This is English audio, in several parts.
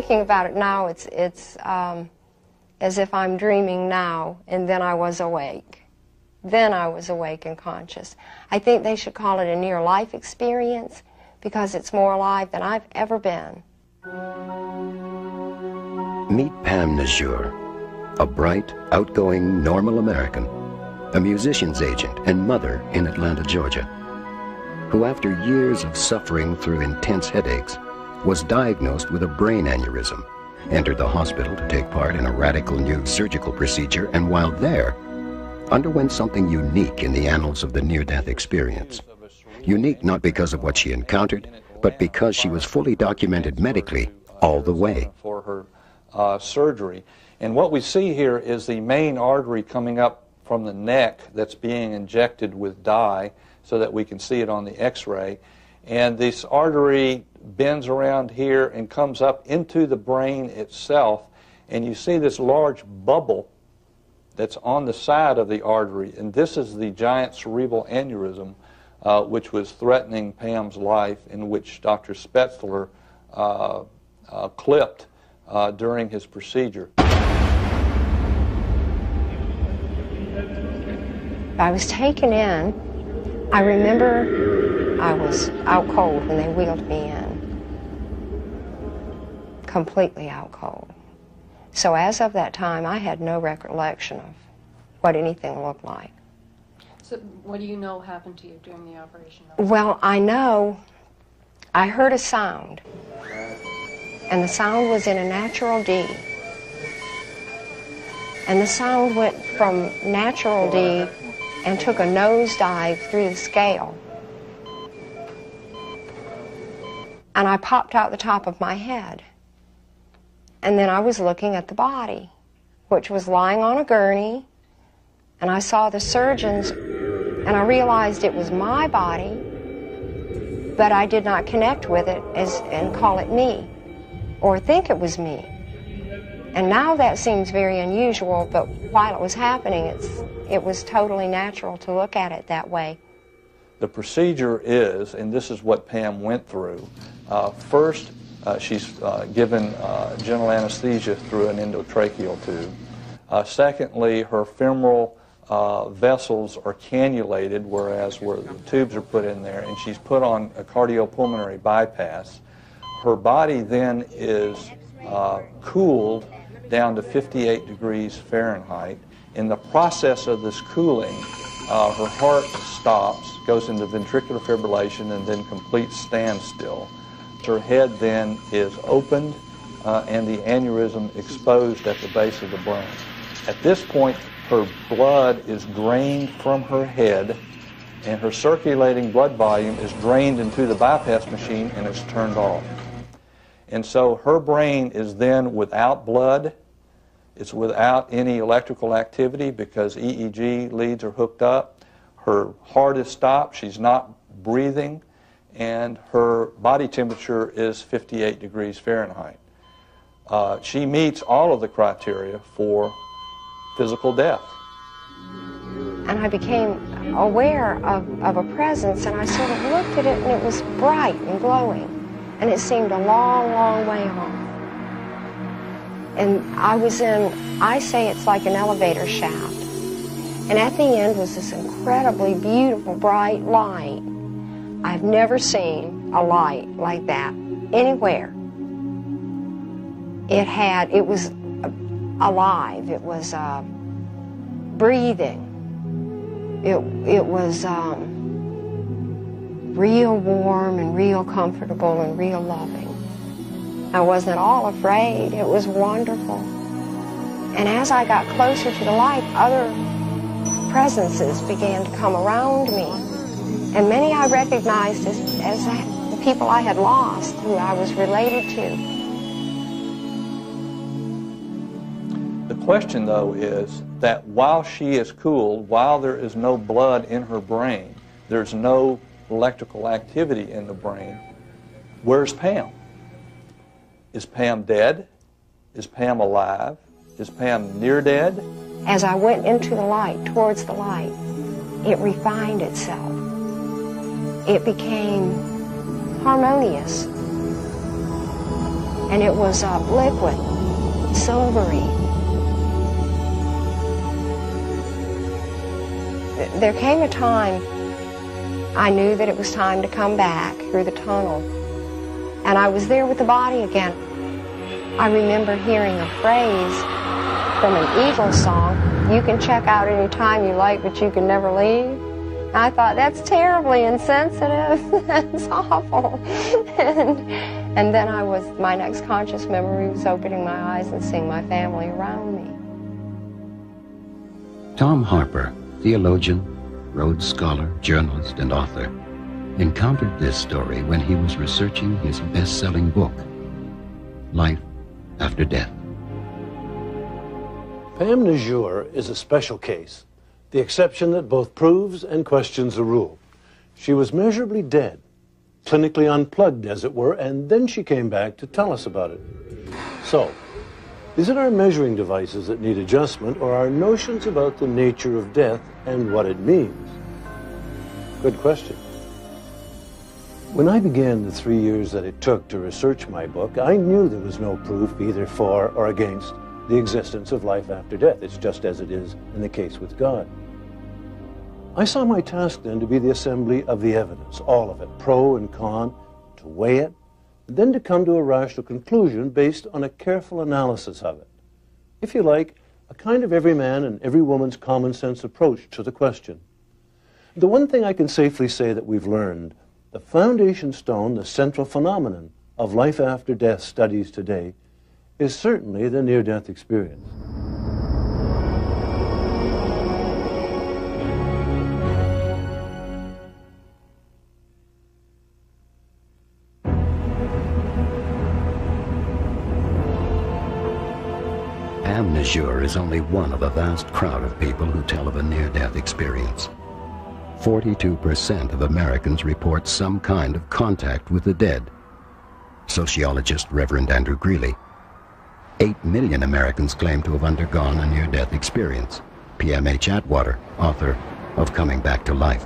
thinking about it now, it's as if I'm dreaming now, and then I was awake. Then I was awake and conscious. I think they should call it a near-life experience because it's more alive than I've ever been. Meet Pam Najur, a bright, outgoing, normal American, a musician's agent and mother in Atlanta, Georgia, who after years of suffering through intense headaches was diagnosed with a brain aneurysm, entered the hospital to take part in a radical new surgical procedure, and while there, underwent something unique in the annals of the near-death experience. Unique not because of what she encountered, but because she was fully documented medically all the way. For her surgery. And what we see here is the main artery coming up from the neck that's being injected with dye so that we can see it on the x-ray. And this artery bends around here and comes up into the brain itself, and you see this large bubble that's on the side of the artery, and this is the giant cerebral aneurysm which was threatening Pam's life, in which Dr. Spetzler clipped during his procedure. I was taken in. I remember I was out cold when they wheeled me in. Completely out cold. So as of that time, I had no recollection of what anything looked like. So what do you know happened to you during the operation? Well, I know I heard a sound, and the sound was in a natural D. And the sound went from natural D and took a nosedive through the scale. And I popped out the top of my head. And then I was looking at the body, which was lying on a gurney, and I saw the surgeons, and I realized it was my body, but I did not connect with it and call it me, or think it was me. And now that seems very unusual, but while it was happening, it was totally natural to look at it that way. The procedure is, and this is what Pam went through, first she's given general anesthesia through an endotracheal tube. Secondly, her femoral vessels are cannulated, whereas where the tubes are put in there, and she's put on a cardiopulmonary bypass. Her body then is cooled down to 58 degrees Fahrenheit. In the process of this cooling, her heart stops, goes into ventricular fibrillation, and then complete standstill. Her head then is opened and the aneurysm exposed at the base of the brain. At this point, her blood is drained from her head, and her circulating blood volume is drained into the bypass machine and it's turned off. And so her brain is then without blood. It's without any electrical activity because EEG leads are hooked up. Her heart is stopped. She's not breathing. And her body temperature is 58 degrees Fahrenheit. She meets all of the criteria for physical death. And I became aware of a presence, and I sort of looked at it, and it was bright and glowing. And it seemed a long, long way off. And I was in, I say it's like an elevator shaft. And at the end was this incredibly beautiful, bright light. I've never seen a light like that anywhere. It was alive. It was breathing. It was real warm and real comfortable and real loving. I wasn't at all afraid. It was wonderful. And as I got closer to the light, other presences began to come around me. And many I recognized as the people I had lost, who I was related to. The question, though, is that while she is cooled, while there is no blood in her brain, there's no electrical activity in the brain, where's Pam? Is Pam dead? Is Pam alive? Is Pam near dead? As I went into the light, towards the light, it refined itself. It became harmonious. and it was liquid, silvery. There came a time I knew that it was time to come back through the tunnel, and I was there with the body again. I remember hearing a phrase from an Eagles song, "You can check out any time you like, but you can never leave." I thought, that's terribly insensitive. That's awful. And then my next conscious memory was opening my eyes and seeing my family around me. Tom Harper, theologian, Rhodes Scholar, journalist, and author, encountered this story when he was researching his best-selling book, Life After Death. Pam Najur is a special case, the exception that both proves and questions the rule. She was measurably dead, clinically unplugged, as it were, and then she came back to tell us about it. So, is it our measuring devices that need adjustment, or our notions about the nature of death and what it means? Good question. When I began the 3 years that it took to research my book, I knew there was no proof either for or against the existence of life after death. It's just as it is in the case with God. I saw my task then to be the assembly of the evidence, all of it, pro and con, to weigh it, and then to come to a rational conclusion based on a careful analysis of it. If you like, a kind of every man and every woman's common sense approach to the question. The one thing I can safely say that we've learned, the foundation stone, the central phenomenon of life after death studies today, is certainly the near-death experience. Pam Najur is only one of a vast crowd of people who tell of a near-death experience. 42% of Americans report some kind of contact with the dead. Sociologist Reverend Andrew Greeley. 8 million Americans claim to have undergone a near-death experience. PMH Atwater, author of Coming Back to Life.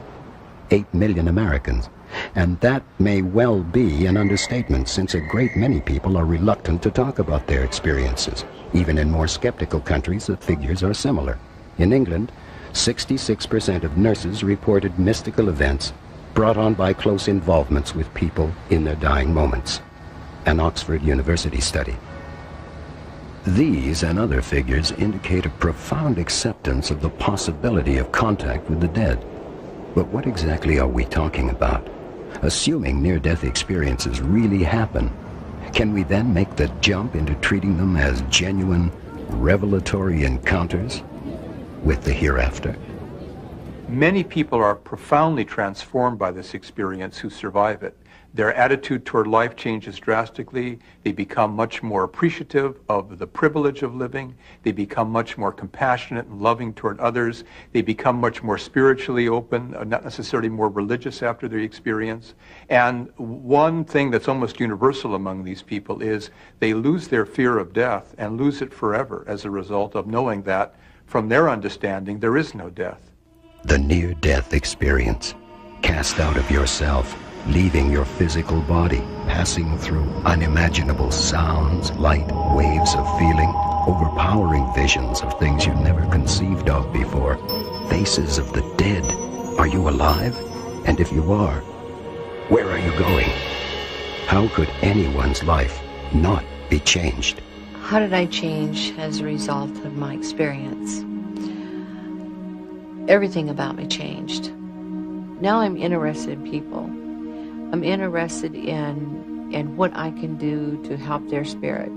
8 million Americans. And that may well be an understatement, since a great many people are reluctant to talk about their experiences. Even in more skeptical countries, the figures are similar. In England, 66% of nurses reported mystical events brought on by close involvements with people in their dying moments. An Oxford University study. These and other figures indicate a profound acceptance of the possibility of contact with the dead. But what exactly are we talking about? Assuming near-death experiences really happen, can we then make the jump into treating them as genuine, revelatory encounters with the hereafter? Many people are profoundly transformed by this experience who survive it. Their attitude toward life changes drastically. They become much more appreciative of the privilege of living. They become much more compassionate and loving toward others. They become much more spiritually open, not necessarily more religious after their experience. And one thing that's almost universal among these people is they lose their fear of death and lose it forever as a result of knowing that, from their understanding, there is no death. The near-death experience. Cast out of yourself, leaving your physical body, passing through unimaginable sounds, light, waves of feeling, overpowering visions of things you never conceived of before, faces of the dead. Are you alive? And if you are, where are you going? How could anyone's life not be changed? How did I change as a result of my experience? Everything about me changed. Now I'm interested in people. I'm interested in what I can do to help their spirit.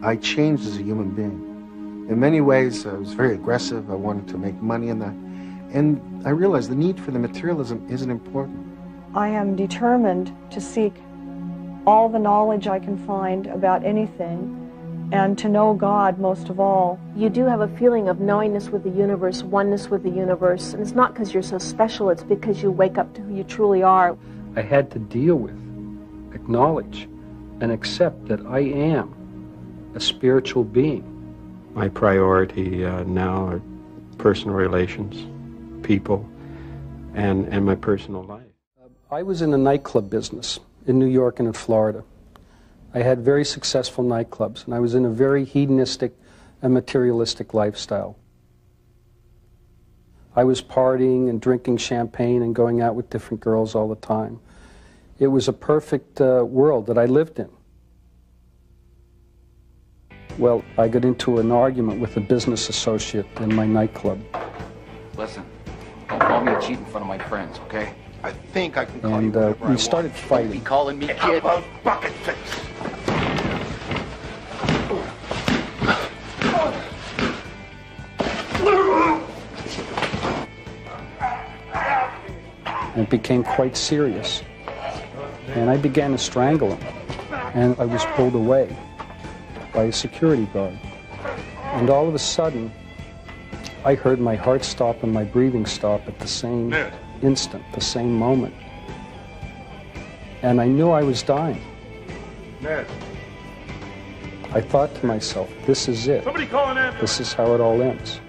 I changed as a human being. In many ways, I was very aggressive. I wanted to make money and I realized the need for the materialism isn't important. I am determined to seek all the knowledge I can find about anything, and to know God most of all. You do have a feeling of knowingness with the universe, oneness with the universe, and it's not because you're so special, it's because you wake up to who you truly are. I had to deal with, acknowledge, and accept that I am a spiritual being. My priority now are personal relations, people, and my personal life. I was in the nightclub business in New York and in Florida. I had very successful nightclubs, and I was in a very hedonistic and materialistic lifestyle. I was partying and drinking champagne and going out with different girls all the time. It was a perfect world that I lived in. Well, I got into an argument with a business associate in my nightclub. Listen, don't call me a cheat in front of my friends, okay? I think I can call And you we started Don't fighting. be calling me kid. bucket face. And it became quite serious. And I began to strangle him. And I was pulled away by a security guard. And all of a sudden, I heard my heart stop and my breathing stop at the same instant, the same moment. And I knew I was dying. I thought to myself, this is it. This is how it all ends.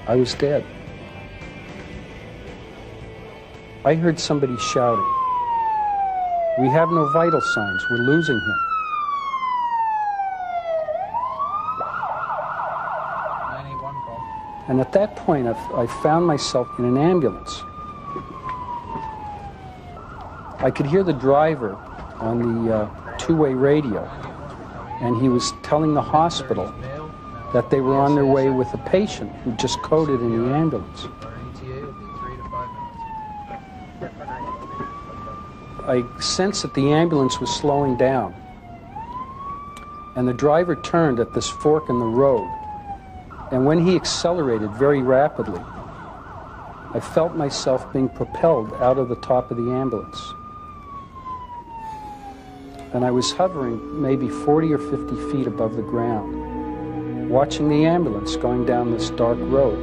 I was dead. I heard somebody shouting, "We have no vital signs. We're losing him." And at that point, I found myself in an ambulance. I could hear the driver on the two-way radio, and he was telling the hospital that they were on their way with a patient who just coded in the ambulance. I sensed that the ambulance was slowing down, and the driver turned at this fork in the road, and when he accelerated very rapidly, I felt myself being propelled out of the top of the ambulance. And I was hovering maybe 40 or 50 feet above the ground, watching the ambulance going down this dark road.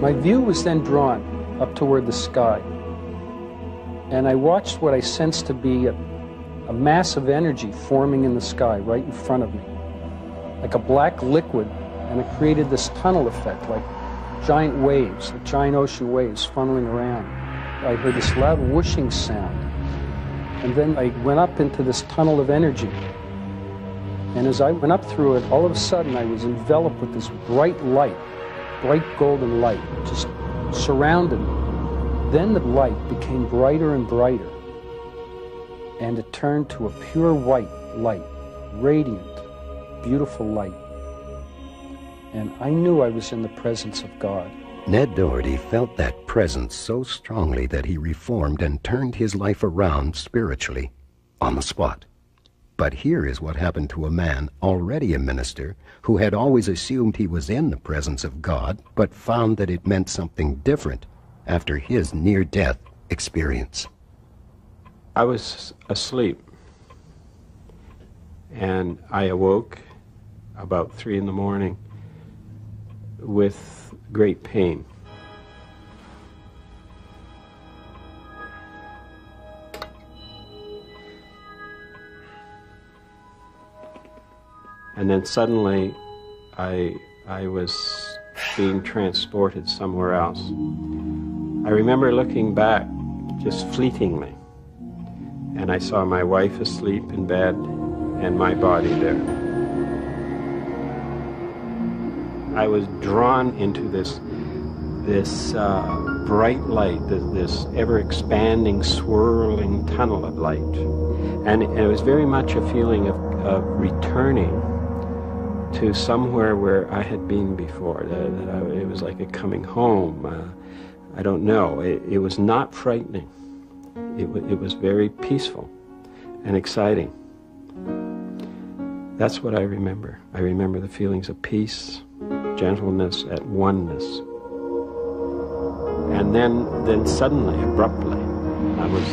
My view was then drawn up toward the sky, and I watched what I sensed to be a massive energy forming in the sky right in front of me, like a black liquid, and it created this tunnel effect, like giant waves, like giant ocean waves funneling around. I heard this loud whooshing sound, and then I went up into this tunnel of energy. And as I went up through it, all of a sudden I was enveloped with this bright light, bright golden light, just surrounded me. Then the light became brighter and brighter, and it turned to a pure white light, radiant, beautiful light. And I knew I was in the presence of God. Ned Doherty felt that presence so strongly that he reformed and turned his life around spiritually, on the spot. But here is what happened to a man, already a minister, who had always assumed he was in the presence of God, but found that it meant something different after his near-death experience. I was asleep, and I awoke about 3 in the morning with great pain. And then suddenly I was being transported somewhere else. I remember looking back just fleetingly, and I saw my wife asleep in bed and my body there. I was drawn into this bright light, this ever-expanding, swirling tunnel of light. And it was very much a feeling of returning to somewhere where I had been before. It was like a coming home. I don't know. It was not frightening. It was very peaceful and exciting. That's what I remember. I remember the feelings of peace, gentleness, at oneness. And then suddenly, abruptly, I was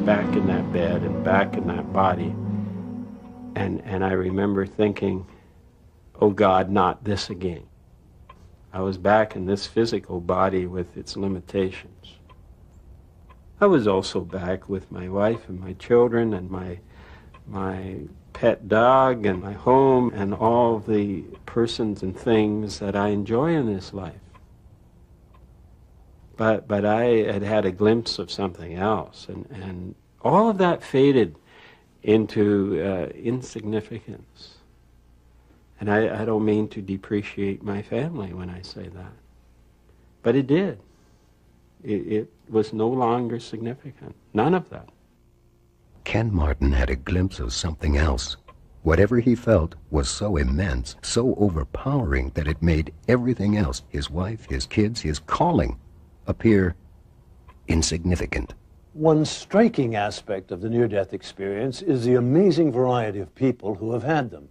back in that bed and back in that body. And I remember thinking, oh God, not this again. I was back in this physical body with its limitations. I was also back with my wife and my children and my pet dog and my home and all the persons and things that I enjoy in this life. but I had had a glimpse of something else, and all of that faded into insignificance. And I don't mean to depreciate my family when I say that, but it did. It was no longer significant. None of that. Ken Martin had a glimpse of something else. Whatever he felt was so immense, so overpowering that it made everything else, his wife, his kids, his calling, appear insignificant. One striking aspect of the near-death experience is the amazing variety of people who have had them.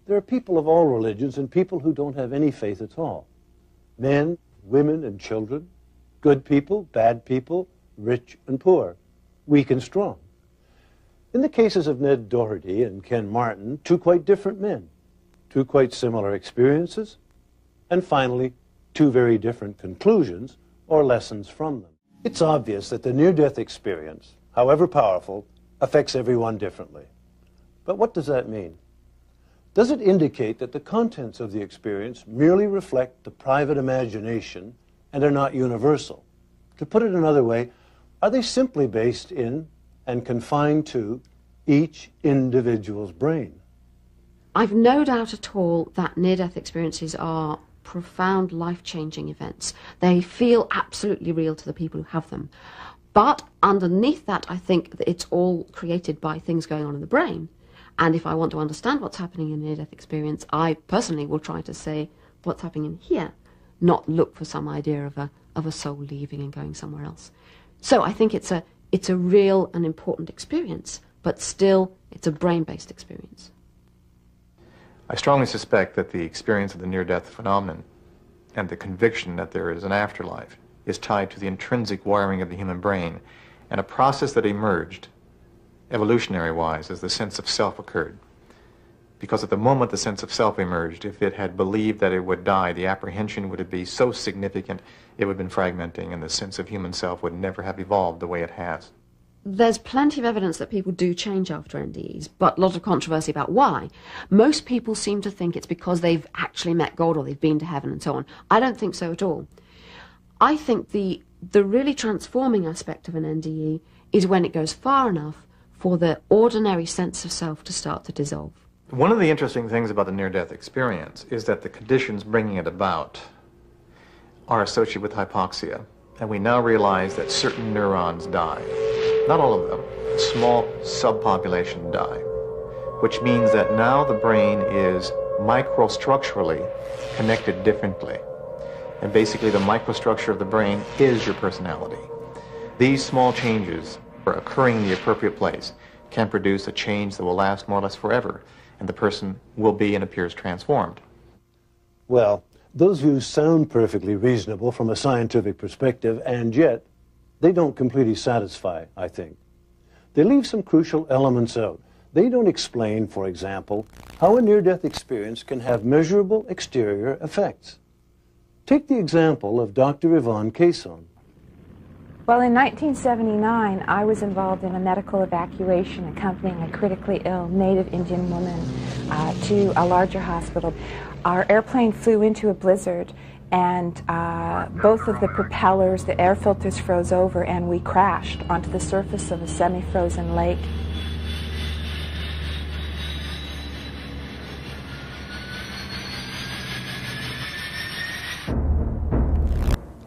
There are people of all religions and people who don't have any faith at all. Men, women, and children, good people, bad people, rich and poor, weak and strong. In the cases of Ned Doherty and Ken Martin, two quite different men, two quite similar experiences, and finally, two very different conclusions or lessons from them. It's obvious that the near-death experience, however powerful, affects everyone differently. But what does that mean? Does it indicate that the contents of the experience merely reflect the private imagination and are not universal? To put it another way, are they simply based in and confined to each individual's brain? I've no doubt at all that near-death experiences are profound life-changing events. They feel absolutely real to the people who have them. But underneath that, I think that it's all created by things going on in the brain. And if I want to understand what's happening in a near-death experience, I personally will try to say what's happening in here, not look for some idea of a soul leaving and going somewhere else. So I think it's a real and important experience, but still it's a brain-based experience. I strongly suspect that the experience of the near-death phenomenon and the conviction that there is an afterlife is tied to the intrinsic wiring of the human brain and a process that emerged evolutionary-wise as the sense of self occurred. Because at the moment the sense of self emerged, if it had believed that it would die, the apprehension would be so significant it would have been fragmenting, and the sense of human self would never have evolved the way it has. There's plenty of evidence that people do change after NDEs, but a lot of controversy about why. Most people seem to think it's because they've actually met God or they've been to heaven and so on. I don't think so at all. I think the really transforming aspect of an NDE is when it goes far enough for the ordinary sense of self to start to dissolve. One of the interesting things about the near-death experience is that the conditions bringing it about are associated with hypoxia, and we now realize that certain neurons die. Not all of them. A small subpopulation die, which means that now the brain is microstructurally connected differently. And basically the microstructure of the brain is your personality. These small changes occurring in the appropriate place can produce a change that will last more or less forever, and the person will be and appears transformed. Well, those views sound perfectly reasonable from a scientific perspective, and yet they don't completely satisfy, I think. They leave some crucial elements out. They don't explain, for example, how a near-death experience can have measurable exterior effects. Take the example of Dr. Yvonne Cason. Well, in 1979, I was involved in a medical evacuation accompanying a critically ill native Indian woman to a larger hospital. Our airplane flew into a blizzard, and both of the propellers, the air filters froze over, and we crashed onto the surface of a semi-frozen lake.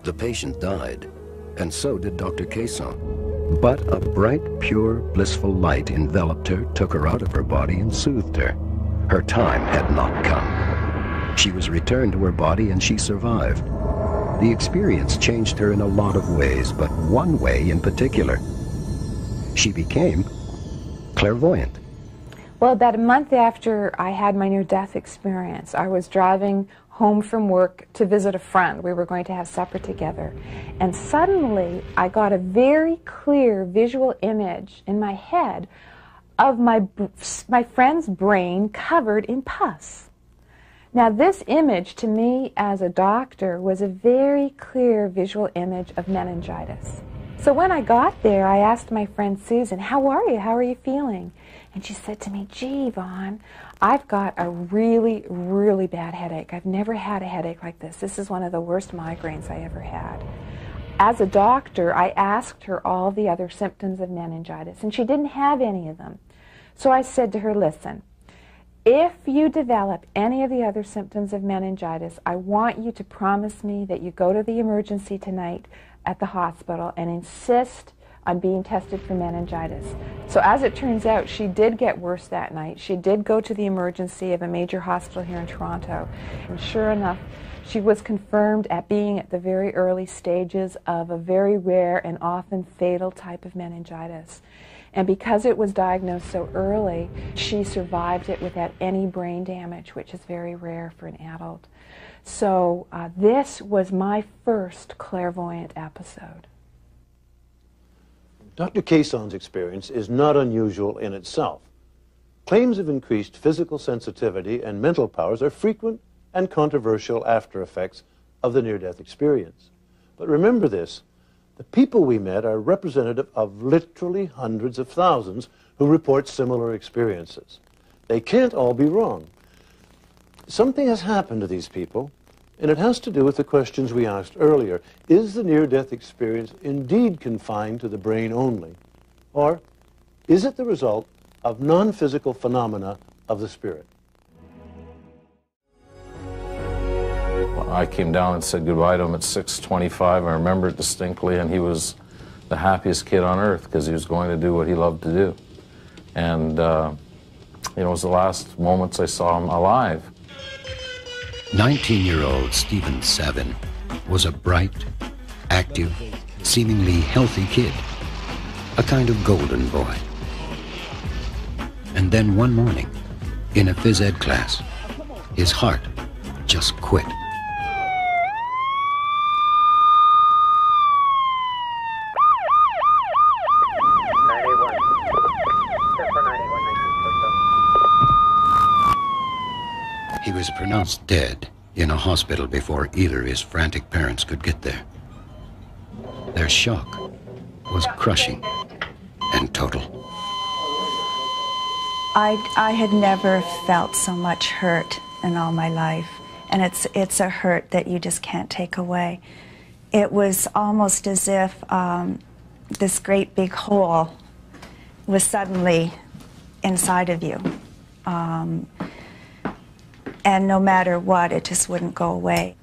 The patient died, and so did Dr. Cason. But a bright, pure, blissful light enveloped her, took her out of her body, and soothed her. Her time had not come. She was returned to her body, and she survived. The experience changed her in a lot of ways, but one way in particular. She became clairvoyant. Well, about a month after I had my near-death experience, I was driving home from work to visit a friend. We were going to have supper together. And suddenly, I got a very clear visual image in my head of my friend's brain covered in pus. Now, this image, to me as a doctor, was a very clear visual image of meningitis. So when I got there, I asked my friend Susan, "How are you? How are you feeling?" And she said to me, "Gee, Yvonne, I've got a really, really bad headache. I've never had a headache like this. This is one of the worst migraines I ever had. as a doctor, I asked her all the other symptoms of meningitis, and she didn't have any of them. So I said to her, listen, if you develop any of the other symptoms of meningitis, I want you to promise me that you go to the emergency tonight at the hospital and insist on being tested for meningitis. So as it turns out, she did get worse that night. She did go to the emergency of a major hospital here in Toronto. And sure enough, she was confirmed at being at the very early stages of a very rare and often fatal type of meningitis. And because it was diagnosed so early, she survived it without any brain damage, which is very rare for an adult. So this was my first clairvoyant episode. Dr. Caisson's experience is not unusual in itself. Claims of increased physical sensitivity and mental powers are frequent and controversial after effects of the near-death experience. But remember this, the people we met are representative of literally hundreds of thousands who report similar experiences. They can't all be wrong. Something has happened to these people, and it has to do with the questions we asked earlier. Is the near-death experience indeed confined to the brain only? Or is it the result of non-physical phenomena of the spirit? I came down and said goodbye to him at 6:25. I remember it distinctly, and he was the happiest kid on earth because he was going to do what he loved to do. And, you know, it was the last moments I saw him alive. 19-year-old Stephen Savin was a bright, active, seemingly healthy kid, a kind of golden boy. And then one morning, in a phys ed class, his heart just quit. He was pronounced dead in a hospital before either his frantic parents could get there. Their shock was crushing and total. I had never felt so much hurt in all my life, and it's a hurt that you just can't take away. It was almost as if this great big hole was suddenly inside of you. And no matter what, it just wouldn't go away.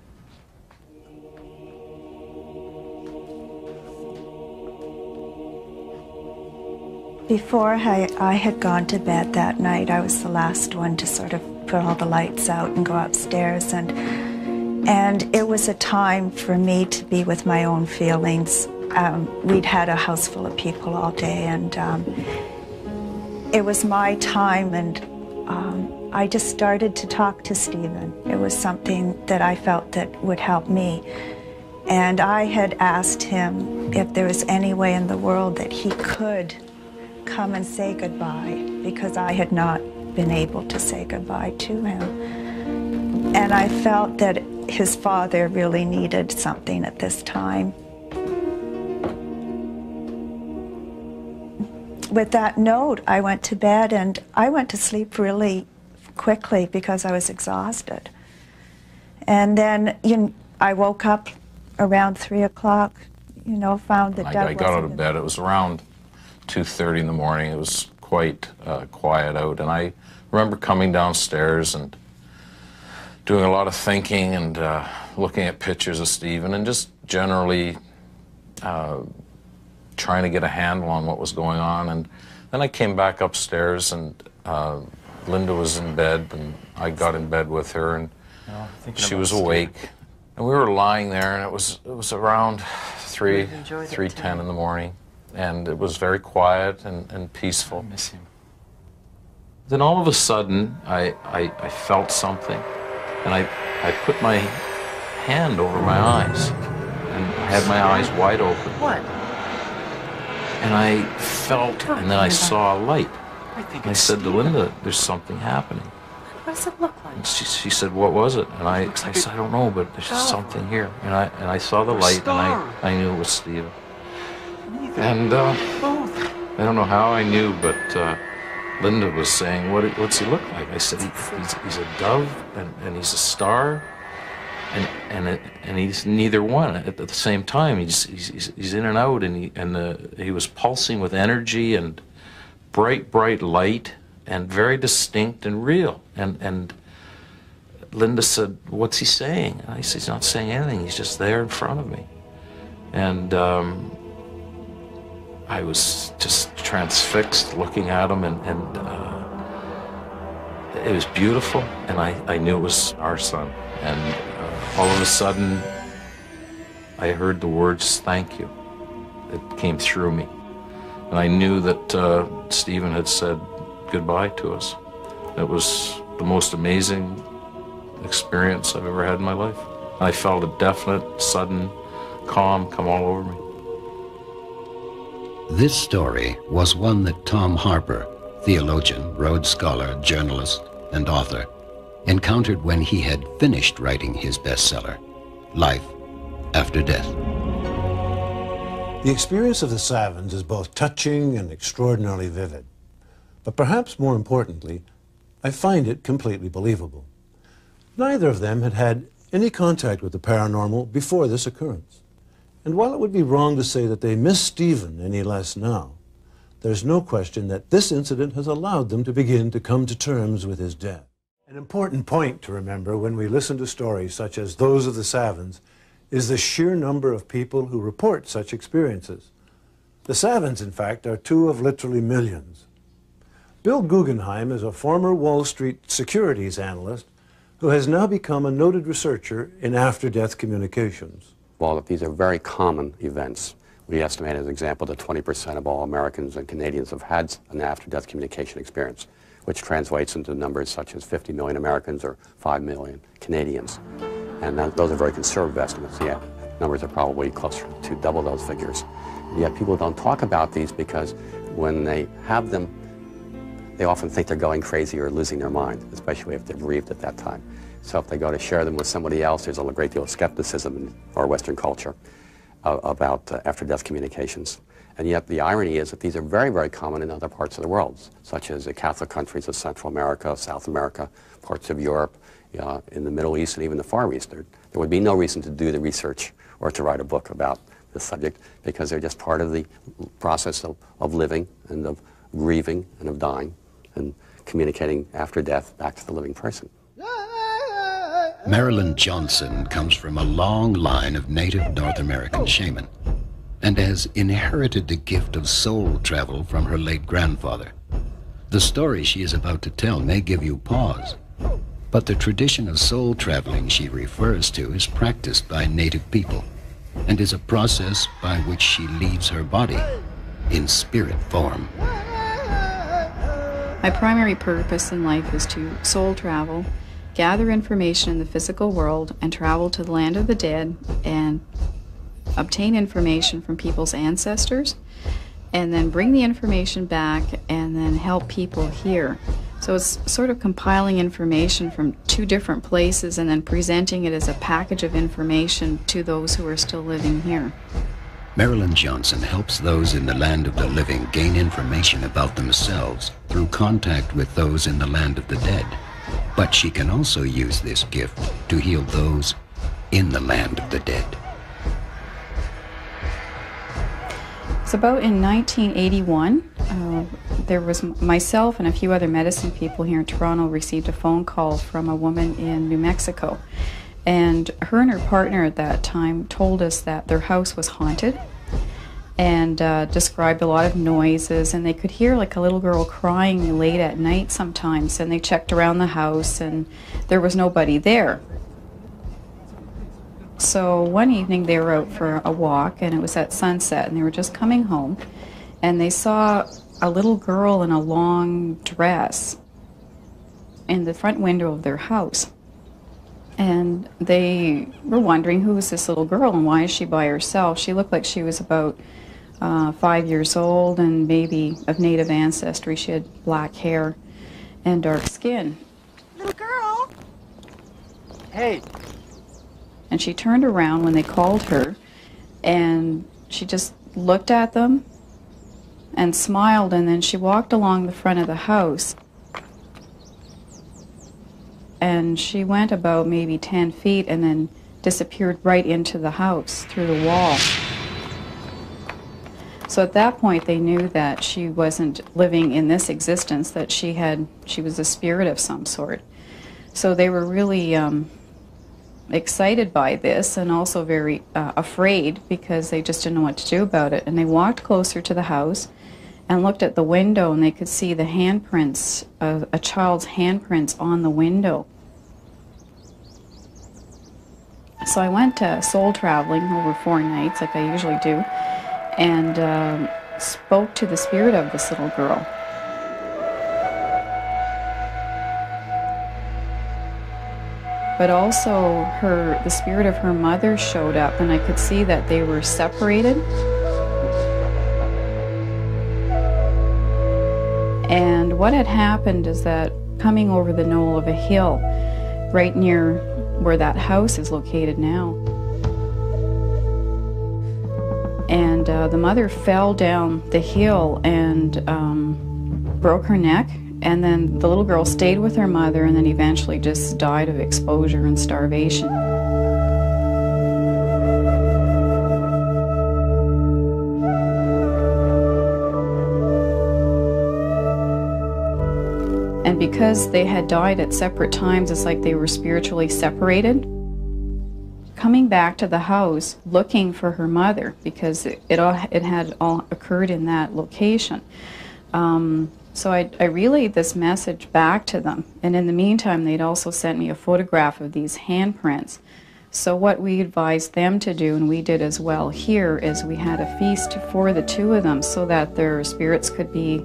Before I had gone to bed that night, I was the last one to sort of put all the lights out and go upstairs. And it was a time for me to be with my own feelings. We'd had a house full of people all day, and it was my time, and I just started to talk to Stephen. It was something that I felt that would help me. And I had asked him if there was any way in the world that he could come and say goodbye, because I had not been able to say goodbye to him. And I felt that his father really needed something at this time. With that note, I went to bed, and I went to sleep really quickly because I was exhausted. And then I woke up around 3 o'clock, found that Doug I got out of bed. It was around 2:30 in the morning. It was quite quiet out, and I remember coming downstairs and doing a lot of thinking and looking at pictures of Stephen and just generally trying to get a handle on what was going on. And then I came back upstairs, and Linda was in bed, and I got in bed with her, and she was awake. And we were lying there, and it was around 3:10 in the morning, and it was very quiet and peaceful. I miss him. Then all of a sudden, I felt something, and I put my hand over my eyes, and I had my eyes wide open. What? And I felt, and then I saw a light. And I said to Linda, there's something happening. What does it look like? And she said, what was it? And I said, I don't know, but there's something here. And I saw the light, and I knew it was Stephen. And I don't know how I knew, but Linda was saying, what's he look like? I said, he's a dove, and he's a star. and he's neither one at the same time. He's in and out, and he was pulsing with energy and bright light, and very distinct and real. And Linda said, "What's he saying?" And I said, "He's not saying anything. He's just there in front of me." And I was just transfixed looking at him, and it was beautiful, and I knew it was our son. And all of a sudden, I heard the words, "Thank you." It came through me. And I knew that Stephen had said goodbye to us. It was the most amazing experience I've ever had in my life. I felt a definite, sudden calm come all over me. This story was one that Tom Harper, theologian, Rhodes Scholar, journalist, and author, encountered when he had finished writing his bestseller, Life After Death. The experience of the Savins is both touching and extraordinarily vivid. But perhaps more importantly, I find it completely believable. Neither of them had had any contact with the paranormal before this occurrence. And while it would be wrong to say that they miss Stephen any less now, there's no question that this incident has allowed them to begin to come to terms with his death. An important point to remember when we listen to stories such as those of the Savins is the sheer number of people who report such experiences. The Savins, in fact, are two of literally millions. Bill Guggenheim is a former Wall Street securities analyst who has now become a noted researcher in after-death communications. While these are very common events, we estimate, as an example, that 20% of all Americans and Canadians have had an after-death communication experience, which translates into numbers such as 50 million Americans or 5 million Canadians. And those are very conservative estimates, yet numbers are probably closer to double those figures. And yet people don't talk about these because when they have them, they often think they're going crazy or losing their mind, especially if they're bereaved at that time. So if they go to share them with somebody else, there's a great deal of skepticism in our Western culture about after-death communications. And yet the irony is that these are very, very common in other parts of the world, such as the Catholic countries of Central America, South America, parts of Europe, in the Middle East, and even the Far East. There would be no reason to do the research or to write a book about this subject because they're just part of the process of living and of grieving and of dying and communicating after death back to the living person. Marilyn Johnson comes from a long line of native North American shaman and has inherited the gift of soul travel from her late grandfather. The story she is about to tell may give you pause, but the tradition of soul traveling she refers to is practiced by native people and is a process by which she leaves her body in spirit form. My primary purpose in life is to soul travel, gather information in the physical world, and travel to the land of the dead and obtain information from people's ancestors, and then bring the information back and then help people here. So it's sort of compiling information from two different places and then presenting it as a package of information to those who are still living here. Marilyn Johnson helps those in the land of the living gain information about themselves through contact with those in the land of the dead. But she can also use this gift to heal those in the land of the dead. It's about in 1981, there was myself and a few other medicine people here in Toronto received a phone call from a woman in New Mexico. And her partner at that time told us that their house was haunted and described a lot of noises, and they could hear like a little girl crying late at night sometimes, and they checked around the house and there was nobody there. So one evening they were out for a walk and it was at sunset and they were just coming home and they saw a little girl in a long dress in the front window of their house. And they were wondering, who is this little girl and why is she by herself? She looked like she was about 5 years old and maybe of native ancestry. She had black hair and dark skin. Little girl! Hey! And she turned around when they called her and she just looked at them and smiled, and then she walked along the front of the house. And she went about maybe 10 feet and then disappeared right into the house through the wall. So at that point they knew that she wasn't living in this existence, that she was a spirit of some sort. So they were really excited by this and also very afraid because they just didn't know what to do about it. And they walked closer to the house and looked at the window, and they could see the handprints, a child's handprints on the window. So I went soul traveling over 4 nights, like I usually do, and spoke to the spirit of this little girl. But also the spirit of her mother showed up, and I could see that they were separated. And what had happened is that coming over the knoll of a hill, right near where that house is located now, and the mother fell down the hill and broke her neck, and then the little girl stayed with her mother and then eventually just died of exposure and starvation. And because they had died at separate times, it's like they were spiritually separated. Coming back to the house, looking for her mother, because it had all occurred in that location. So I relayed this message back to them. And in the meantime, they'd also sent me a photograph of these handprints. So what we advised them to do, and we did as well here, is we had a feast for the two of them so that their spirits could be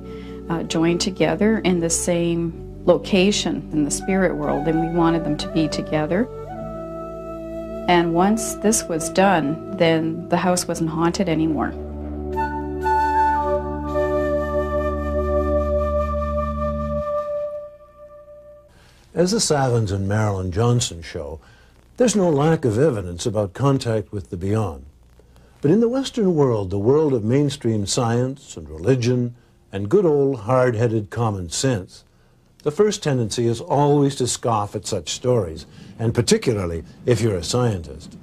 joined together in the same location in the spirit world, and we wanted them to be together. And once this was done, then the house wasn't haunted anymore. As the Savins and Marilyn Johnson show, there's no lack of evidence about contact with the beyond. But in the Western world, the world of mainstream science and religion and good old hard-headed common sense, the first tendency is always to scoff at such stories, and particularly if you're a scientist.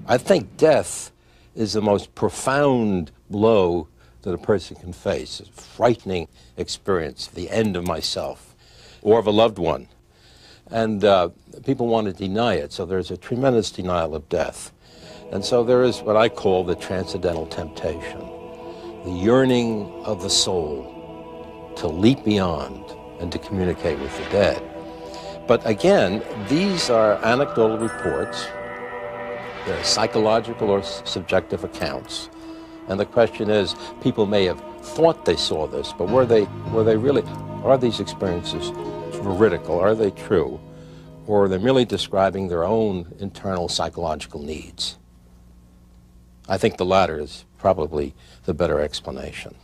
I think death is the most profound blow that a person can face. It's a frightening experience, the end of myself or of a loved one. And people want to deny it, so there's a tremendous denial of death. And so there is what I call the transcendental temptation, the yearning of the soul to leap beyond and to communicate with the dead. But again, these are anecdotal reports. They're psychological or subjective accounts. And the question is, people may have thought they saw this, but were they really, are these experiences veridical? Are they true? Or are they merely describing their own internal psychological needs? I think the latter is probably the better explanation.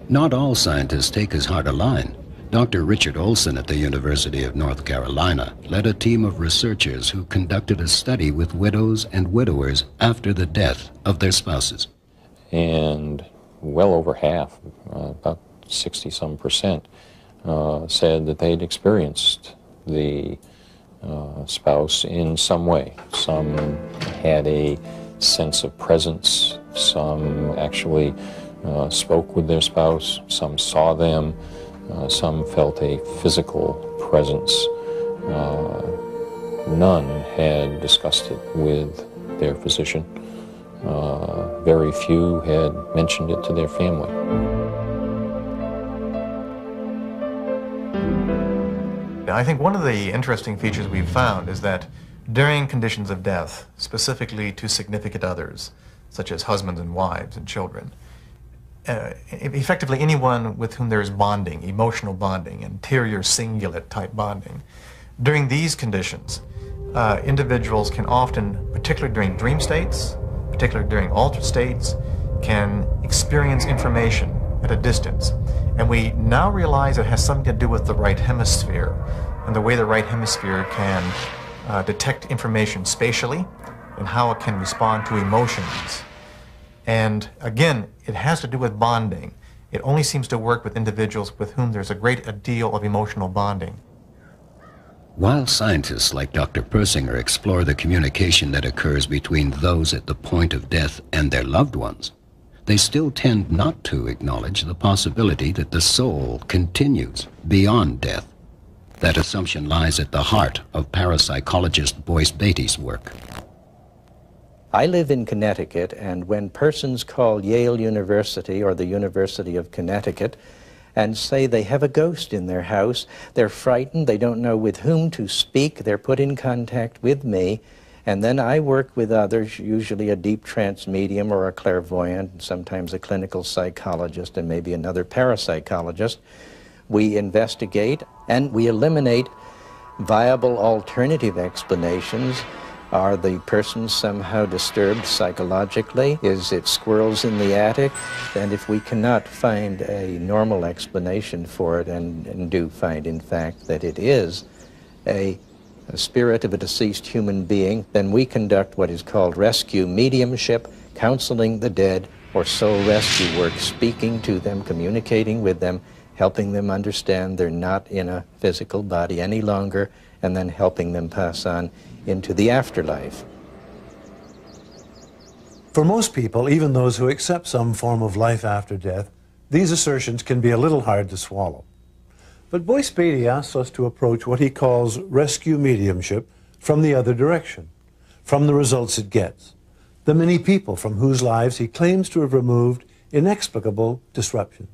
Not all scientists take as hard a line. Dr. Richard Olson at the University of North Carolina led a team of researchers who conducted a study with widows and widowers after the death of their spouses. And well over half, about 60-some%, said that they'd experienced the spouse in some way. Some had a sense of presence, some actually spoke with their spouse, some saw them, some felt a physical presence. None had discussed it with their physician. Very few had mentioned it to their family. I think one of the interesting features we've found is that during conditions of death, specifically to significant others, such as husbands and wives and children, effectively anyone with whom there is bonding, emotional bonding, interior cingulate type bonding, during these conditions, individuals can often, particularly during dream states, particularly during altered states, can experience information at a distance. And we now realize it has something to do with the right hemisphere and the way the right hemisphere can detect information spatially and how it can respond to emotions. And again, it has to do with bonding. It only seems to work with individuals with whom there's a great deal of emotional bonding. While scientists like Dr. Persinger explore the communication that occurs between those at the point of death and their loved ones, they still tend not to acknowledge the possibility that the soul continues beyond death. That assumption lies at the heart of parapsychologist Boyce Beatty's work. I live in Connecticut, and when persons call Yale University or the University of Connecticut and say they have a ghost in their house, they're frightened, they don't know with whom to speak, they're put in contact with me, and then I work with others, usually a deep trance medium or a clairvoyant, and sometimes a clinical psychologist and maybe another parapsychologist. We investigate and we eliminate viable alternative explanations. Are the persons somehow disturbed psychologically? Is it squirrels in the attic? And if we cannot find a normal explanation for it, and do find, in fact, that it is a spirit of a deceased human being, then we conduct what is called rescue mediumship, counseling the dead, or soul rescue work, speaking to them, communicating with them, helping them understand they're not in a physical body any longer, and then helping them pass on into the afterlife. For most people, even those who accept some form of life after death, these assertions can be a little hard to swallow. But Boyce Beatty asks us to approach what he calls rescue mediumship from the other direction, from the results it gets, the many people from whose lives he claims to have removed inexplicable disruptions.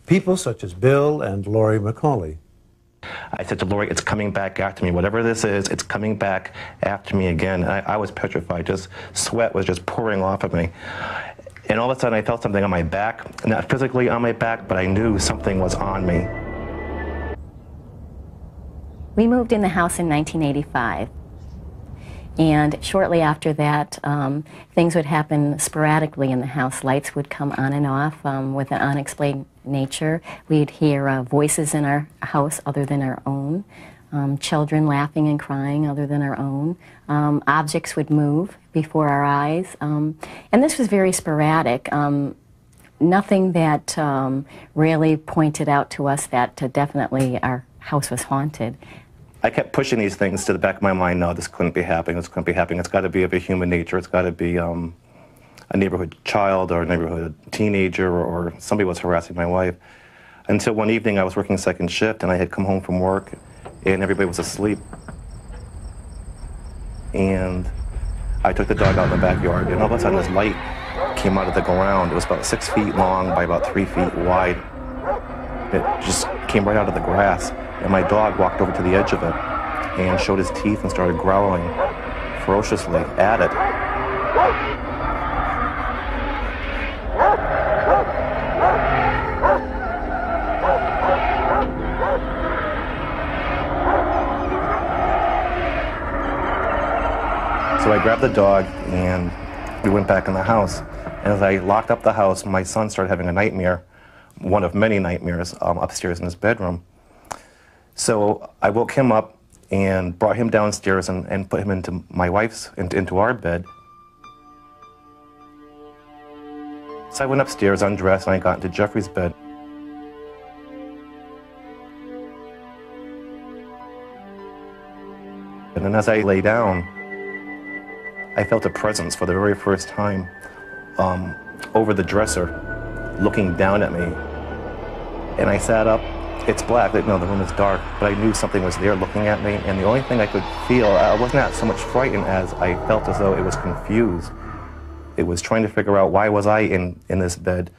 People such as Bill and Laurie McCauley. I said to Laurie, it's coming back after me. Whatever this is, it's coming back after me again. And I was petrified. Just sweat was just pouring off of me. And all of a sudden I felt something on my back. Not physically on my back, but I knew something was on me. We moved in the house in 1985. And shortly after that, things would happen sporadically in the house. Lights would come on and off with an unexplained nature. We'd hear voices in our house other than our own, children laughing and crying other than our own. Objects would move before our eyes. And this was very sporadic. Nothing that really pointed out to us that definitely our house was haunted. I kept pushing these things to the back of my mind. No, this couldn't be happening. This couldn't be happening. It's got to be of a human nature. It's got to be a neighborhood child or a neighborhood teenager, or somebody was harassing my wife. Until one evening I was working second shift and I had come home from work and everybody was asleep. And I took the dog out in the backyard, and all of a sudden this light came out of the ground. It was about 6 feet long by about 3 feet wide. It just came right out of the grass. And my dog walked over to the edge of it and showed his teeth and started growling ferociously at it. So I grabbed the dog and we went back in the house. And as I locked up the house, my son started having a nightmare, one of many nightmares, upstairs in his bedroom. So I woke him up and brought him downstairs and put him into my wife's, into our bed. So I went upstairs, undressed, and I got into Jeffrey's bed. And then as I lay down, I felt a presence for the very first time over the dresser, looking down at me. And I sat up. It's black, no, the room is dark, but I knew something was there looking at me, and the only thing I could feel, I was not so much frightened as I felt as though it was confused. It was trying to figure out why was I in this bed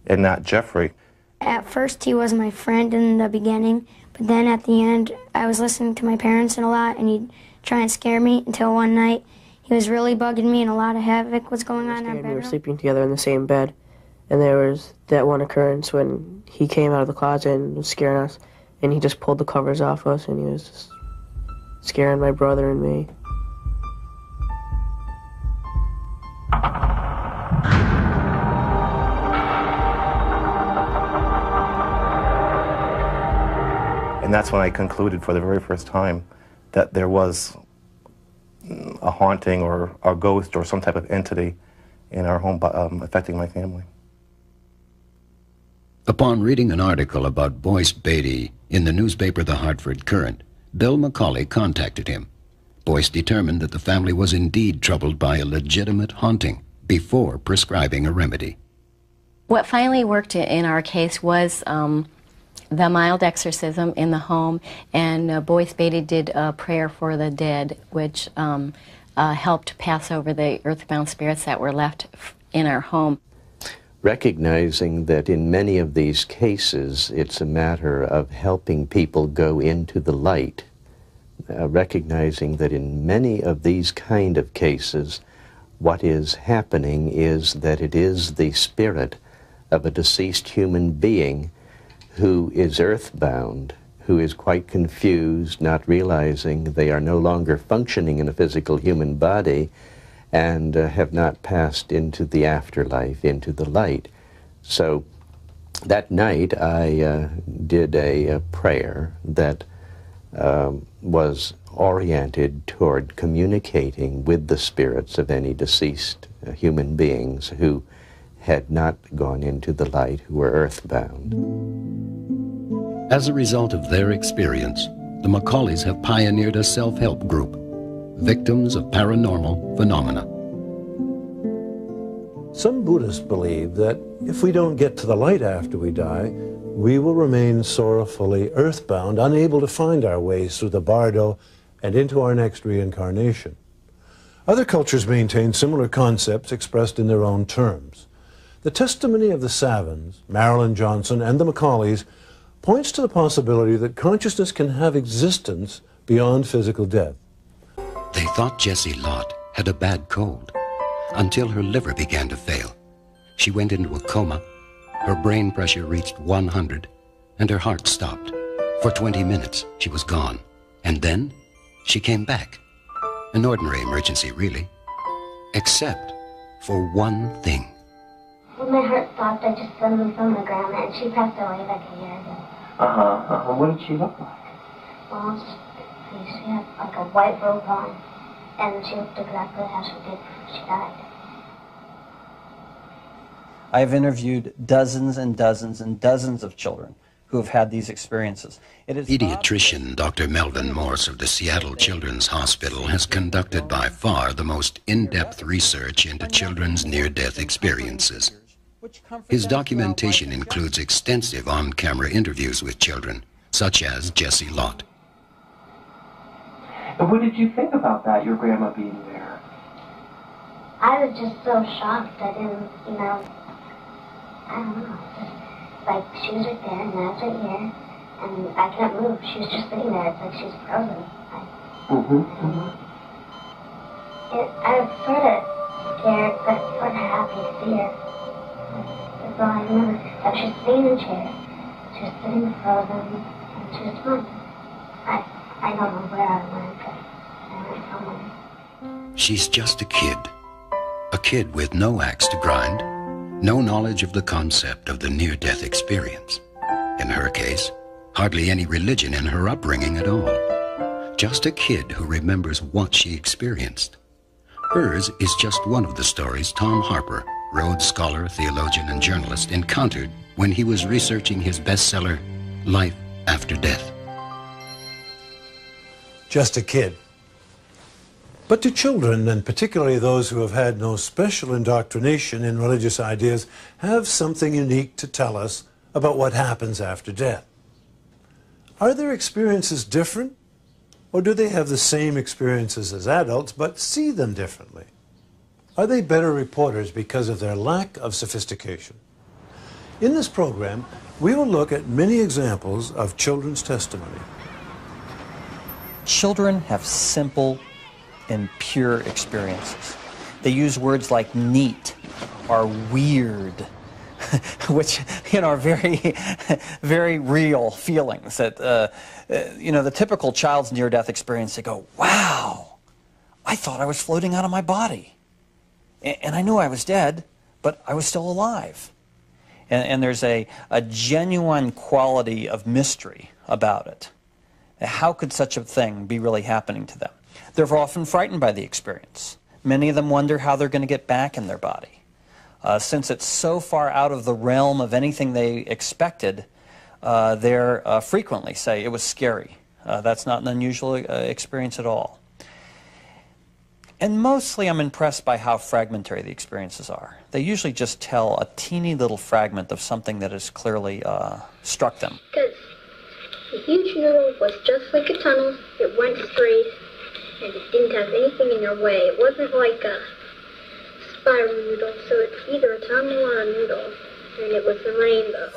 and not Jeffrey. At first he was my friend in the beginning, but then at the end I was listening to my parents a lot, and he'd try and scare me until one night he was really bugging me and a lot of havoc was going on in our bedroom. We were sleeping together in the same bed. And there was that one occurrence when he came out of the closet and was scaring us, and he just pulled the covers off us, and he was just scaring my brother and me. And that's when I concluded for the very first time that there was a haunting or a ghost or some type of entity in our home affecting my family. Upon reading an article about Boyce Beatty in the newspaper The Hartford Courant, Bill McCauley contacted him. Boyce determined that the family was indeed troubled by a legitimate haunting before prescribing a remedy. What finally worked in our case was the mild exorcism in the home, and Boyce Beatty did a prayer for the dead, which helped pass over the earthbound spirits that were left in our home. Recognizing that in many of these cases it's a matter of helping people go into the light, recognizing that in many of these kind of cases what is happening is that it is the spirit of a deceased human being who is earthbound, who is quite confused, not realizing they are no longer functioning in a physical human body, and have not passed into the afterlife, into the light. So that night I did a prayer that was oriented toward communicating with the spirits of any deceased human beings who had not gone into the light, who were earthbound. As a result of their experience, the Macaulays have pioneered a self-help group, Victims of Paranormal Phenomena. Some Buddhists believe that if we don't get to the light after we die, we will remain sorrowfully earthbound, unable to find our ways through the bardo and into our next reincarnation. Other cultures maintain similar concepts expressed in their own terms. The testimony of the Savins, Marilyn Johnson, and the Macaulays points to the possibility that consciousness can have existence beyond physical death. They thought Jessie Lott had a bad cold until her liver began to fail. She went into a coma, her brain pressure reached 100, and her heart stopped. For 20 minutes, she was gone. And then, she came back. An ordinary emergency, really. Except for one thing. When my heart stopped, I just suddenly saw my grandma, and she passed away like a year ago. What did she look like? Well, she had like a white robe on, and she looked exactly how she did before she died. I've interviewed dozens and dozens and dozens of children who have had these experiences. Pediatrician Dr. Melvin Morse of the Seattle Children's Hospital has conducted by far the most in-depth research into children's near-death experiences. His documentation includes extensive on-camera interviews with children, such as Jessie Lott. And what did you think about that, your grandma being there? I was just so shocked. I didn't, I don't know. Just like she was right there, and I was right here, and I couldn't move. She was just sitting there. It's like she was frozen. I don't know. I was sort of scared, but sort of happy to see her. That's all I remember. That she was sitting in a chair. She was sitting frozen, and she was fine. I don't know where I went, but I went somewhere. She's just a kid with no axe to grind, no knowledge of the concept of the near-death experience. In her case, hardly any religion in her upbringing at all. Just a kid who remembers what she experienced. Hers is just one of the stories Tom Harper, Rhodes Scholar, theologian, and journalist, encountered when he was researching his bestseller, Life After Death. Just a kid. But to children, and particularly those who have had no special indoctrination in religious ideas, have something unique to tell us about what happens after death. Are their experiences different? Or do they have the same experiences as adults, but see them differently? Are they better reporters because of their lack of sophistication? In this program, we will look at many examples of children's testimony. Children have simple and pure experiences. They use words like neat or weird, which, are very, very real feelings that, the typical child's near-death experience, they go, wow, I thought I was floating out of my body. And I knew I was dead, but I was still alive. And there's a genuine quality of mystery about it. How could such a thing be really happening to them? They're often frightened by the experience. Many of them wonder how they're going to get back in their body. Since it's so far out of the realm of anything they expected, they frequently say, it was scary. That's not an unusual experience at all. And mostly I'm impressed by how fragmentary the experiences are. They usually just tell a teeny little fragment of something that has clearly struck them. Because the huge noodle was just like a tunnel. It went straight, and it didn't have anything in your way. It wasn't like a spiral noodle, so it's either a tunnel or a noodle, and it was the rainbow.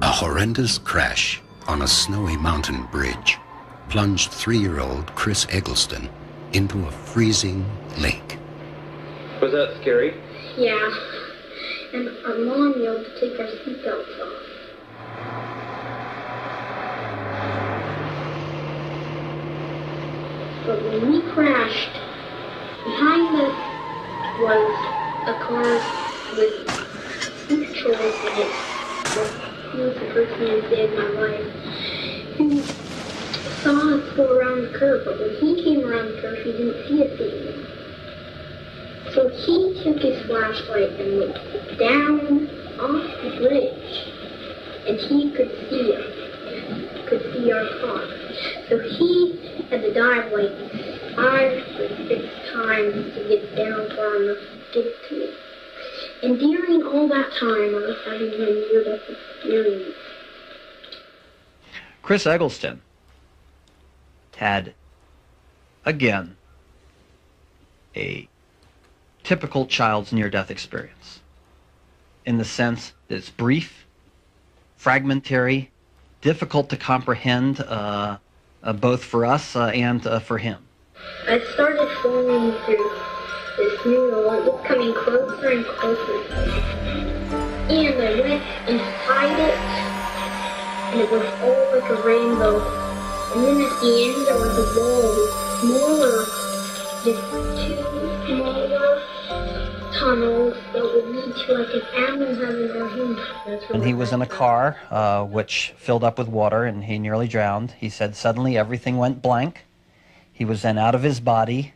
A horrendous crash on a snowy mountain bridge plunged 3-year-old Chris Eggleston into a freezing lake. Was that scary? Yeah, and our mom yelled to take our seatbelts off. But when we crashed, behind us was a car with 6 children in it. He was the first man to save my life. He saw us go around the curve, but when he came around the curve, he didn't see us anymore. So he took his flashlight and looked down off the bridge, and he could see us, could see our car. So he had to dive like 5 or 6 times to get down far enough to get to me. And during all that time, I was having a near-death experience. Chris Eggleston had, again, a typical child's near-death experience, in the sense that it's brief, fragmentary, difficult to comprehend, both for us and for him. I started falling through this noodle. It was coming closer and closer. And I went inside it, and it was all like a rainbow. And then at the end there was a wall with smaller, just 2 smaller tunnels that would lead to like an animal heaven or him. And he was in a car which filled up with water, and he nearly drowned. He said suddenly everything went blank. He was then out of his body,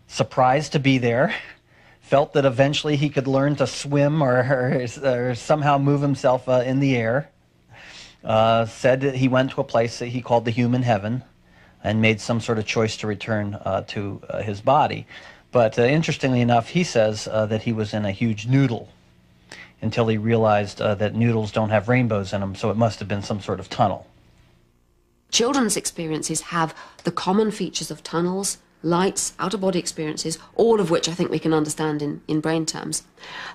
surprised to be there, felt that eventually he could learn to swim or somehow move himself in the air. Said that he went to a place that he called the human heaven and made some sort of choice to return to his body. But interestingly enough, he says that he was in a huge noodle until he realized that noodles don't have rainbows in them, so it must have been some sort of tunnel. Children's experiences have the common features of tunnels, lights, out-of-body experiences, all of which I think we can understand in brain terms.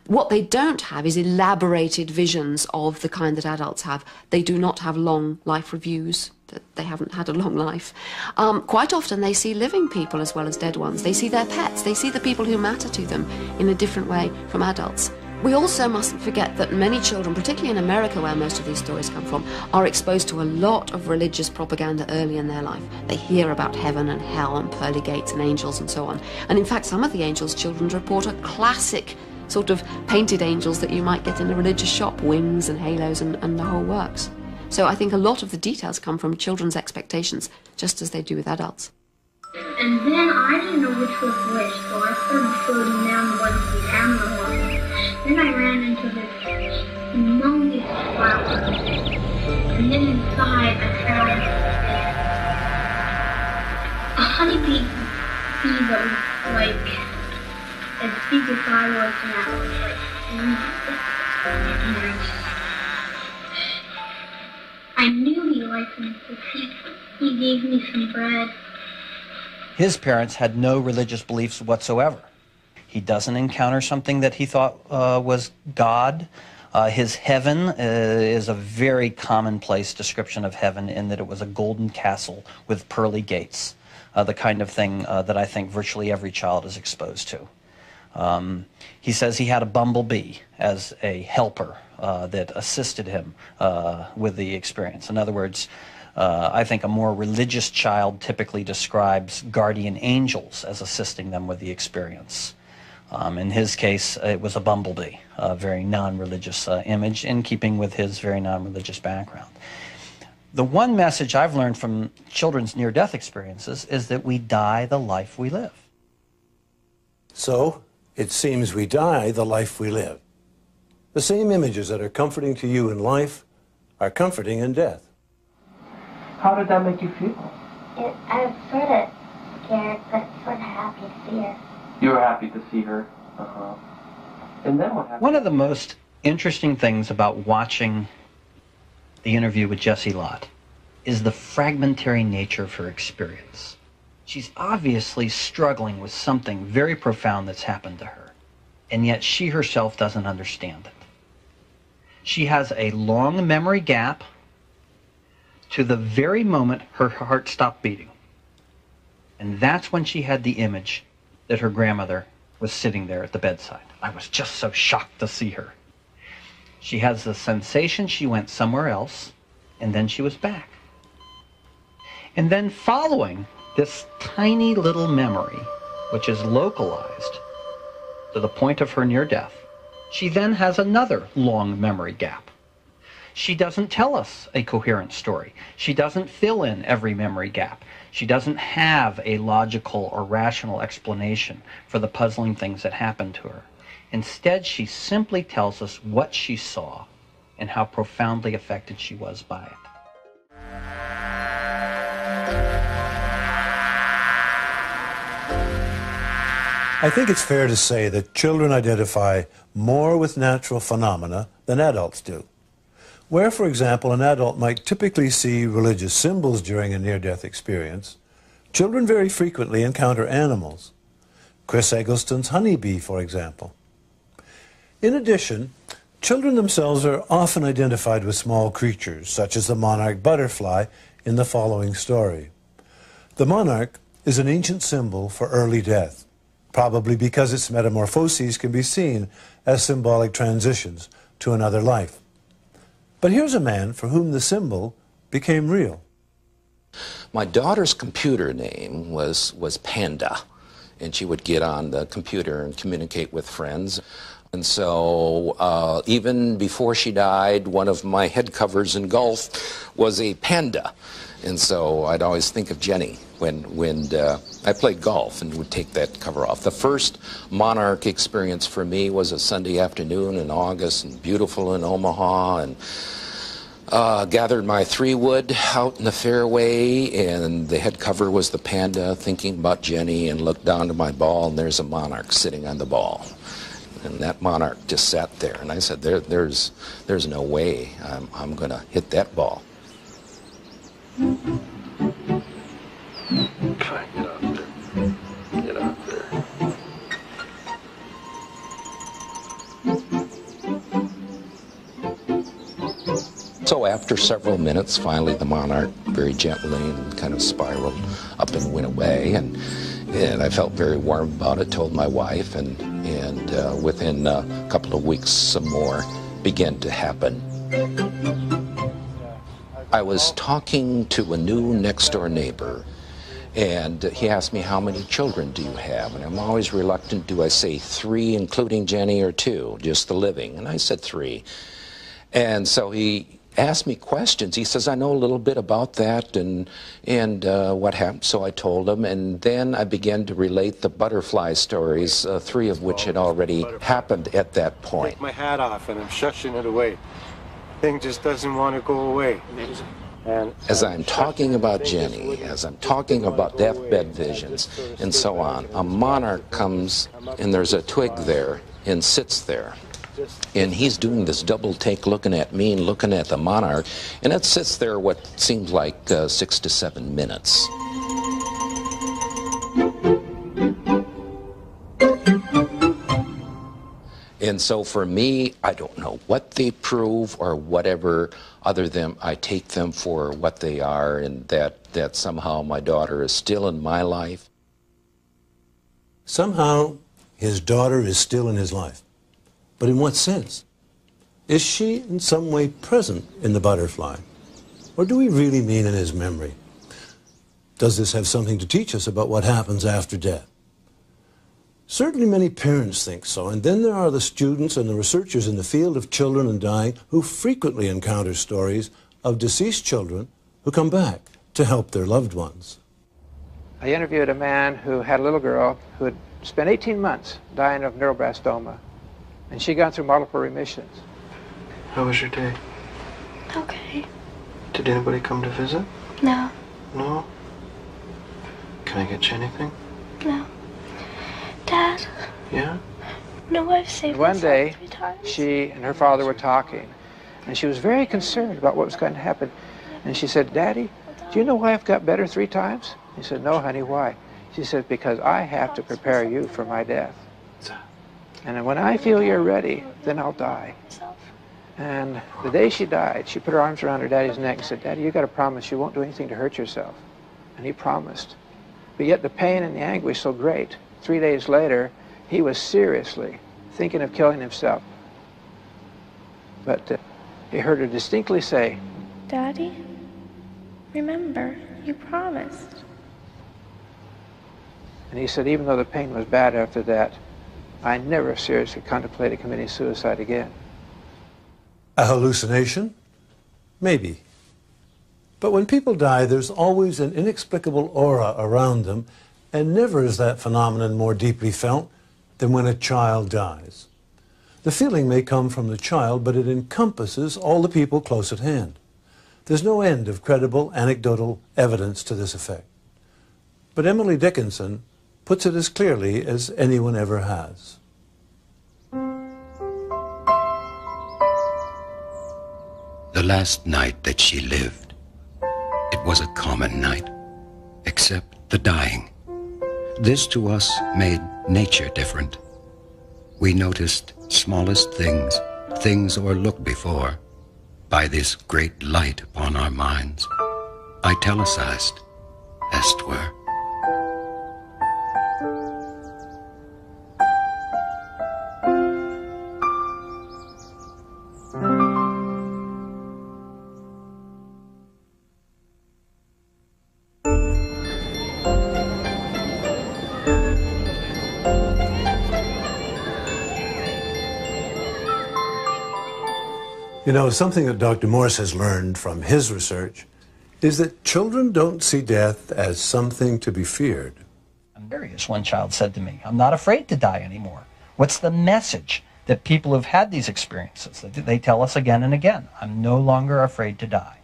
What they don't have is elaborated visions of the kind that adults have. They do not have long life reviews, that they haven't had a long life. Quite often they see living people as well as dead ones. They see their pets. They see the people who matter to them in a different way from adults. We also mustn't forget that many children, particularly in America where most of these stories come from, are exposed to a lot of religious propaganda early in their life. They hear about heaven and hell and pearly gates and angels and so on. And in fact, some of the angels children report are classic sort of painted angels that you might get in a religious shop, wings and halos and the whole works. So I think a lot of the details come from children's expectations, just as they do with adults. And then I didn't know which was which, so I started floating down one of the animal lines. Then I ran into this humongous flower. And then inside I found a honeybee that was like as big as I was now. Like, I knew he liked me because he gave me some bread. His parents had no religious beliefs whatsoever. He doesn't encounter something that he thought was God. His heaven is a very commonplace description of heaven in that it was a golden castle with pearly gates, the kind of thing that I think virtually every child is exposed to. He says he had a bumblebee as a helper that assisted him with the experience. In other words, I think a more religious child typically describes guardian angels as assisting them with the experience. In his case, it was a bumblebee, a very non-religious image in keeping with his very non-religious background. The one message I've learned from children's near-death experiences is that we die the life we live. So, it seems we die the life we live. The same images that are comforting to you in life are comforting in death. How did that make you feel? I was sort of scared, but sort of happy to see her. You were happy to see her. And then what happened? One of the most interesting things about watching the interview with Jessie Lott is the fragmentary nature of her experience. She's obviously struggling with something very profound that's happened to her, and yet she herself doesn't understand it. She has a long memory gap to the very moment her heart stopped beating. And that's when she had the image that her grandmother was sitting there at the bedside. I was just so shocked to see her. She has the sensation she went somewhere else, and then she was back. And then following this tiny little memory, which is localized to the point of her near death, she then has another long memory gap. She doesn't tell us a coherent story. She doesn't fill in every memory gap. She doesn't have a logical or rational explanation for the puzzling things that happened to her. Instead, she simply tells us what she saw and how profoundly affected she was by it. I think it's fair to say that children identify more with natural phenomena than adults do. Where, for example, an adult might typically see religious symbols during a near-death experience, children very frequently encounter animals. Chris Eggleston's honeybee, for example. In addition, children themselves are often identified with small creatures, such as the monarch butterfly in the following story. The monarch is an ancient symbol for early death, probably because its metamorphoses can be seen as symbolic transitions to another life. But here's a man for whom the symbol became real. My daughter's computer name was Panda, and she would get on the computer and communicate with friends. And so even before she died, one of my head covers in golf was a panda. And so I'd always think of Jenny when I played golf and would take that cover off. The first monarch experience for me was a Sunday afternoon in August, and beautiful in Omaha, and gathered my 3-wood out in the fairway, and the head cover was the panda, thinking about Jenny, and looked down to my ball, and there's a monarch sitting on the ball. And that monarch just sat there, and I said, there's no way I'm going to hit that ball. Fine, get out there. Get out there. So after several minutes, finally the monarch very gently and kind of spiraled up and went away, and I felt very warm about it, told my wife, and within a couple of weeks some more began to happen. I was talking to a new next-door neighbor, and he asked me, how many children do you have? And I'm always reluctant, do I say 3, including Jenny, or 2, just the living? And I said 3. And so he asked me questions. He says, I know a little bit about that and what happened. So I told him, and then I began to relate the butterfly stories, 3 of which had already happened at that point. Take my hat off, and I'm shushing it away. Thing just doesn't want to go away. And as I'm talking about Jenny, as I'm talking about deathbed visions, and so on, a monarch comes, and there's a twig there, and sits there. And he's doing this double take, looking at me and looking at the monarch, and it sits there what seems like 6 to 7 minutes. And so for me, I don't know what they prove or whatever, other than I take them for what they are, and that somehow my daughter is still in my life. Somehow, his daughter is still in his life. But in what sense? Is she in some way present in the butterfly? Or do we really mean in his memory? Does this have something to teach us about what happens after death? Certainly many parents think so, and then there are the students and the researchers in the field of children and dying who frequently encounter stories of deceased children who come back to help their loved ones. I interviewed a man who had a little girl who had spent 18 months dying of neuroblastoma, and she'd gone through multiple remissions. How was your day? Okay. Did anybody come to visit? No. No? Can I get you anything? No. Dad? Yeah? No, I've saved One day, 3 times. she and her father were talking, and she was very concerned about what was going to happen. And she said, "Daddy, do you know why I've got better 3 times?" He said, "No, honey, why?" She said, "Because I have to prepare you for my death. And when I feel you're ready, then I'll die." And the day she died, she put her arms around her daddy's neck and said, "Daddy, you got to promise you won't do anything to hurt yourself." And he promised. But yet the pain and the anguish so great. 3 days later, he was seriously thinking of killing himself. But he heard her distinctly say, Daddy, remember, you promised. and he said, even though the pain was bad after that, I never seriously contemplated committing suicide again. A hallucination? Maybe. But when people die, there's always an inexplicable aura around them, and never is that phenomenon more deeply felt than when a child dies. The feeling may come from the child, but it encompasses all the people close at hand. There's no end of credible anecdotal evidence to this effect. But Emily Dickinson puts it as clearly as anyone ever has. The last night that she lived, it was a common night, except the dying. This to us made nature different. We noticed smallest things, things o'erlooked before, by this great light upon our minds, italicized, as 'twere. You know, something that Dr. Morse has learned from his research is that children don't see death as something to be feared. I'm curious, one child said to me, I'm not afraid to die anymore. What's the message that people who've had these experiences, that they tell us again and again? I'm no longer afraid to die.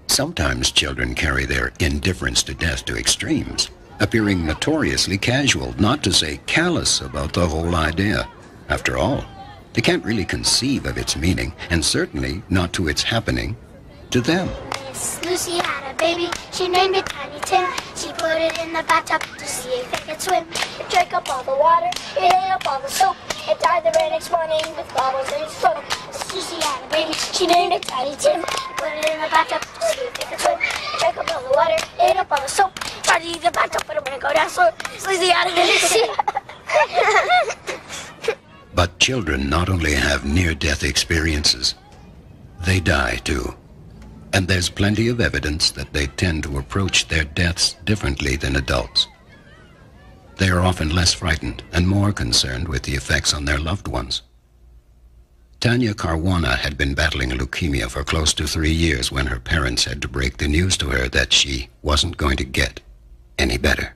Sometimes children carry their indifference to death to extremes, appearing notoriously casual, not to say callous about the whole idea. After all, they can't really conceive of its meaning, and certainly not to its happening to them. Miss Lucy had a baby, she named it Tiny Tim. She put it in the bathtub to see if it could swim. It drank up all the water, it ate up all the soap. It died the very next morning with bubbles in its throat. Miss Lucy had a baby, she named it Tiny Tim. She put it in the bathtub to see if it could swim. It drank up all the water, it ate up all the soap. Tried to use the bathtub, but it wouldn't go down, so Lucy had a baby. But children not only have near-death experiences, they die too. And there's plenty of evidence that they tend to approach their deaths differently than adults. They are often less frightened and more concerned with the effects on their loved ones. Tanya Caruana had been battling leukemia for close to 3 years when her parents had to break the news to her that she wasn't going to get any better.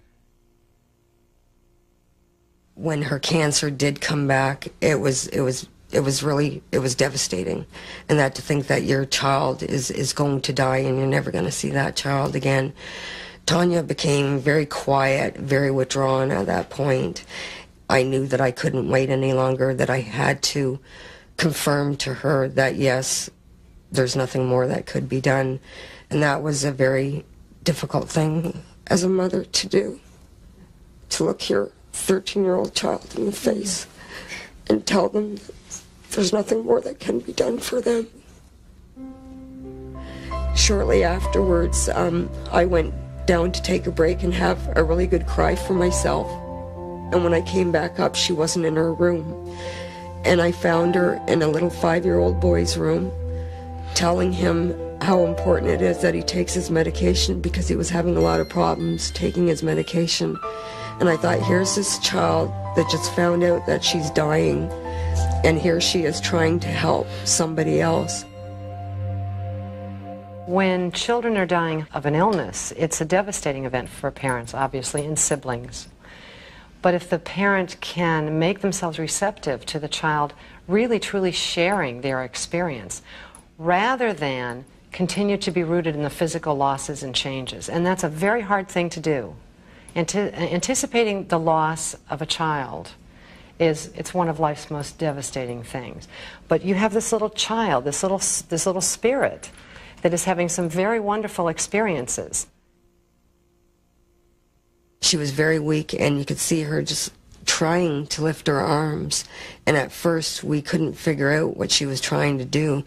When her cancer did come back, it was devastating. And that to think that your child is going to die and you're never going to see that child again. Tanya became very quiet, very withdrawn at that point. I knew that I couldn't wait any longer, that I had to confirm to her that yes, there's nothing more that could be done. And that was a very difficult thing as a mother to do, to look your 13-year-old child in the face and tell them there's nothing more that can be done for them. Shortly afterwards, I went down to take a break and have a really good cry for myself. And when I came back up, she wasn't in her room. And I found her in a little 5-year-old boy's room, telling him how important it is that he takes his medication because he was having a lot of problems taking his medication. And I thought, here's this child that just found out that she's dying, and here she is trying to help somebody else. When children are dying of an illness, it's a devastating event for parents, obviously, and siblings. But if the parent can make themselves receptive to the child really truly sharing their experience, rather than continue to be rooted in the physical losses and changes, and that's a very hard thing to do. Anticipating the loss of a child it's one of life's most devastating things. But you have this little child, this little spirit that is having some very wonderful experiences. She was very weak, and you could see her just trying to lift her arms. And at first, we couldn't figure out what she was trying to do.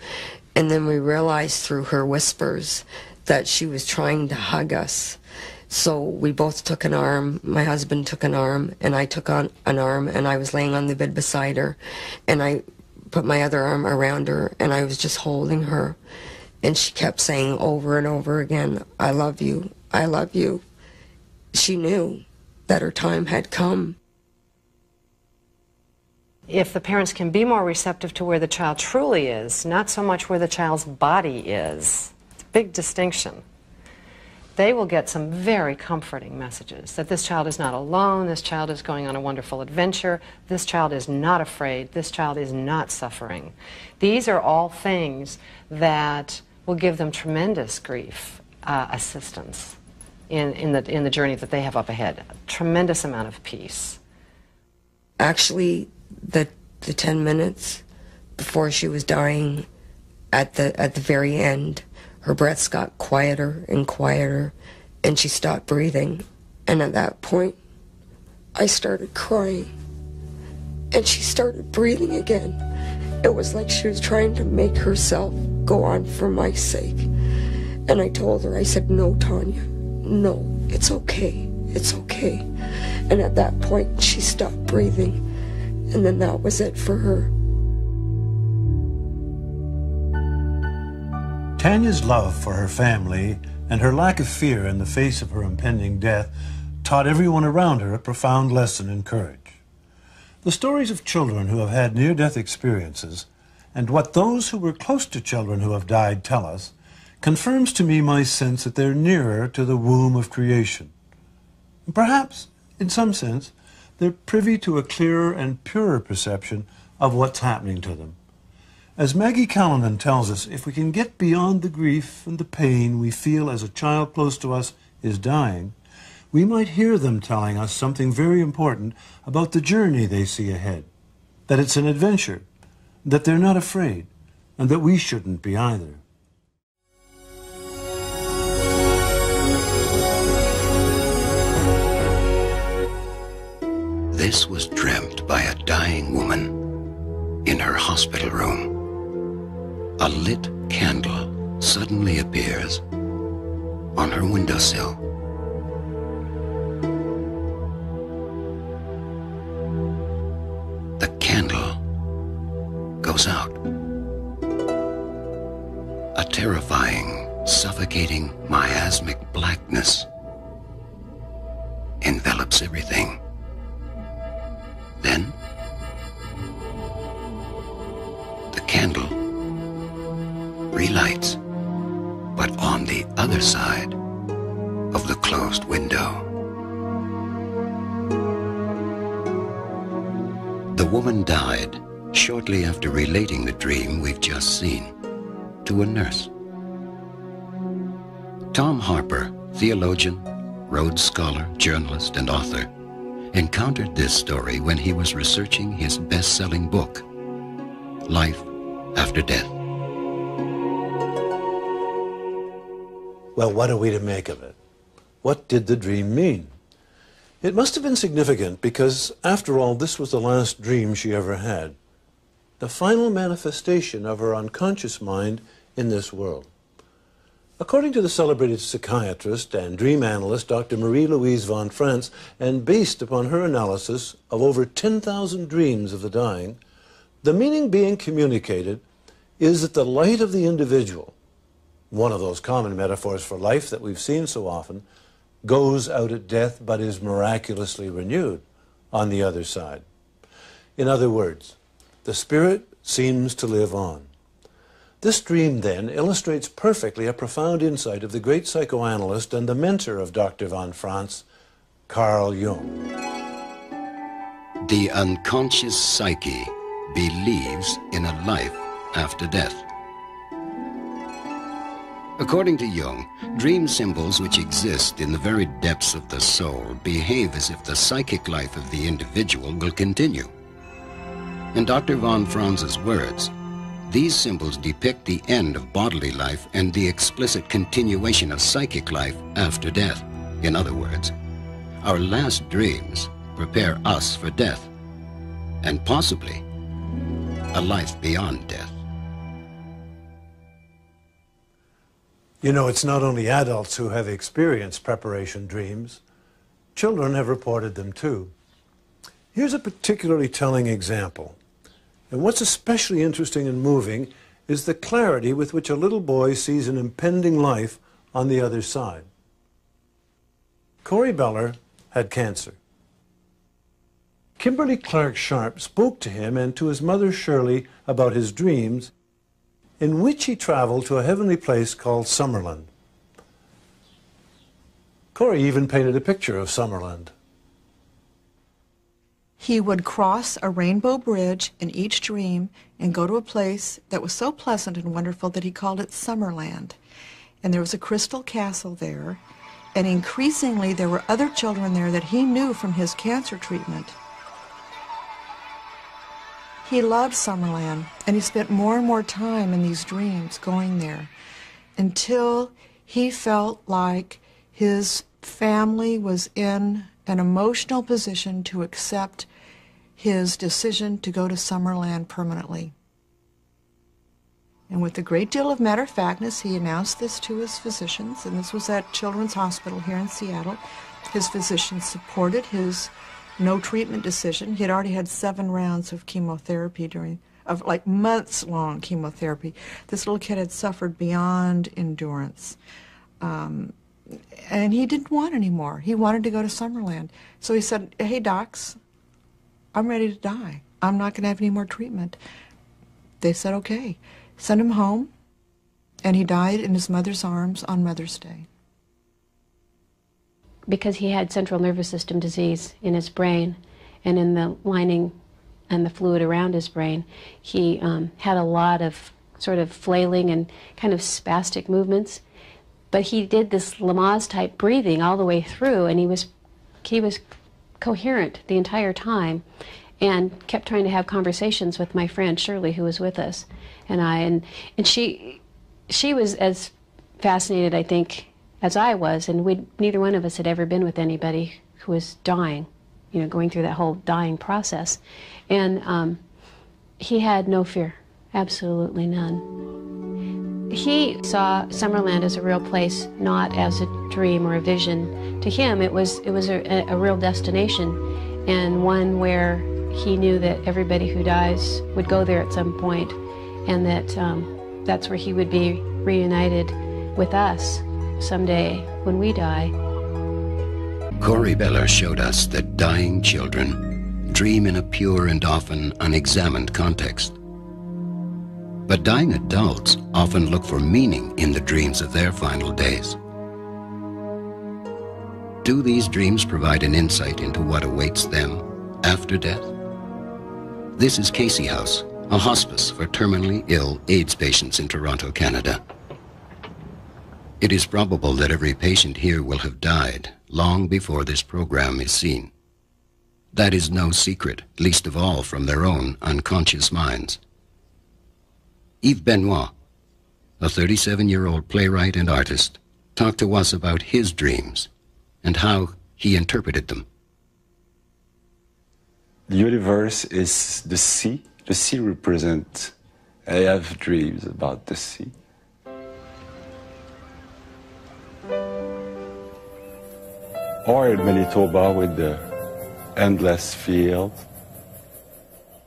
And then we realized through her whispers that she was trying to hug us. So we both took an arm. My husband took an arm, and I took on an arm, and I was laying on the bed beside her. And I put my other arm around her, and I was just holding her. And she kept saying over and over again, "I love you, I love you." She knew that her time had come. If the parents can be more receptive to where the child truly is, not so much where the child's body is, it's a big distinction, they will get some very comforting messages that this child is not alone, this child is going on a wonderful adventure, this child is not afraid, this child is not suffering. These are all things that will give them tremendous grief assistance in the journey that they have up ahead. A tremendous amount of peace. Actually, the 10 minutes before she was dying, at the very end, her breaths got quieter and quieter, and she stopped breathing. And at that point, I started crying, and she started breathing again. It was like she was trying to make herself go on for my sake. And I told her, I said, "No, Tanya, no, it's okay, it's okay." And at that point, she stopped breathing, and then that was it for her. Tanya's love for her family and her lack of fear in the face of her impending death taught everyone around her a profound lesson in courage. The stories of children who have had near-death experiences and what those who were close to children who have died tell us confirms to me my sense that they're nearer to the womb of creation. And perhaps, in some sense, they're privy to a clearer and purer perception of what's happening to them. As Maggie Callanan tells us, if we can get beyond the grief and the pain we feel as a child close to us is dying, we might hear them telling us something very important about the journey they see ahead, that it's an adventure, that they're not afraid, and that we shouldn't be either. This was dreamt by a dying woman in her hospital room. A lit candle suddenly appears on her windowsill. The candle goes out. A terrifying, suffocating, miasmic blackness envelops everything. Then, the candle relights, but on the other side of the closed window. The woman died shortly after relating the dream we've just seen to a nurse. Tom Harper, theologian, Rhodes Scholar, journalist, and author, encountered this story when he was researching his best-selling book, Life After Death. Well, what are we to make of it? What did the dream mean? It must have been significant because, after all, this was the last dream she ever had. The final manifestation of her unconscious mind in this world. According to the celebrated psychiatrist and dream analyst Dr. Marie-Louise von Franz, and based upon her analysis of over 10,000 dreams of the dying, the meaning being communicated is that the light of the individual, one of those common metaphors for life that we've seen so often, goes out at death but is miraculously renewed on the other side. In other words, the spirit seems to live on. This dream, then, illustrates perfectly a profound insight of the great psychoanalyst and the mentor of Dr. von Franz, Carl Jung. The unconscious psyche believes in a life after death. According to Jung, dream symbols which exist in the very depths of the soul behave as if the psychic life of the individual will continue. In Dr. von Franz's words, these symbols depict the end of bodily life and the explicit continuation of psychic life after death. In other words, our last dreams prepare us for death, and possibly a life beyond death. You know, it's not only adults who have experienced preparation dreams. Children have reported them too. Here's a particularly telling example. And what's especially interesting and moving is the clarity with which a little boy sees an impending life on the other side. Corey Beller had cancer. Kimberly Clark Sharp spoke to him and to his mother Shirley about his dreams, in which he traveled to a heavenly place called Summerland. Corey even painted a picture of Summerland. He would cross a rainbow bridge in each dream and go to a place that was so pleasant and wonderful that he called it Summerland. And there was a crystal castle there, and increasingly there were other children there that he knew from his cancer treatment. He loved Summerland, and he spent more and more time in these dreams going there until he felt like his family was in an emotional position to accept his decision to go to Summerland permanently. And with a great deal of matter-of-factness, he announced this to his physicians, and this was at Children's Hospital here in Seattle. His physicians supported his no-treatment decision. He had already had 7 rounds of chemotherapy of like months-long chemotherapy. This little kid had suffered beyond endurance. And he didn't want any more. He wanted to go to Summerland. So he said, hey, docs, I'm ready to die. I'm not going to have any more treatment. They said, okay. Sent him home, and he died in his mother's arms on Mother's Day. Because he had central nervous system disease in his brain and in the lining and the fluid around his brain, he had a lot of sort of flailing and kind of spastic movements. But he did this Lamaze-type breathing all the way through, and he was coherent the entire time and kept trying to have conversations with my friend Shirley, who was with us, and I. And she was as fascinated, I think, as I was, and neither one of us had ever been with anybody who was dying, you know, going through that whole dying process. And he had no fear, absolutely none. He saw Summerland as a real place, not as a dream or a vision. To him, it was a real destination, and one where he knew that everybody who dies would go there at some point, and that that's where he would be reunited with us someday when we die. Corey Beller showed us that dying children dream in a pure and often unexamined context. But dying adults often look for meaning in the dreams of their final days. Do these dreams provide an insight into what awaits them after death? This is Casey House, a hospice for terminally ill AIDS patients in Toronto, Canada. It is probable that every patient here will have died long before this program is seen. That is no secret, least of all from their own unconscious minds. Yves Benoit, a 37-year-old playwright and artist, talked to us about his dreams and how he interpreted them. The universe is the sea. The sea represents, I have dreams about the sea. Or in Manitoba with the endless fields,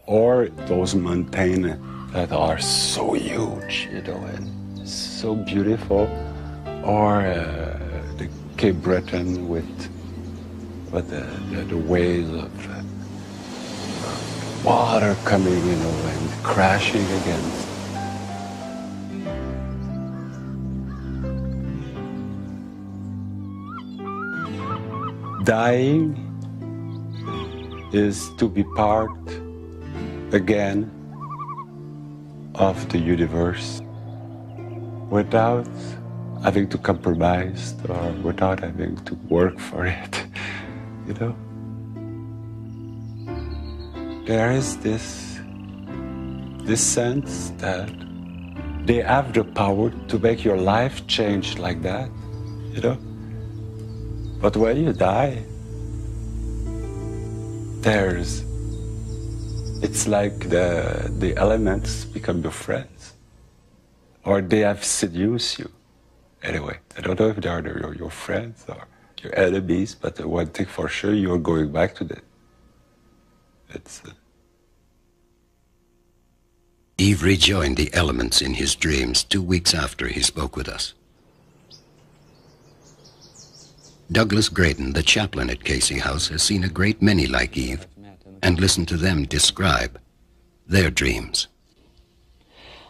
or those mountains that are so huge, you know, and so beautiful, or the Cape Breton with the waves of water coming, and crashing against. Dying is to be part again of the universe without having to compromise or without having to work for it, There is this sense that they have the power to make your life change like that, But when you die, it's like the elements become your friends, or they have seduced you. Anyway, I don't know if they are your friends or your enemies, but one thing for sure, you're going back to that. Eve rejoined the elements in his dreams 2 weeks after he spoke with us. Douglas Graydon, the chaplain at Casey House, has seen a great many like Eve and listened to them describe their dreams.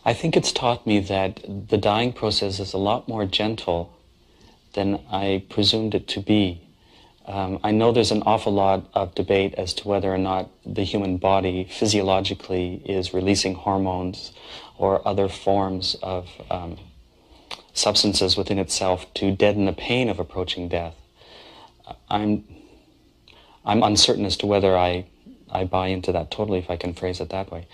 I think it's taught me that the dying process is a lot more gentle than I presumed it to be. I know there's an awful lot of debate as to whether or not the human body physiologically is releasing hormones or other forms of substances within itself to deaden the pain of approaching death. I'm uncertain as to whether I buy into that totally, if I can phrase it that way.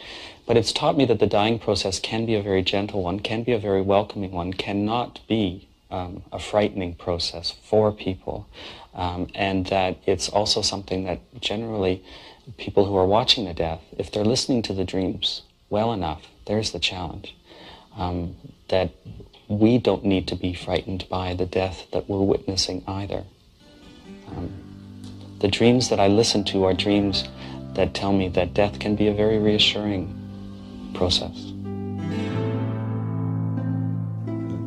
But it's taught me that the dying process can be a very gentle one, can be a very welcoming one, cannot be a frightening process for people, and that it's also something that generally people who are watching the death, if they're listening to the dreams well enough, there's the challenge, that we don't need to be frightened by the death that we're witnessing either. The dreams that I listen to are dreams that tell me that death can be a very reassuring process.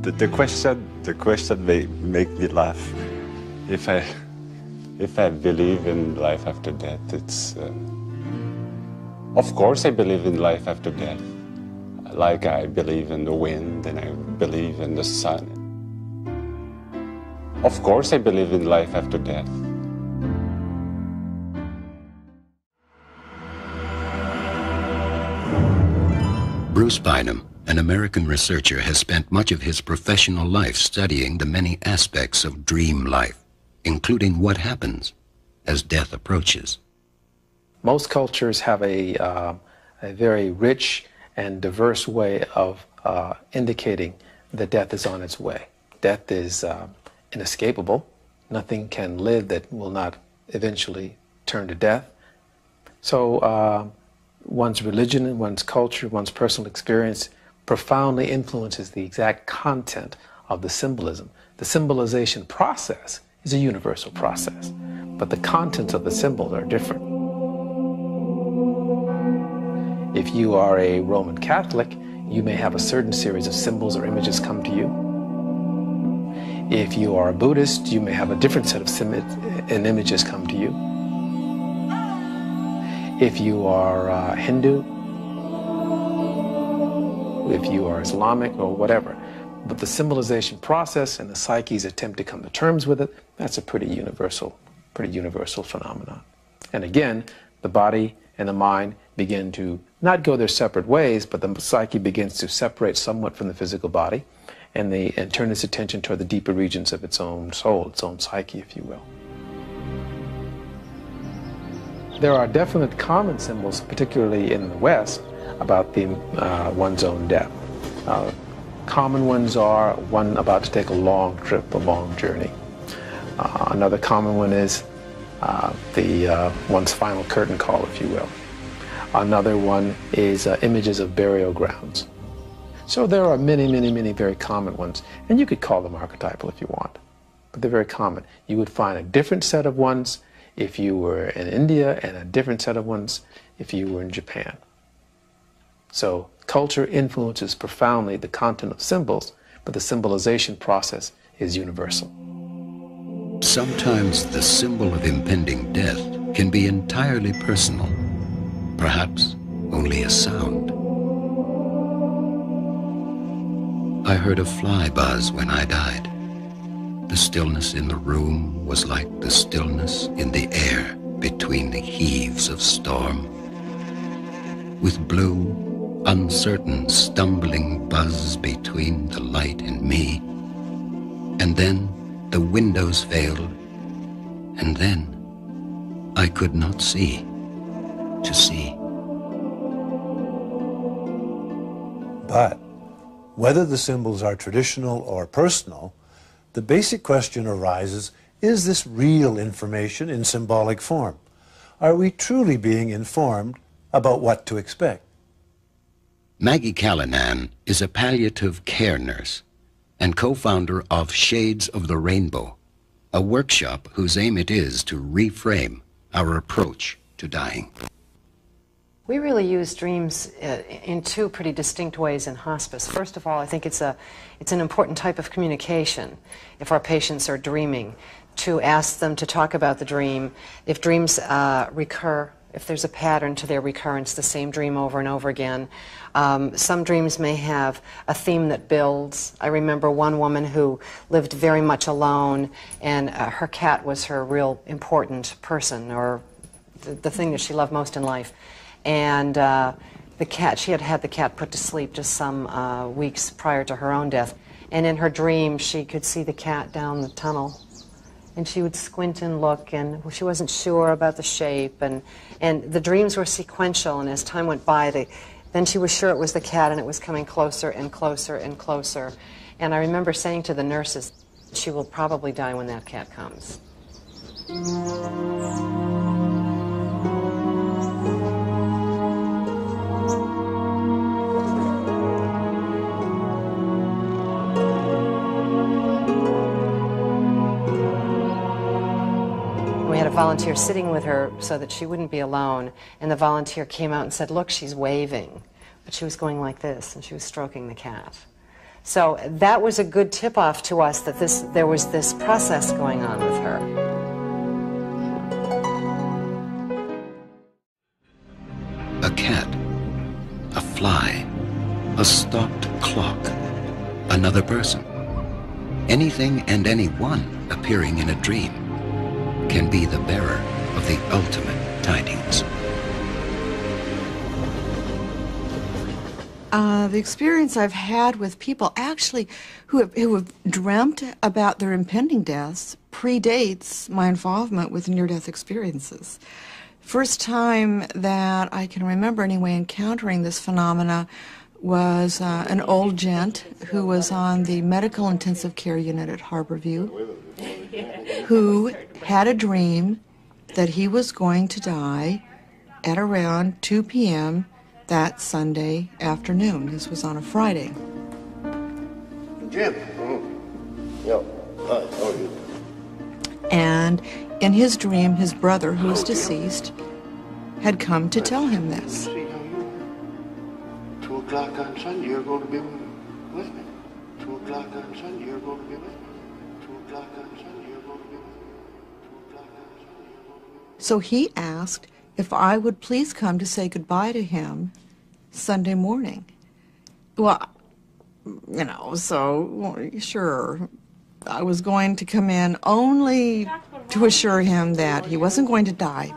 The question make me laugh. If I believe in life after death, it's of course I believe in life after death. Like I believe in the wind and I believe in the sun. Of course I believe in life after death. Bruce Bynum, an American researcher, has spent much of his professional life studying the many aspects of dream life, including what happens as death approaches. Most cultures have a very rich and diverse way of indicating that death is on its way. Death is inescapable. Nothing can live that will not eventually turn to death. So one's religion, one's culture, one's personal experience profoundly influences the exact content of the symbolism. The symbolization process is a universal process, but the contents of the symbols are different. If you are a Roman Catholic, you may have a certain series of symbols or images come to you. If you are a Buddhist, you may have a different set of images come to you. If you are Hindu, if you are Islamic or whatever. But the symbolization process and the psyche's attempt to come to terms with it, that's a pretty universal phenomenon. And again, the body and the mind begin to not go their separate ways, but the psyche begins to separate somewhat from the physical body and turn its attention toward the deeper regions of its own soul, its own psyche, if you will. There are definite common symbols, particularly in the West, about one's own death. Common ones are one about to take a long trip, a long journey. Another common one is one's final curtain call, if you will. Another one is images of burial grounds. So there are many, many, many very common ones, and you could call them archetypal if you want, but they're very common. You would find a different set of ones if you were in India and a different set of ones if you were in Japan. So culture influences profoundly the content of symbols, but the symbolization process is universal. Sometimes the symbol of impending death can be entirely personal, perhaps only a sound. I heard a fly buzz when I died. The stillness in the room was like the stillness in the air between the heaves of storm. With blue, uncertain, stumbling buzz between the light and me. And then the windows failed, and then I could not see to see. But whether the symbols are traditional or personal, the basic question arises, is this real information in symbolic form? Are we truly being informed about what to expect? Maggie Callanan is a palliative care nurse and co-founder of Shades of the Rainbow, a workshop whose aim it is to reframe our approach to dying. We really use dreams in two pretty distinct ways in hospice. First of all, I think it's an important type of communication if our patients are dreaming, to ask them to talk about the dream. If dreams recur, if there's a pattern to their recurrence, the same dream over and over again. Some dreams may have a theme that builds. I remember one woman who lived very much alone, and her cat was her real important person, or the thing that she loved most in life. And the cat, she had had the cat put to sleep just some weeks prior to her own death. And in her dream, she could see the cat down the tunnel. And she would squint and look, and she wasn't sure about the shape. And the dreams were sequential, and as time went by, then she was sure it was the cat, and it was coming closer and closer and closer. And I remember saying to the nurses, she will probably die when that cat comes. We had a volunteer sitting with her so that she wouldn't be alone, and the volunteer came out and said, look, she's waving, but she was going like this, and she was stroking the cat. So that was a good tip-off to us that there was this process going on with her. A cat, a fly, a stopped clock, another person. Anything and anyone appearing in a dream can be the bearer of the ultimate tidings. The experience I've had with people actually who have dreamt about their impending deaths predates my involvement with near-death experiences. First time that I can remember anyway encountering this phenomena was an old gent who was on the medical intensive care unit at Harborview, who had a dream that he was going to die at around 2 p.m. that Sunday afternoon. This was on a Friday. Jim. Yeah. Hi, how are you? And in his dream, his brother, who was deceased, had come to tell him this. 2 o'clock on Sunday, you're going to be with me. 2 o'clock on Sunday, you're going to be with me. 2 o'clock on Sunday, you're going to be with me. 2 o'clock on Sunday, you're going to be with me. So he asked if I would please come to say goodbye to him Sunday morning. Well, you know, so sure, I was going to come in only to assure him that he wasn't going to die.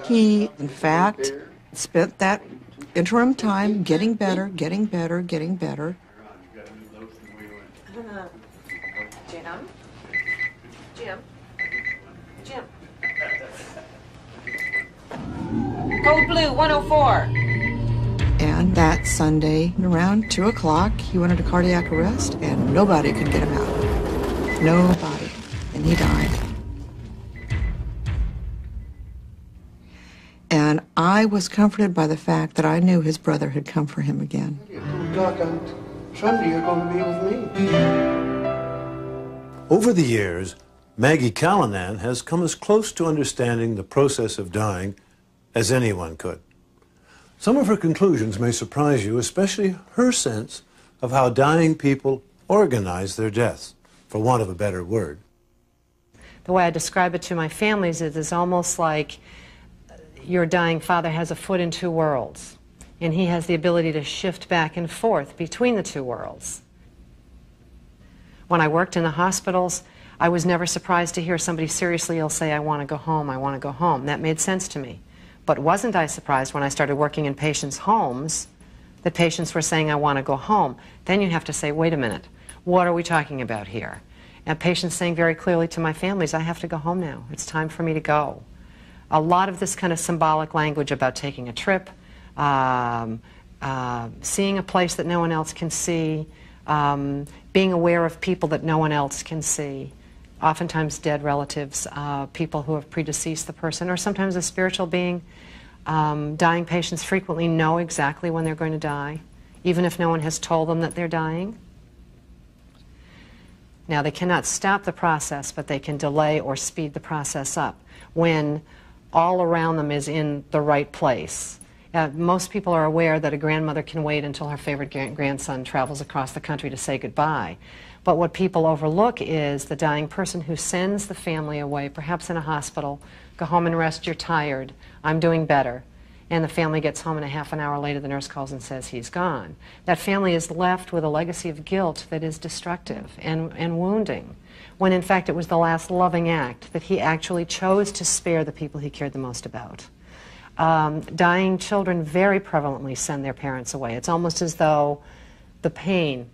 He, in fact, spent that interim time getting better, getting better, getting better. Jim. Code Blue 104. And that Sunday, around 2 o'clock, he went into cardiac arrest, and nobody could get him out. Nobody. And he died. And I was comforted by the fact that I knew his brother had come for him again. 2 o'clock on Sunday, you're going to be with me. Over the years, Maggie Callanan has come as close to understanding the process of dying as anyone could. Some of her conclusions may surprise you, especially her sense of how dying people organize their deaths, for want of a better word. The way I describe it to my families is it's almost like your dying father has a foot in two worlds, and he has the ability to shift back and forth between the two worlds. When I worked in the hospitals, I was never surprised to hear somebody seriously ill say, "I want to go home, I want to go home." That made sense to me. But wasn't I surprised when I started working in patients' homes that patients were saying, "I want to go home"? Then you have to say, wait a minute, what are we talking about here? And patients saying very clearly to my families, "I have to go home now. It's time for me to go." A lot of this kind of symbolic language about taking a trip, seeing a place that no one else can see, being aware of people that no one else can see, oftentimes dead relatives, people who have predeceased the person, or sometimes a spiritual being. Dying patients frequently know exactly when they're going to die, even if no one has told them that they're dying. Now, they cannot stop the process, but they can delay or speed the process up when all around them is in the right place. Most people are aware that a grandmother can wait until her favorite grandson travels across the country to say goodbye. But what people overlook is the dying person who sends the family away, perhaps in a hospital, "Go home and rest, you're tired, I'm doing better." And the family gets home and a half an hour later the nurse calls and says he's gone. That family is left with a legacy of guilt that is destructive and wounding, when in fact it was the last loving act that he actually chose to spare the people he cared the most about. Dying children very prevalently send their parents away. It's almost as though the pain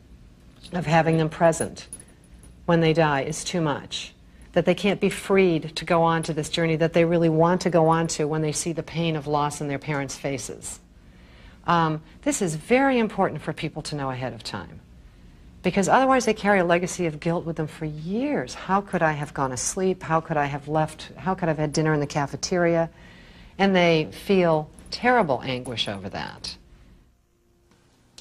of having them present when they die is too much, that they can't be freed to go on to this journey that they really want to go on to when they see the pain of loss in their parents' faces. This is very important for people to know ahead of time, because otherwise they carry a legacy of guilt with them for years. How could I have gone to sleep? How could I have left? How could I have had dinner in the cafeteria? And they feel terrible anguish over that.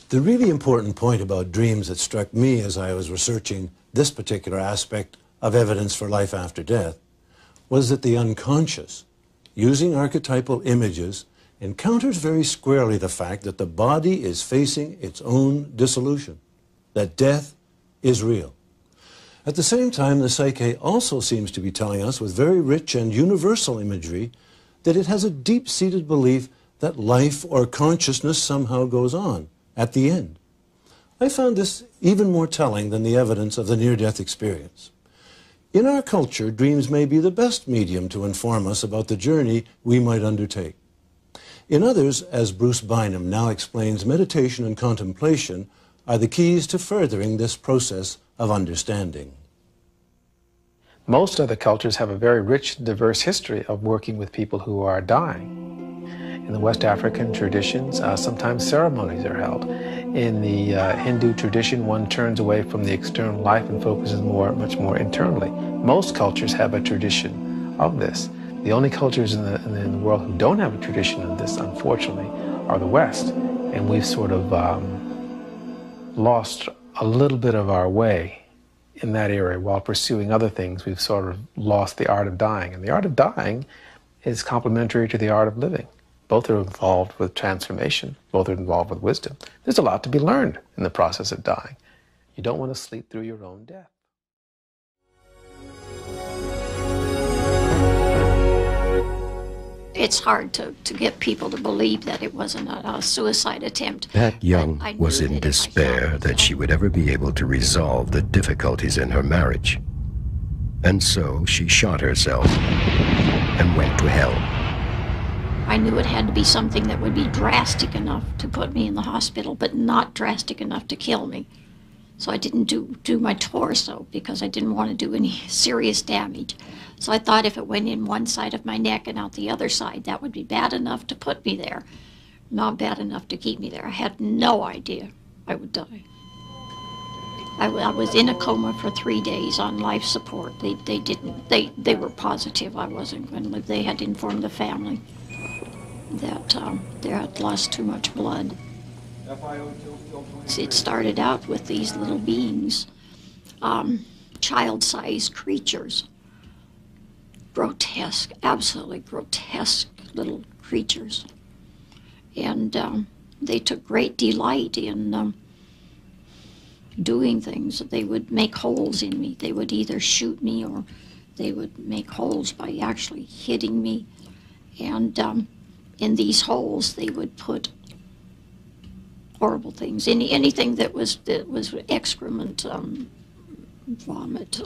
The really important point about dreams that struck me as I was researching this particular aspect of evidence for life after death was that the unconscious, using archetypal images, encounters very squarely the fact that the body is facing its own dissolution, that death is real. At the same time, the psyche also seems to be telling us with very rich and universal imagery that it has a deep-seated belief that life or consciousness somehow goes on at the end. I found this even more telling than the evidence of the near-death experience. In our culture, dreams may be the best medium to inform us about the journey we might undertake. In others, as Bruce Bynum now explains, meditation and contemplation are the keys to furthering this process of understanding. Most other cultures have a very rich, diverse history of working with people who are dying. In the West African traditions, sometimes ceremonies are held. In the Hindu tradition, one turns away from the external life and focuses much more internally. Most cultures have a tradition of this. The only cultures in the world who don't have a tradition of this, unfortunately, are the West. And we've sort of lost a little bit of our way in that area. While pursuing other things, we've sort of lost the art of dying. And the art of dying is complementary to the art of living. Both are involved with transformation. Both are involved with wisdom. There's a lot to be learned in the process of dying. You don't want to sleep through your own death. It's hard to get people to believe that it wasn't a suicide attempt. Pat Young was in despair that she would ever be able to resolve the difficulties in her marriage. And so she shot herself and went to hell. I knew it had to be something that would be drastic enough to put me in the hospital, but not drastic enough to kill me. So I didn't do my torso because I didn't want to do any serious damage. So I thought if it went in one side of my neck and out the other side, that would be bad enough to put me there, not bad enough to keep me there. I had no idea I would die. I was in a coma for 3 days on life support. They were positive I wasn't going to live. They had informed the family that they had lost too much blood. It started out with these little beings, child-sized creatures, grotesque, absolutely grotesque little creatures. And they took great delight in doing things. They would make holes in me. They would either shoot me or They would make holes by actually hitting me, and in these holes they would put horrible things, anything that was excrement, vomit,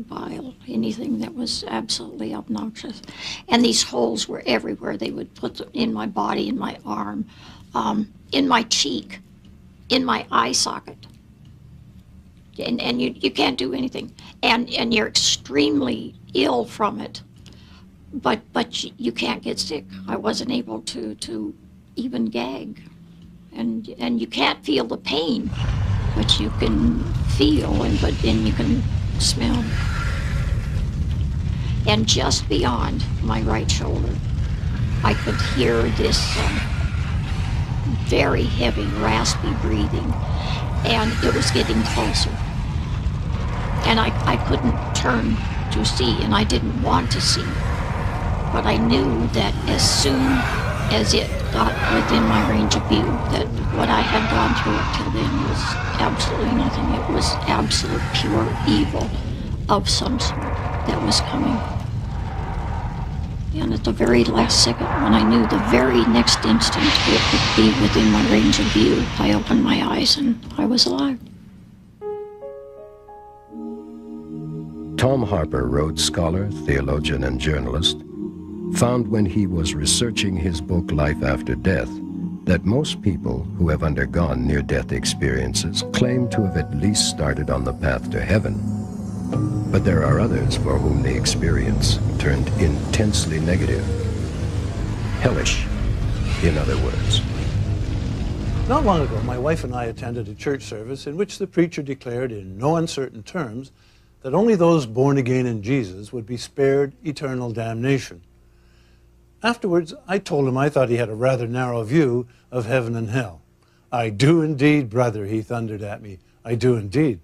bile, anything that was absolutely obnoxious. And these holes were everywhere. They would put them in my body, in my arm, in my cheek, in my eye socket. And you can't do anything. And you're extremely ill from it, but you can't get sick. I wasn't able to even gag. And you can't feel the pain, but you can feel and you can smell. And just beyond my right shoulder, I could hear this very heavy, raspy breathing, and it was getting closer. And I couldn't turn to see, and I didn't want to see. But I knew that as soon as it got within my range of view, that what I had gone through up till then was absolutely nothing. It was absolute pure evil of some sort that was coming. And at the very last second, when I knew the very next instant it would be within my range of view, I opened my eyes and I was alive. Tom Harper, Rhodes Scholar, theologian, and journalist, found when he was researching his book Life After Death that most people who have undergone near-death experiences claim to have at least started on the path to heaven. But there are others for whom the experience turned intensely negative. Hellish, in other words. Not long ago, my wife and I attended a church service in which the preacher declared in no uncertain terms that only those born again in Jesus would be spared eternal damnation. Afterwards, I told him I thought he had a rather narrow view of heaven and hell. "I do indeed, brother," he thundered at me. "I do indeed."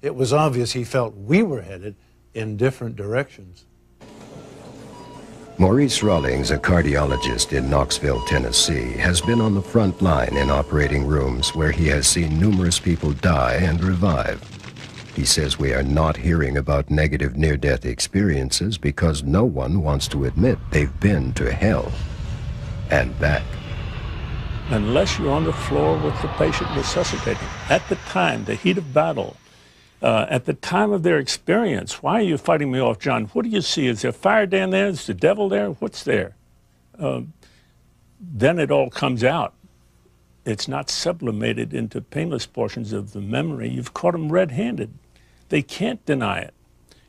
It was obvious he felt we were headed in different directions. Maurice Rawlings, a cardiologist in Knoxville, Tennessee, has been on the front line in operating rooms where he has seen numerous people die and revive. He says we are not hearing about negative near-death experiences because no one wants to admit they've been to hell and back. Unless you're on the floor with the patient resuscitating, at the time, the heat of battle, at the time of their experience, why are you fighting me off, John? What do you see? Is there fire down there? Is the devil there? What's there? Then it all comes out. It's not sublimated into painless portions of the memory. You've caught them red-handed. They can't deny it.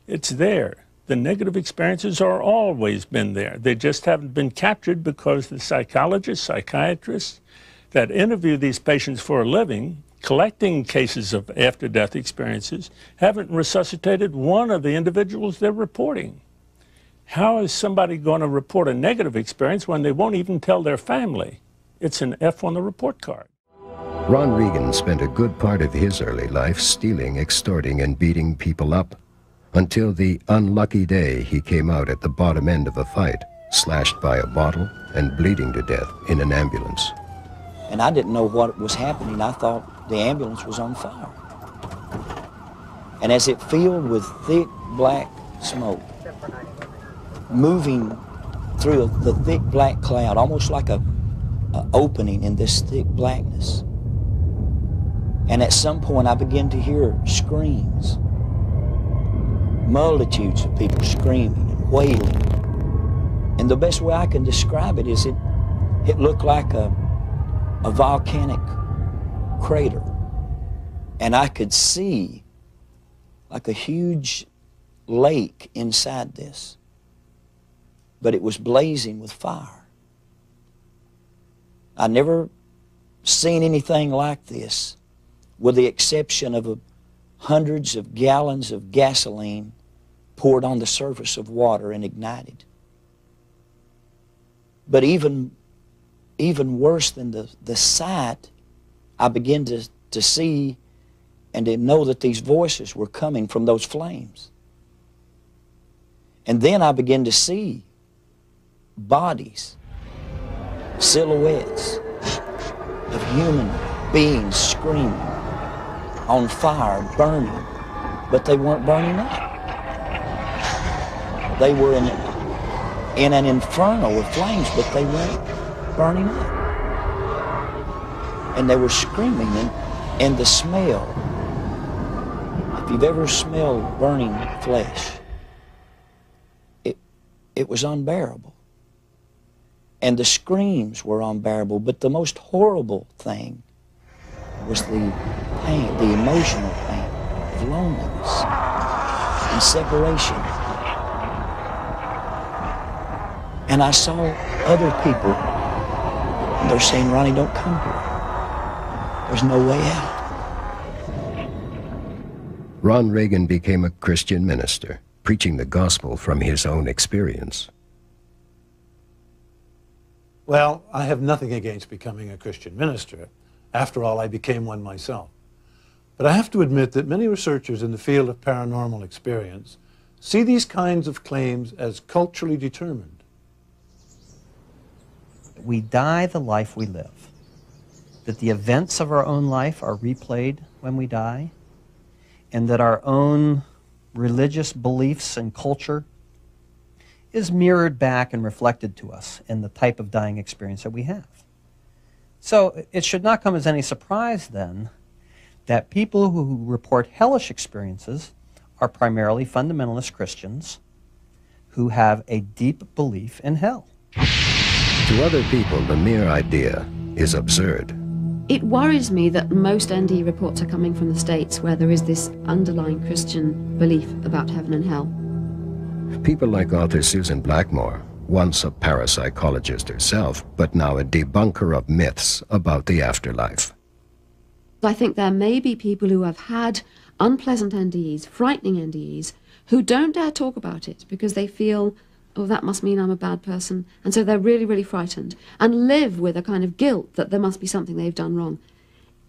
It's there. The negative experiences are always been there. They just haven't been captured because the psychologists, psychiatrists that interview these patients for a living, collecting cases of after-death experiences, haven't resuscitated one of the individuals they're reporting. How is somebody going to report a negative experience when they won't even tell their family? It's an F on the report card. Ron Regan spent a good part of his early life stealing, extorting, and beating people up, until the unlucky day he came out at the bottom end of a fight, slashed by a bottle and bleeding to death in an ambulance. And I didn't know what was happening. I thought the ambulance was on fire. And as it filled with thick black smoke, moving through the thick black cloud, almost like a opening in this thick blackness. And at some point I began to hear screams. Multitudes of people screaming and wailing. And the best way I can describe it is it looked like a volcanic crater. And I could see like a huge lake inside this. But it was blazing with fire. I'd never seen anything like this, with the exception of hundreds of gallons of gasoline poured on the surface of water and ignited. But even worse than the sight, I began to see and to know that these voices were coming from those flames. And then I began to see bodies, silhouettes of human beings screaming, on fire, burning, but they weren't burning up. They were in an inferno of flames, but they weren't burning up. And they were screaming, and the smell, if you've ever smelled burning flesh, it was unbearable. And the screams were unbearable, but the most horrible thing was the pain, the emotional pain of loneliness and separation. And I saw other people, and they're saying, Ronnie, don't come here. There's no way out. Ron Reagan became a Christian minister, preaching the gospel from his own experience. Well, I have nothing against becoming a Christian minister. After all, I became one myself. But I have to admit that many researchers in the field of paranormal experience see these kinds of claims as culturally determined. We die the life we live. That the events of our own life are replayed when we die, and that our own religious beliefs and culture is mirrored back and reflected to us in the type of dying experience that we have. So it should not come as any surprise then that people who report hellish experiences are primarily fundamentalist Christians who have a deep belief in hell. To other people, the mere idea is absurd. It worries me that most NDE reports are coming from the States, where there is this underlying Christian belief about heaven and hell. People like author Susan Blackmore, once a parapsychologist herself, but now a debunker of myths about the afterlife. I think there may be people who have had unpleasant NDEs, frightening NDEs, who don't dare talk about it because they feel, oh, that must mean I'm a bad person. And so they're really, really frightened and live with a kind of guilt that there must be something they've done wrong.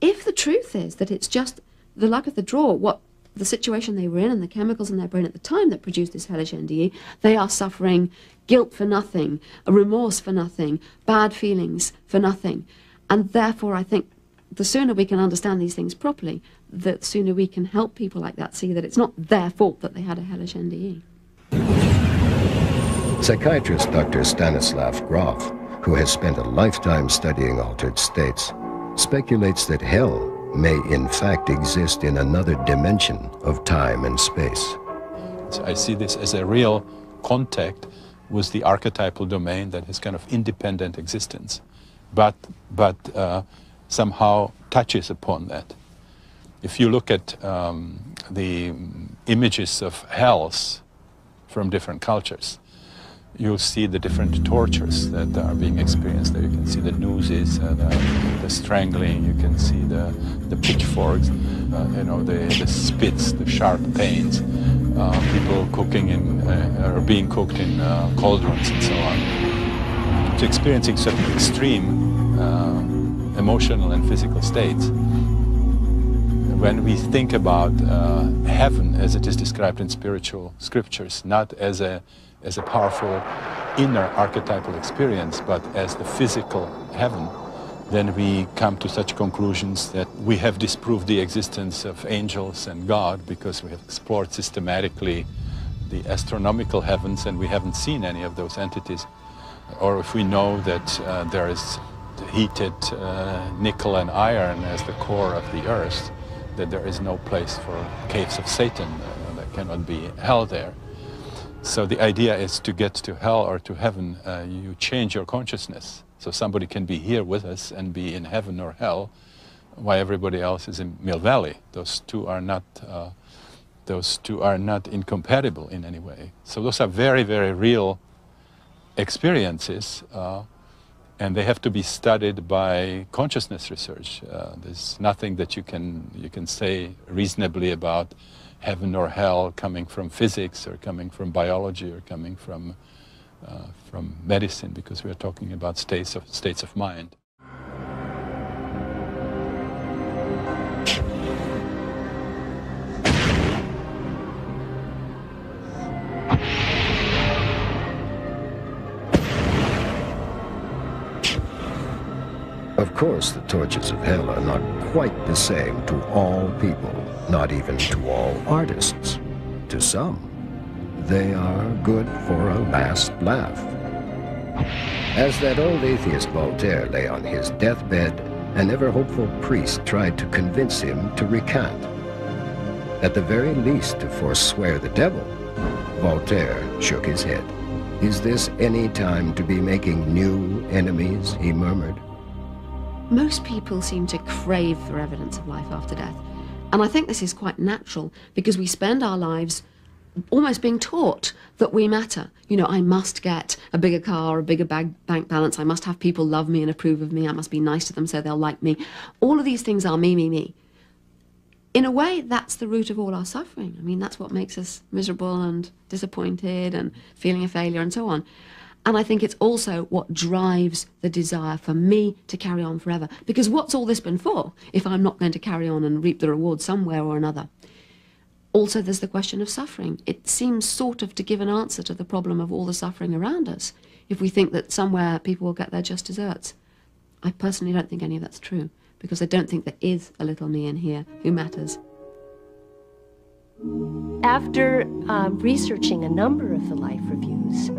If the truth is that it's just the luck of the draw, what the situation they were in and the chemicals in their brain at the time that produced this hellish NDE, they are suffering guilt for nothing, a remorse for nothing, bad feelings for nothing. And therefore, I think the sooner we can understand these things properly, the sooner we can help people like that see that it's not their fault that they had a hellish NDE. Psychiatrist Dr. Stanislav Grof, who has spent a lifetime studying altered states, speculates that hell may in fact exist in another dimension of time and space. So I see this as a real contact with the archetypal domain that is kind of independent existence, but somehow touches upon that. If you look at the images of hells from different cultures, you'll see the different tortures that are being experienced there. You can see the nooses, the strangling, you can see the pitchforks, the spits, the sharp pains, people cooking in, or being cooked in cauldrons and so on. So experiencing certain extreme emotional and physical states. When we think about heaven as it is described in spiritual scriptures, not as a powerful inner archetypal experience, but as the physical heaven, then we come to such conclusions that we have disproved the existence of angels and God because we have explored systematically the astronomical heavens and we haven't seen any of those entities. Or if we know that there is heated nickel and iron as the core of the earth, that there is no place for caves of Satan, there cannot be hell there. So the idea is to get to hell or to heaven, you change your consciousness. So somebody can be here with us and be in heaven or hell, while everybody else is in Mill Valley. Those two are not incompatible in any way. So those are very, very real experiences, and they have to be studied by consciousness research. There's nothing that you can say reasonably about heaven or hell coming from physics or coming from biology or coming from medicine, because we are talking about states of mind. Of course, the tortures of hell are not quite the same to all people, not even to all artists. To some, they are good for a last laugh. As that old atheist Voltaire lay on his deathbed, an ever-hopeful priest tried to convince him to recant. At the very least, to forswear the devil. Voltaire shook his head. "Is this any time to be making new enemies?" he murmured. Most people seem to crave for evidence of life after death. And I think this is quite natural because we spend our lives almost being taught that we matter. You know, I must get a bigger car, a bigger bank balance. I must have people love me and approve of me. I must be nice to them so they'll like me. All of these things are me, me, me. In a way, that's the root of all our suffering. I mean, that's what makes us miserable and disappointed and feeling a failure and so on. And I think it's also what drives the desire for me to carry on forever. Because what's all this been for if I'm not going to carry on and reap the reward somewhere or another? Also, there's the question of suffering. It seems sort of to give an answer to the problem of all the suffering around us if we think that somewhere people will get their just desserts. I personally don't think any of that's true, because I don't think there is a little me in here who matters. After researching a number of the life reviews,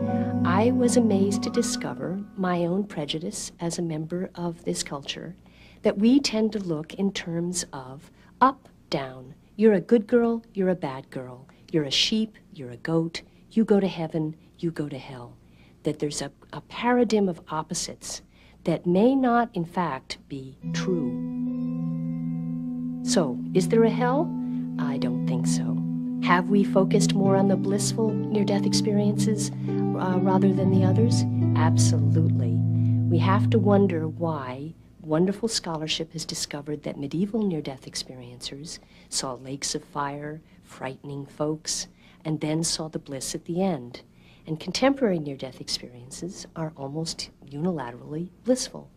I was amazed to discover my own prejudice as a member of this culture, that we tend to look in terms of up, down. You're a good girl, you're a bad girl. You're a sheep, you're a goat. You go to heaven, you go to hell. That there's a paradigm of opposites that may not, in fact, be true. So, is there a hell? I don't think so. Have we focused more on the blissful near-death experiences rather than the others? Absolutely. We have to wonder why wonderful scholarship has discovered that medieval near-death experiencers saw lakes of fire, frightening folks, and then saw the bliss at the end. And contemporary near-death experiences are almost unilaterally blissful.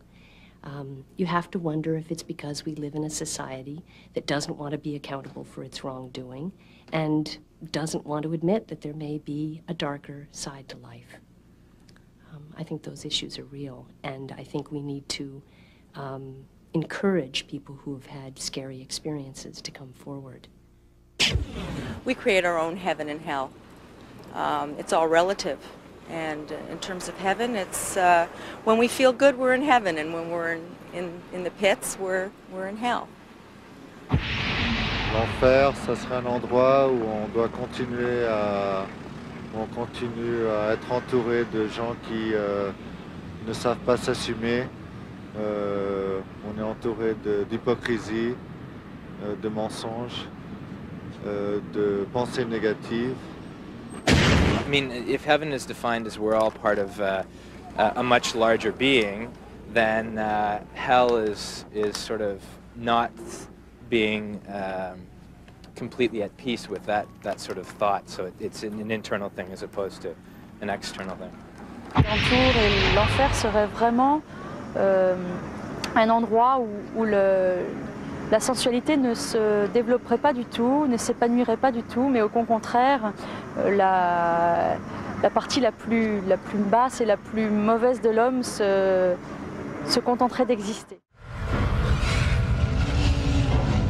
You have to wonder if it's because we live in a society that doesn't want to be accountable for its wrongdoing and doesn't want to admit that there may be a darker side to life. I think those issues are real, and I think we need to encourage people who have had scary experiences to come forward. We create our own heaven and hell. It's all relative. And in terms of heaven, it's when we feel good, we're in heaven, and when we're in the pits, we're in hell. L'enfer, ça serait un endroit où on doit continuer où on continue à être entouré de gens qui ne savent pas s'assumer. On est entouré d'hypocrisie, de mensonges, de pensées négatives. I mean, if heaven is defined as we're all part of a much larger being, then hell is sort of not being completely at peace with that sort of thought. So it's an internal thing as opposed to an external thing. L'entour et l'enfer serait vraiment un endroit où la sensualité ne se développerait pas du tout, ne s'épanouirait pas du tout, mais au contraire, la partie la plus basse et la plus mauvaise de l'homme se contenterait d'exister.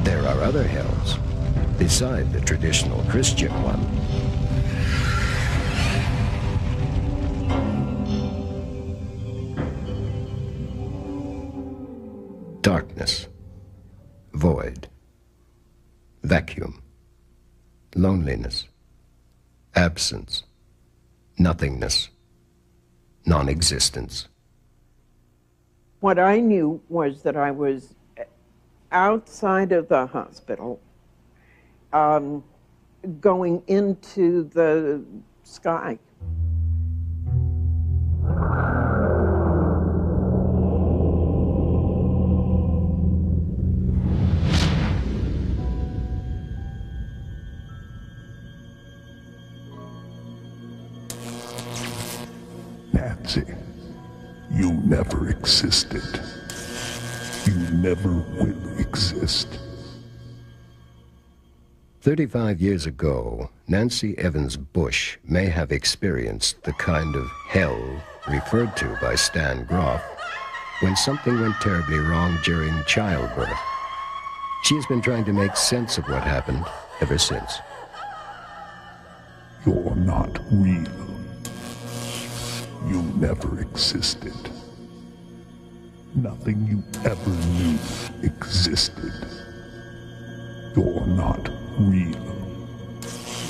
There are other hells, beside the traditional Christian one. Darkness, void, vacuum, loneliness, absence, nothingness, non-existence. What I knew was that I was outside of the hospital, going into the sky. Nancy, you never existed. You never will exist. 35 years ago, Nancy Evans Bush may have experienced the kind of hell referred to by Stan Groff when something went terribly wrong during childbirth. She has been trying to make sense of what happened ever since. You're not real. You never existed. Nothing you ever knew existed. You're not real.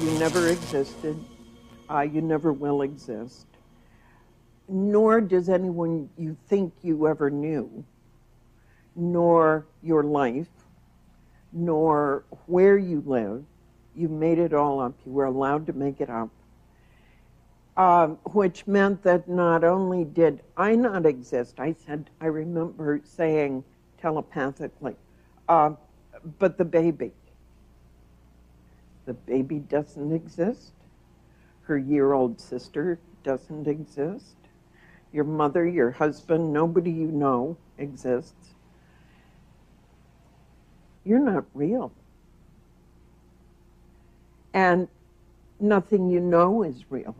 You never existed. You never will exist. Nor does anyone you think you ever knew, nor your life, nor where you live. You made it all up. You were allowed to make it up. Which meant that not only did I not exist, I remember saying telepathically, but the baby doesn't exist. Her year-old sister doesn't exist. Your mother, your husband, nobody you know exists. You're not real. And nothing you know is real.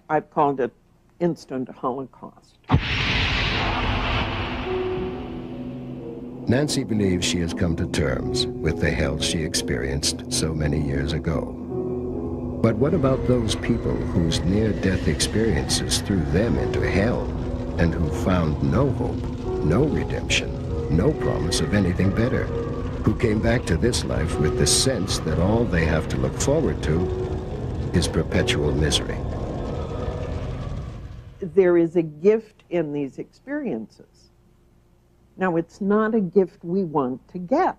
I've called it instant Holocaust. Nancy believes she has come to terms with the hell she experienced so many years ago. But what about those people whose near-death experiences threw them into hell and who found no hope, no redemption, no promise of anything better, who came back to this life with the sense that all they have to look forward to is perpetual misery? There is a gift in these experiences. Now, it's not a gift we want to get.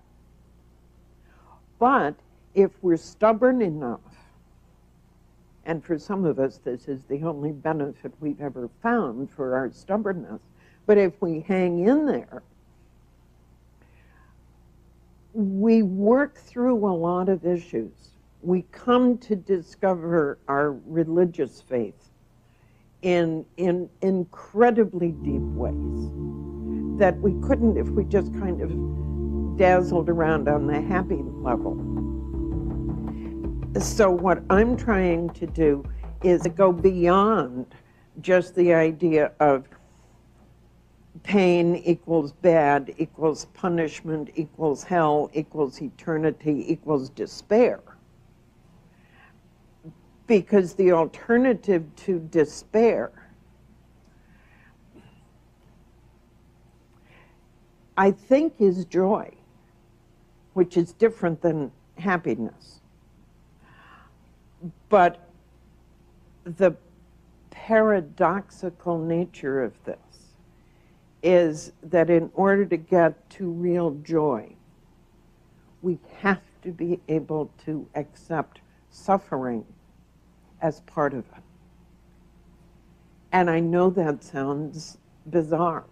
But if we're stubborn enough, and for some of us this is the only benefit we've ever found for our stubbornness, but if we hang in there, we work through a lot of issues. We come to discover our religious faith in incredibly deep ways that we couldn't if we just kind of dazzled around on the happy level. So what I'm trying to do is go beyond just the idea of pain equals bad, equals punishment, equals hell, equals eternity, equals despair. Because the alternative to despair, I think, is joy, which is different than happiness. But the paradoxical nature of this is that in order to get to real joy, we have to be able to accept suffering as part of it. And I know that sounds bizarre,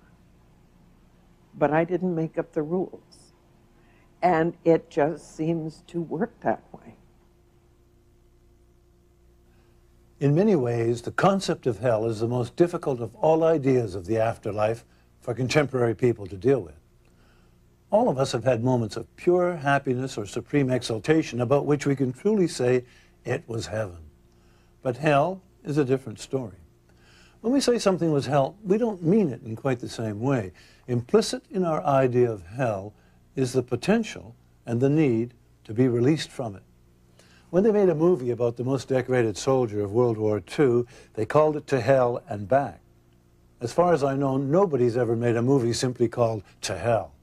but I didn't make up the rules. And it just seems to work that way. In many ways, the concept of hell is the most difficult of all ideas of the afterlife for contemporary people to deal with. All of us have had moments of pure happiness or supreme exaltation about which we can truly say it was heaven. But hell is a different story. When we say something was hell, we don't mean it in quite the same way. Implicit in our idea of hell is the potential and the need to be released from it. When they made a movie about the most decorated soldier of World War II, they called it To Hell and Back. As far as I know, nobody's ever made a movie simply called To Hell,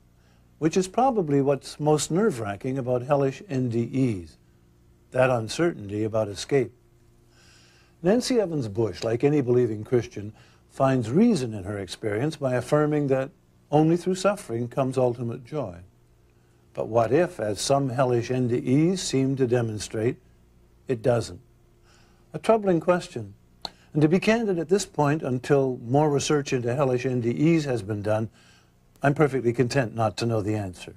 which is probably what's most nerve-wracking about hellish NDEs, that uncertainty about escape. Nancy Evans Bush, like any believing Christian, finds reason in her experience by affirming that only through suffering comes ultimate joy. But what if, as some hellish NDEs seem to demonstrate, it doesn't? A troubling question. And to be candid at this point, until more research into hellish NDEs has been done, I'm perfectly content not to know the answer.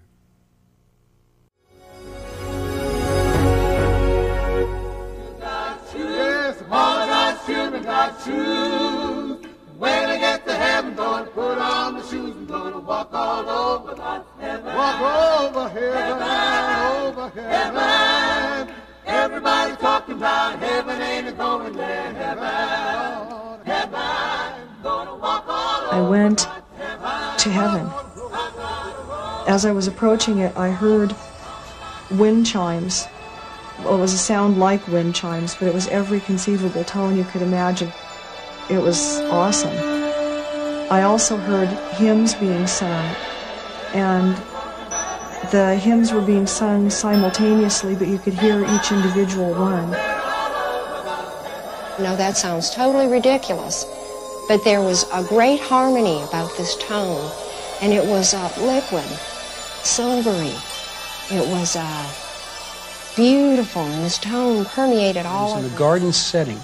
Yes, all of God's children got shoes. When I get to heaven, gonna put on the shoes and gonna walk all over God's heaven. Walk over heaven, over heaven. Everybody's talking about heaven, ain't it going there? Heaven, heaven, gonna walk all over. I went to heaven. As I was approaching it, I heard wind chimes Well, it was a sound like wind chimes, but it was every conceivable tone you could imagine. It was awesome. I also heard hymns being sung, and the hymns were being sung simultaneously, but you could hear each individual one. Now that sounds totally ridiculous, but there was a great harmony about this tone, and it was liquid, silvery. It was beautiful, and this tone permeated all I was over. in a garden setting,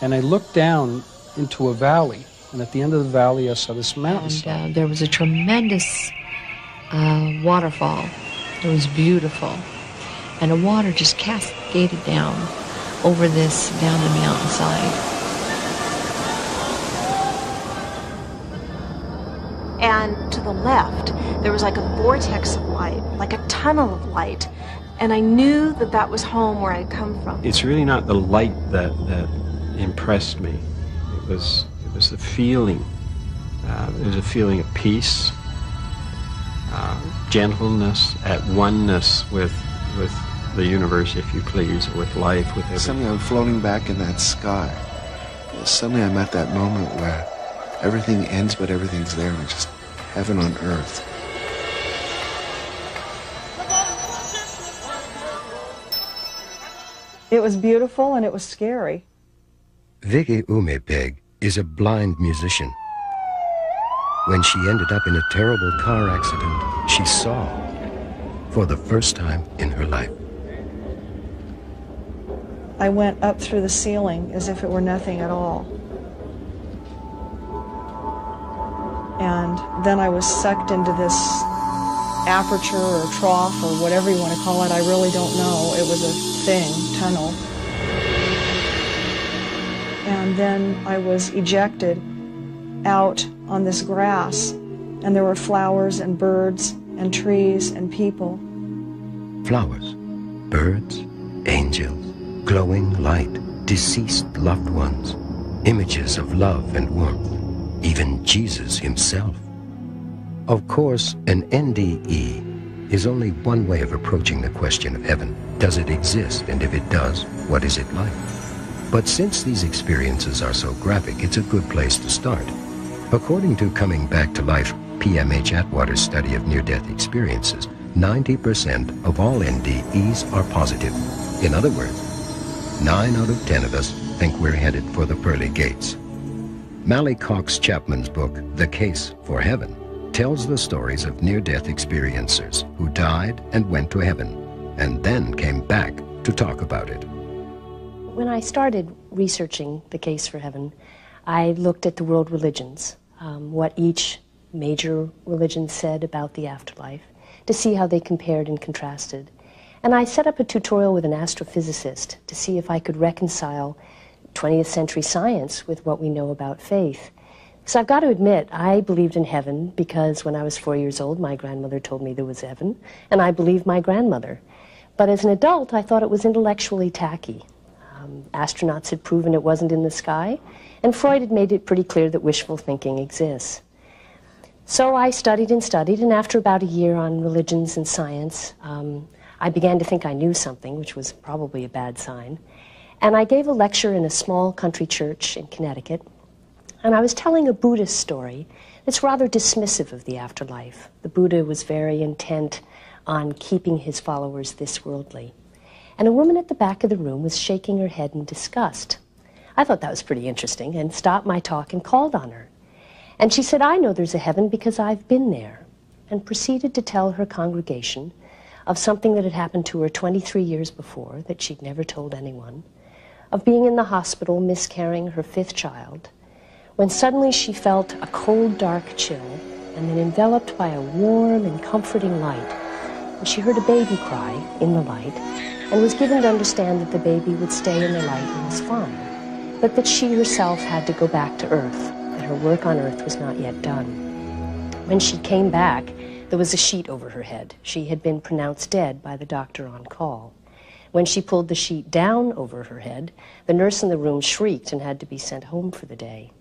and I looked down into a valley, and at the end of the valley I saw this mountain. And there was a tremendous waterfall. It was beautiful, and the water just cascaded down over this, down the mountainside. And to the left, there was like a vortex of light, like a tunnel of light. And I knew that that was home where I'd come from. It's really not the light that impressed me. It was the feeling. It was a feeling of peace, gentleness, at oneness with the universe, if you please, with life, with everything. Suddenly I'm floating back in that sky. Suddenly I'm at that moment where everything ends but everything's there, and it's just heaven on earth. It was beautiful and it was scary. Vicky Umepeg is a blind musician. When she ended up in a terrible car accident, she saw for the first time in her life. I went up through the ceiling as if it were nothing at all. And then I was sucked into this aperture or trough or whatever you want to call it. I really don't know. It was a thing, tunnel. And then I was ejected out on this grass, and there were flowers and birds and trees and people. Flowers, birds, angels, glowing light, deceased loved ones, images of love and warmth, even Jesus himself. Of course, an NDE is only one way of approaching the question of heaven. Does it exist? And if it does, what is it like? But since these experiences are so graphic, it's a good place to start. According to Coming Back to Life, PMH Atwater's study of near-death experiences, 90% of all NDEs are positive. In other words, 9 out of 10 of us think we're headed for the pearly gates. Mally Cox Chapman's book, The Case for Heaven, tells the stories of near-death experiencers who died and went to heaven, and then came back to talk about it. When I started researching The Case for Heaven, I looked at the world religions, what each major religion said about the afterlife, to see how they compared and contrasted. And I set up a tutorial with an astrophysicist to see if I could reconcile 20th century science with what we know about faith. So I've got to admit, I believed in heaven because when I was 4 years old, my grandmother told me there was heaven, and I believed my grandmother. But as an adult, I thought it was intellectually tacky. Astronauts had proven it wasn't in the sky, and Freud had made it pretty clear that wishful thinking exists. So I studied, and after about a year on religions and science, I began to think I knew something, which was probably a bad sign. And I gave a lecture in a small country church in Connecticut, and I was telling a Buddhist story that's rather dismissive of the afterlife. The Buddha was very intent on keeping his followers this worldly. And a woman at the back of the room was shaking her head in disgust. I thought that was pretty interesting and stopped my talk and called on her. And she said, "I know there's a heaven because I've been there," and proceeded to tell her congregation of something that had happened to her 23 years before that she'd never told anyone, of being in the hospital miscarrying her 5th child, when suddenly she felt a cold, dark chill, and then enveloped by a warm and comforting light. And she heard a baby cry in the light, and was given to understand that the baby would stay in the light and was fine, but that she herself had to go back to Earth, that her work on Earth was not yet done. When she came back, there was a sheet over her head. She had been pronounced dead by the doctor on call. When she pulled the sheet down over her head, the nurse in the room shrieked and had to be sent home for the day.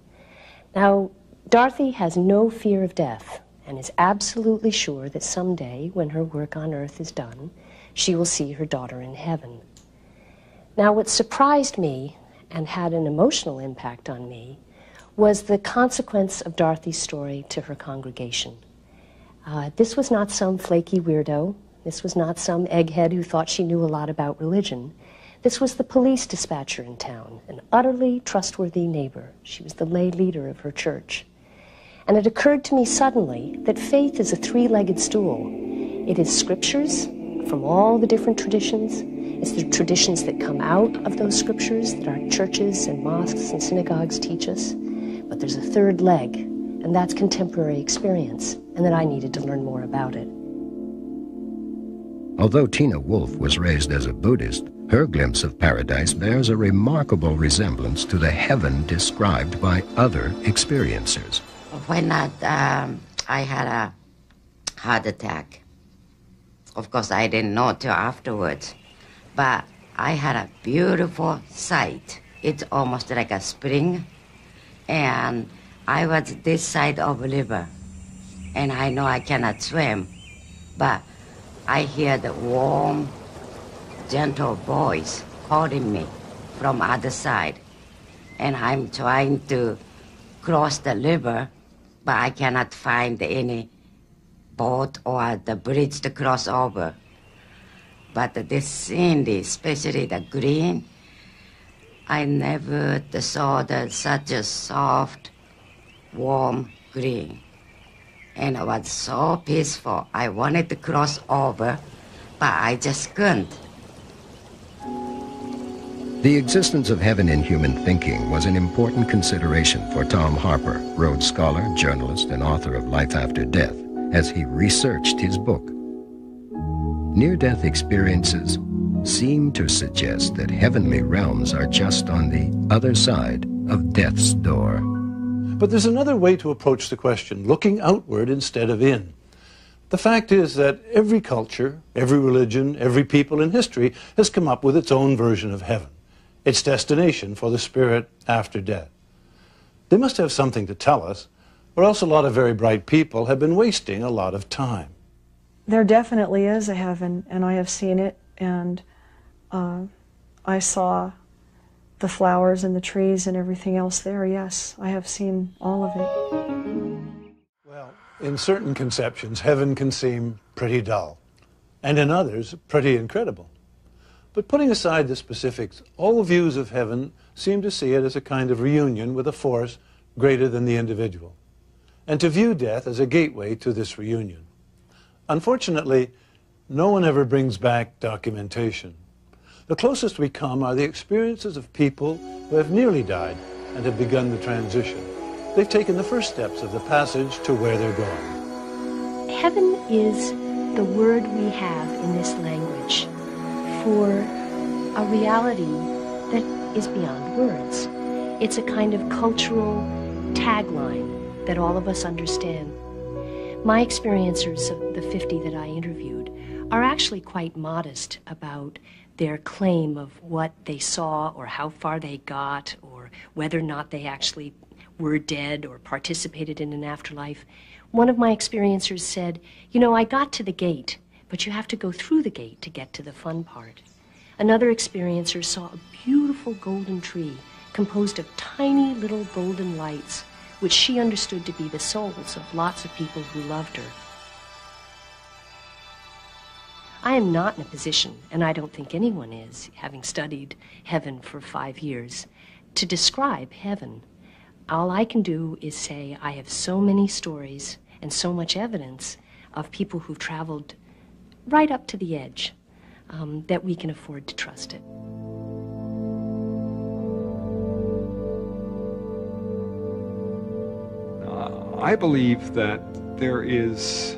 Now, Dorothy has no fear of death and is absolutely sure that someday, when her work on Earth is done, she will see her daughter in heaven. Now, what surprised me and had an emotional impact on me was the consequence of Dorothy's story to her congregation. This was not some flaky weirdo. This was not some egghead who thought she knew a lot about religion. This was the police dispatcher in town, an utterly trustworthy neighbor. She was the lay leader of her church. And it occurred to me suddenly that faith is a three-legged stool. It is scriptures from all the different traditions. It's the traditions that come out of those scriptures that our churches and mosques and synagogues teach us. But there's a third leg, and that's contemporary experience, and that I needed to learn more about it. Although Tina Wolfe was raised as a Buddhist, her glimpse of paradise bears a remarkable resemblance to the heaven described by other experiencers. When I had a heart attack, of course I didn't know till afterwards, but I had a beautiful sight. It's almost like a spring, and I was this side of the river, and I know I cannot swim, but I hear the warm, gentle voice calling me from other side, and I'm trying to cross the river, but I cannot find any boat or the bridge to cross over. But this scenery, especially the green, I never saw such a soft, warm green. And it was so peaceful. I wanted to cross over, but I just couldn't. The existence of heaven in human thinking was an important consideration for Tom Harper, Rhodes Scholar, journalist, and author of Life After Death, as he researched his book. Near-death experiences seem to suggest that heavenly realms are just on the other side of death's door. But there's another way to approach the question, looking outward instead of in. The fact is that every culture, every religion, every people in history has come up with its own version of heaven, its destination for the spirit after death. They must have something to tell us, or else a lot of very bright people have been wasting a lot of time. There definitely is a heaven, and I have seen it, and I saw the flowers and the trees and everything else there. Yes, I have seen all of it. Well, in certain conceptions, heaven can seem pretty dull, and in others, pretty incredible. But putting aside the specifics, all views of heaven seem to see it as a kind of reunion with a force greater than the individual, and to view death as a gateway to this reunion. Unfortunately, no one ever brings back documentation. The closest we come are the experiences of people who have nearly died and have begun the transition. They've taken the first steps of the passage to where they're going. Heaven is the word we have in this language for a reality that is beyond words. It's a kind of cultural tagline that all of us understand. My experiencers of the 50 that I interviewed are actually quite modest about their claim of what they saw or how far they got or whether or not they actually were dead or participated in an afterlife. One of my experiencers said, "You know, I got to the gate, but you have to go through the gate to get to the fun part." Another experiencer saw a beautiful golden tree composed of tiny little golden lights, which she understood to be the souls of lots of people who loved her. I am not in a position, and I don't think anyone is, having studied heaven for 5 years, to describe heaven. All I can do is say I have so many stories and so much evidence of people who've traveled right up to the edge that we can afford to trust it. I believe that there is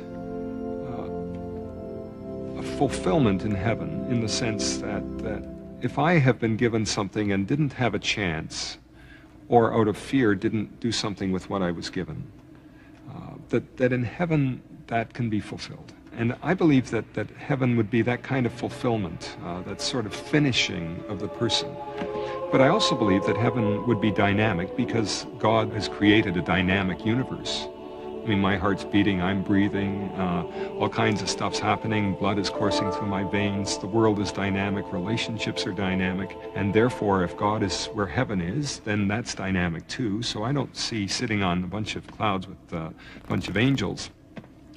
a fulfillment in heaven in the sense that if I have been given something and didn't have a chance, or out of fear didn't do something with what I was given, that in heaven that can be fulfilled. And I believe that heaven would be that kind of fulfillment, that sort of finishing of the person. But I also believe that heaven would be dynamic because God has created a dynamic universe. I mean, my heart's beating, I'm breathing, all kinds of stuff's happening, blood is coursing through my veins, the world is dynamic, relationships are dynamic, and therefore if God is where heaven is, then that's dynamic too. So I don't see sitting on a bunch of clouds with a bunch of angels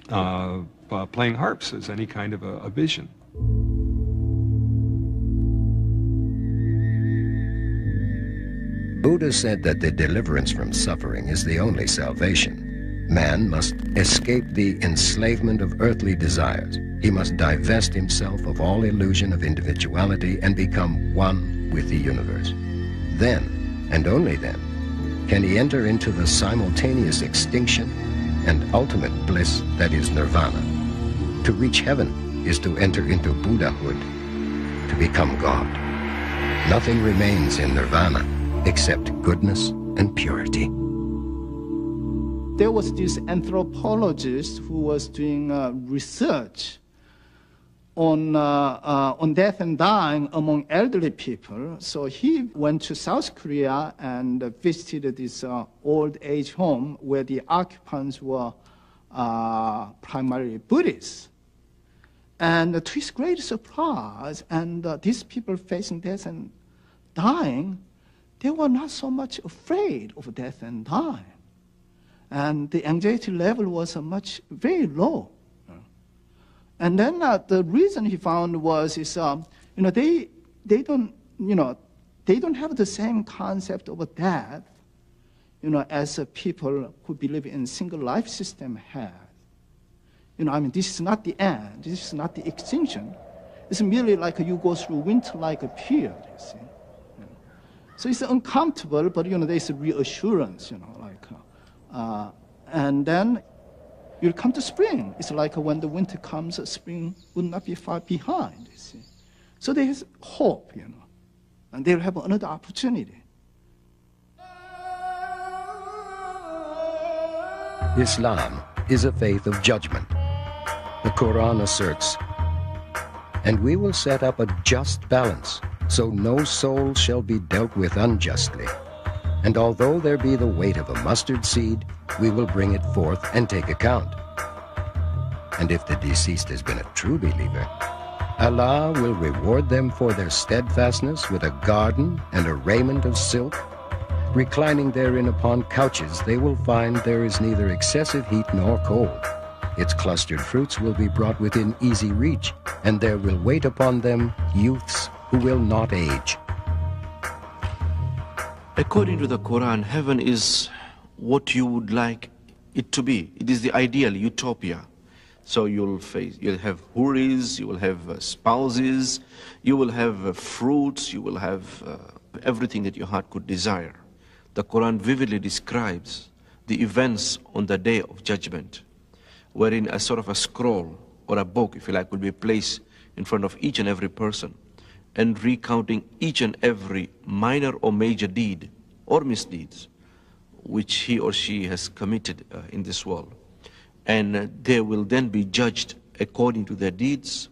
playing harps as any kind of a vision. Buddha said that the deliverance from suffering is the only salvation. Man must escape the enslavement of earthly desires. He must divest himself of all illusion of individuality and become one with the universe. Then, and only then, can he enter into the simultaneous extinction and ultimate bliss that is nirvana. To reach heaven is to enter into Buddhahood, to become God. Nothing remains in nirvana except goodness and purity. There was this anthropologist who was doing research on death and dying among elderly people. So he went to South Korea and visited this old age home where the occupants were primarily Buddhists. And to his great surprise, and these people facing death and dying, they were not so much afraid of death and dying. And the anxiety level was very low. And then the reason he found was they don't have the same concept of death, as people who believe in single life system have. This is not the end. This is not the extinction. It's merely like you go through winter-like a period, you see. So it's uncomfortable, but there's a reassurance, and then you'll come to spring. It's like when the winter comes, spring would not be far behind, you see. So there's hope, and they'll have another opportunity. Islam is a faith of judgment. The Quran asserts, "And we will set up a just balance, so no soul shall be dealt with unjustly. And although there be the weight of a mustard seed, we will bring it forth and take account. And if the deceased has been a true believer, Allah will reward them for their steadfastness with a garden and a raiment of silk. Reclining therein upon couches, they will find there is neither excessive heat nor cold. Its clustered fruits will be brought within easy reach, and there will wait upon them youths who will not age." According to the Quran, heaven is what you would like it to be. It is the ideal utopia. So you'll have huris, you will have spouses, you will have fruits, you will have everything that your heart could desire. The Quran vividly describes the events on the day of judgment, wherein a sort of a scroll or a book, if you like, will be placed in front of each and every person, and recounting each and every minor or major deed or misdeeds which he or she has committed in this world. And they will then be judged according to their deeds.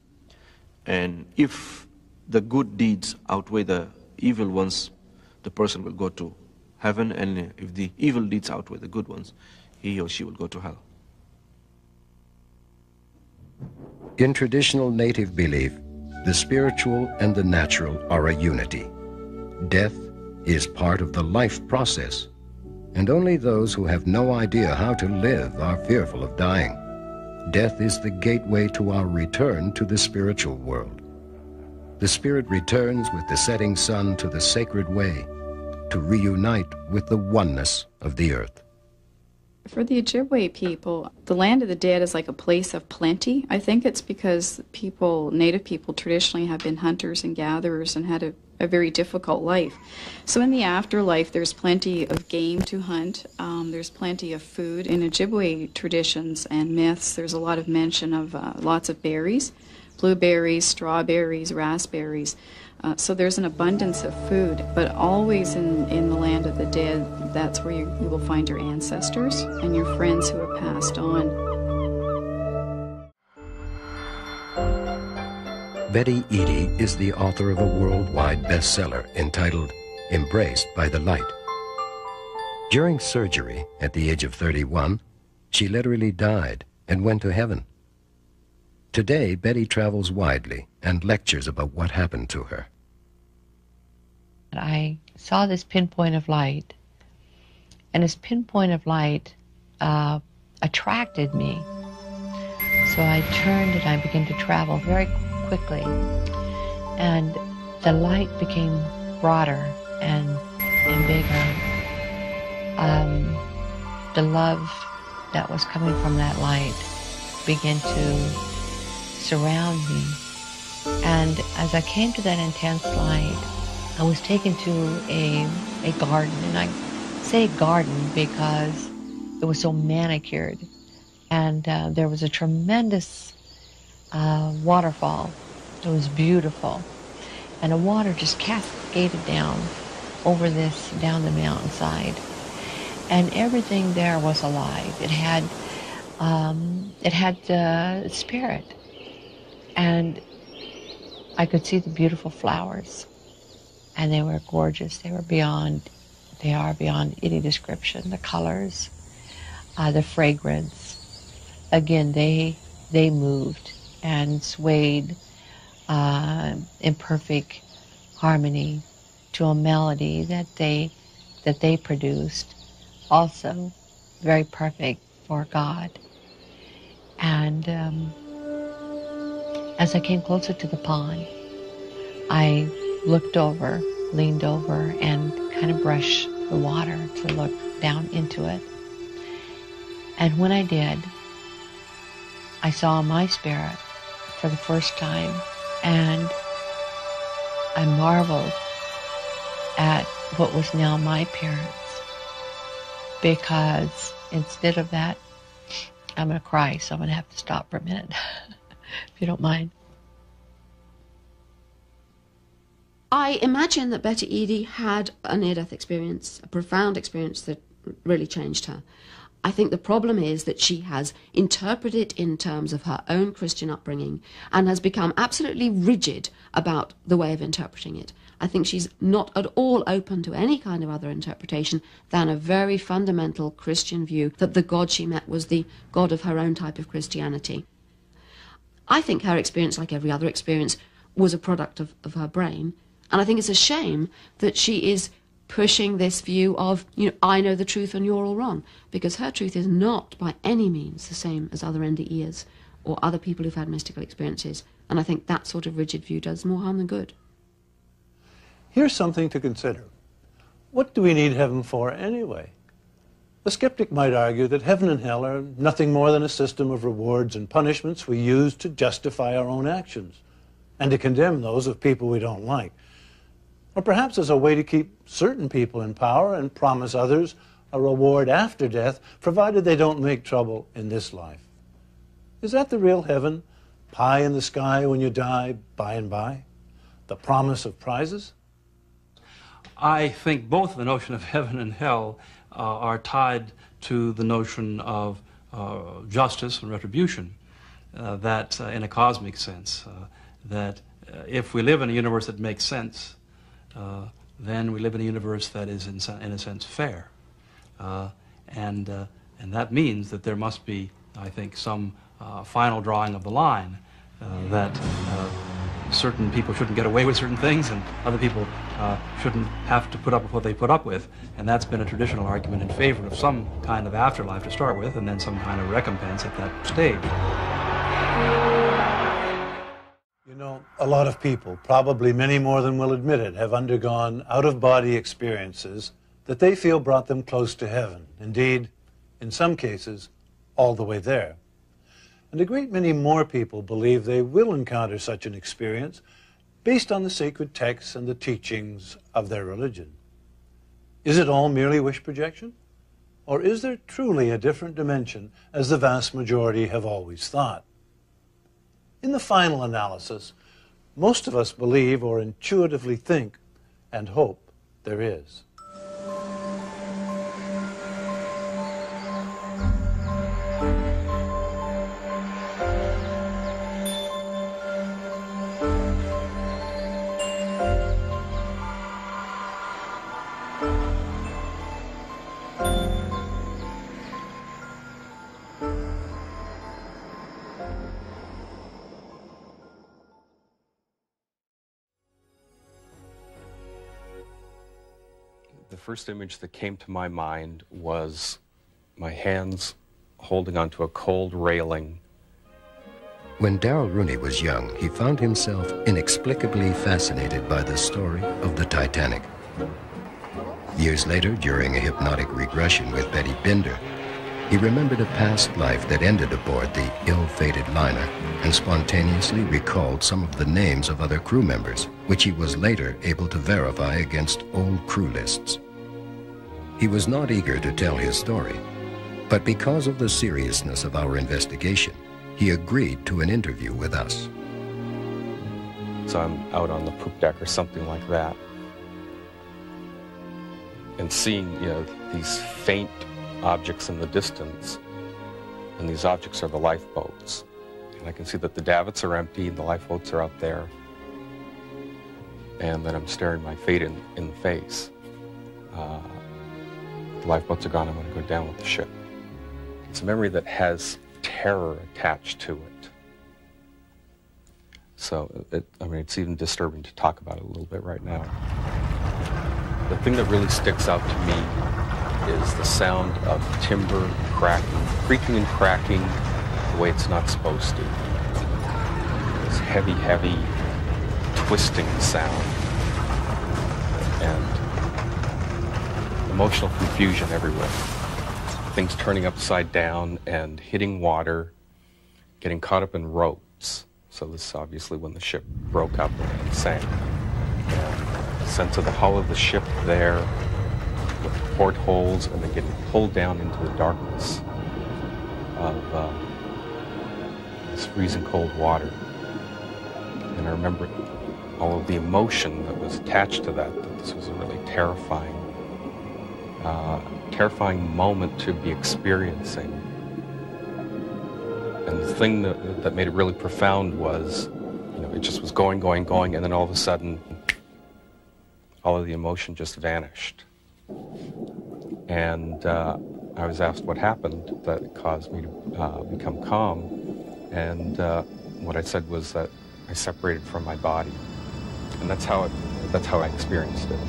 And if the good deeds outweigh the evil ones, the person will go to heaven. And if the evil deeds outweigh the good ones, he or she will go to hell. In traditional native belief, the spiritual and the natural are a unity. Death is part of the life process, and only those who have no idea how to live are fearful of dying. Death is the gateway to our return to the spiritual world. The spirit returns with the setting sun to the sacred way, to reunite with the oneness of the earth. For the Ojibwe people, the land of the dead is like a place of plenty. I think it's because native people traditionally have been hunters and gatherers and had a very difficult life. So in the afterlife, there's plenty of game to hunt. There's plenty of food. In Ojibwe traditions and myths, there's a lot of mention of lots of berries, blueberries, strawberries, raspberries. So there's an abundance of food, but always in the land of the dead, that's where you will find your ancestors and your friends who have passed on. Betty Eadie is the author of a worldwide bestseller entitled Embraced by the Light. During surgery at the age of 31, She literally died and went to heaven. Today, Betty travels widely and lectures about what happened to her. I saw this pinpoint of light, and this pinpoint of light attracted me. So I turned and I began to travel very quickly, and the light became broader and bigger. The love that was coming from that light began to surround me. And as I came to that intense light, I was taken to a garden. And I say garden because it was so manicured. And there was a tremendous waterfall. It was beautiful. And the water just cascaded down over down the mountainside. And everything there was alive. It had spirit. And I could see the beautiful flowers. And they were gorgeous. They are beyond any description. The colors, the fragrance. Again, they moved and swayed in perfect harmony to a melody that they produced, also very perfect for God. And as I came closer to the pond, I looked over, leaned over, and kind of brushed the water to look down into it. And when I did, I saw my spirit for the first time, and I marveled at what was now my parents, because instead of that, I'm going to cry, so I'm going to have to stop for a minute, if you don't mind. I imagine that Betty Eadie had a near-death experience, a profound experience that really changed her. I think the problem is that she has interpreted it in terms of her own Christian upbringing and has become absolutely rigid about the way of interpreting it. I think she's not at all open to any kind of other interpretation than a very fundamental Christian view that the God she met was the God of her own type of Christianity. I think her experience, like every other experience, was a product of her brain. And I think it's a shame that she is pushing this view of, I know the truth and you're all wrong, because her truth is not by any means the same as other NDEers or other people who've had mystical experiences. And I think that sort of rigid view does more harm than good. Here's something to consider. What do we need heaven for anyway? The skeptic might argue that heaven and hell are nothing more than a system of rewards and punishments we use to justify our own actions and to condemn those of people we don't like. Or perhaps as a way to keep certain people in power and promise others a reward after death, provided they don't make trouble in this life. Is that the real heaven? Pie in the sky when you die by and by? The promise of prizes? I think both the notion of heaven and hell are tied to the notion of justice and retribution, that in a cosmic sense, that if we live in a universe that makes sense, then we live in a universe that is, in a sense, fair. And that means that there must be, I think, some final drawing of the line, that certain people shouldn't get away with certain things and other people shouldn't have to put up with what they put up with. And that's been a traditional argument in favor of some kind of afterlife to start with, and then some kind of recompense at that stage. You know, a lot of people, probably many more than will admit it, have undergone out-of-body experiences that they feel brought them close to heaven. Indeed, in some cases, all the way there. And a great many more people believe they will encounter such an experience based on the sacred texts and the teachings of their religion. Is it all merely wish projection? Or is there truly a different dimension, as the vast majority have always thought? In the final analysis, most of us believe or intuitively think and hope there is. first image that came to my mind was my hands holding onto a cold railing. When Darrell Rooney was young, he found himself inexplicably fascinated by the story of the Titanic. Years later, during a hypnotic regression with Betty Binder, he remembered a past life that ended aboard the ill-fated liner and spontaneously recalled some of the names of other crew members, which he was later able to verify against old crew lists. He was not eager to tell his story, but because of the seriousness of our investigation, he agreed to an interview with us. So I'm out on the poop deck or something like that, and seeing, these faint objects in the distance, and these objects are the lifeboats. And I can see that the davits are empty and the lifeboats are out there. And then I'm staring my fate in the face. The lifeboats are gone, I'm going to go down with the ship. It's a memory that has terror attached to it. So, it's even disturbing to talk about it a little bit right now. The thing that really sticks out to me is the sound of timber cracking, creaking and cracking the way it's not supposed to. This heavy, heavy, twisting sound. And emotional confusion everywhere. Things turning upside down and hitting water, getting caught up in ropes. So this is obviously when the ship broke up and sank. And a sense of the hull of the ship there, with portholes, and then getting pulled down into the darkness of this freezing cold water. And I remember all of the emotion that was attached to that this was a really terrifying moment to be experiencing. And the thing that made it really profound was, it just was going, and then all of a sudden, all of the emotion just vanished. And I was asked what happened that caused me to become calm. And what I said was that I separated from my body. And that's how I experienced it.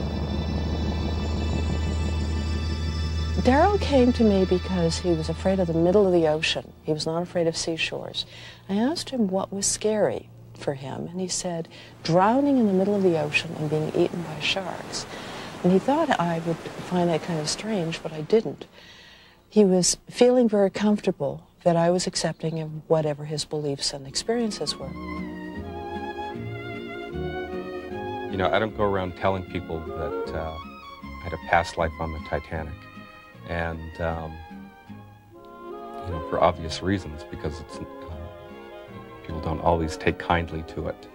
Darrell came to me because he was afraid of the middle of the ocean. He was not afraid of seashores. I asked him what was scary for him, and he said, drowning in the middle of the ocean and being eaten by sharks. And he thought I would find that kind of strange, but I didn't. He was feeling very comfortable that I was accepting of whatever his beliefs and experiences were. I don't go around telling people that I had a past life on the Titanic. And, for obvious reasons, because people don't always take kindly to it.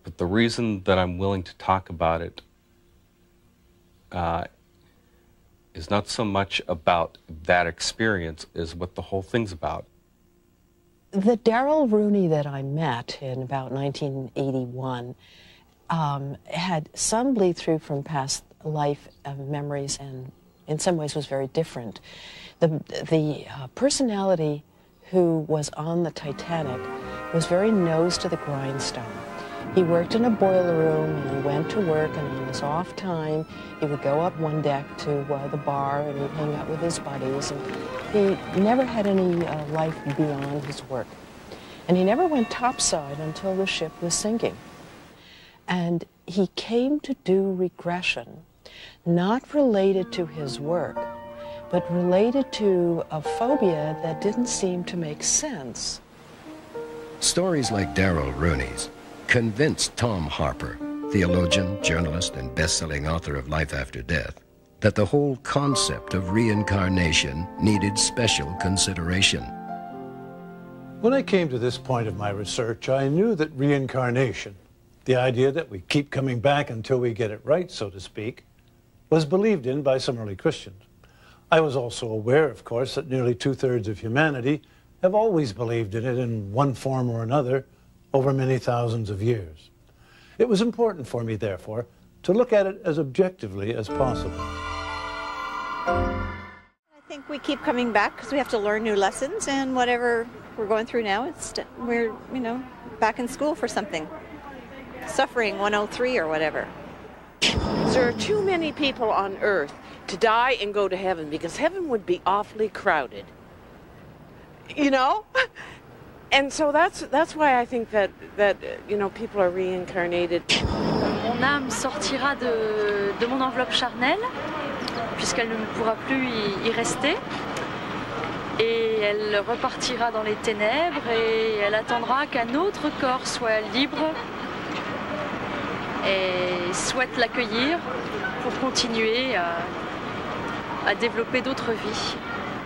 But the reason that I'm willing to talk about it is not so much about that experience as what the whole thing's about. The Darrell Rooney that I met in about 1981 had some bleed through from past life memories, and in some ways was very different. The personality who was on the Titanic was very nose to the grindstone. He worked in a boiler room, and he went to work, and on his off time, he would go up one deck to the bar, and he'd hang out with his buddies, and he never had any life beyond his work. And he never went topside until the ship was sinking. And he came to do regression, not related to his work, but related to a phobia that didn't seem to make sense. Stories like Darrell Rooney's convinced Tom Harper, theologian, journalist, and best-selling author of Life After Death, that the whole concept of reincarnation needed special consideration. When I came to this point of my research, I knew that reincarnation, the idea that we keep coming back until we get it right, so to speak, was believed in by some early Christians. I was also aware, of course, that nearly two-thirds of humanity have always believed in it in one form or another over many thousands of years. It was important for me, therefore, to look at it as objectively as possible. I think we keep coming back because we have to learn new lessons, and whatever we're going through now, we're, back in school for something. Suffering 103 or whatever. There are too many people on earth to die and go to heaven, because heaven would be awfully crowded. You know? And so that's why I think that you know, people are reincarnated. Mon âme sortira de mon enveloppe charnelle, puisqu'elle ne pourra plus y rester. Et elle repartira dans les ténèbres et elle attendra qu'un autre corps soit libre et souhaite l'accueillir pour continuer à développer d'autres vies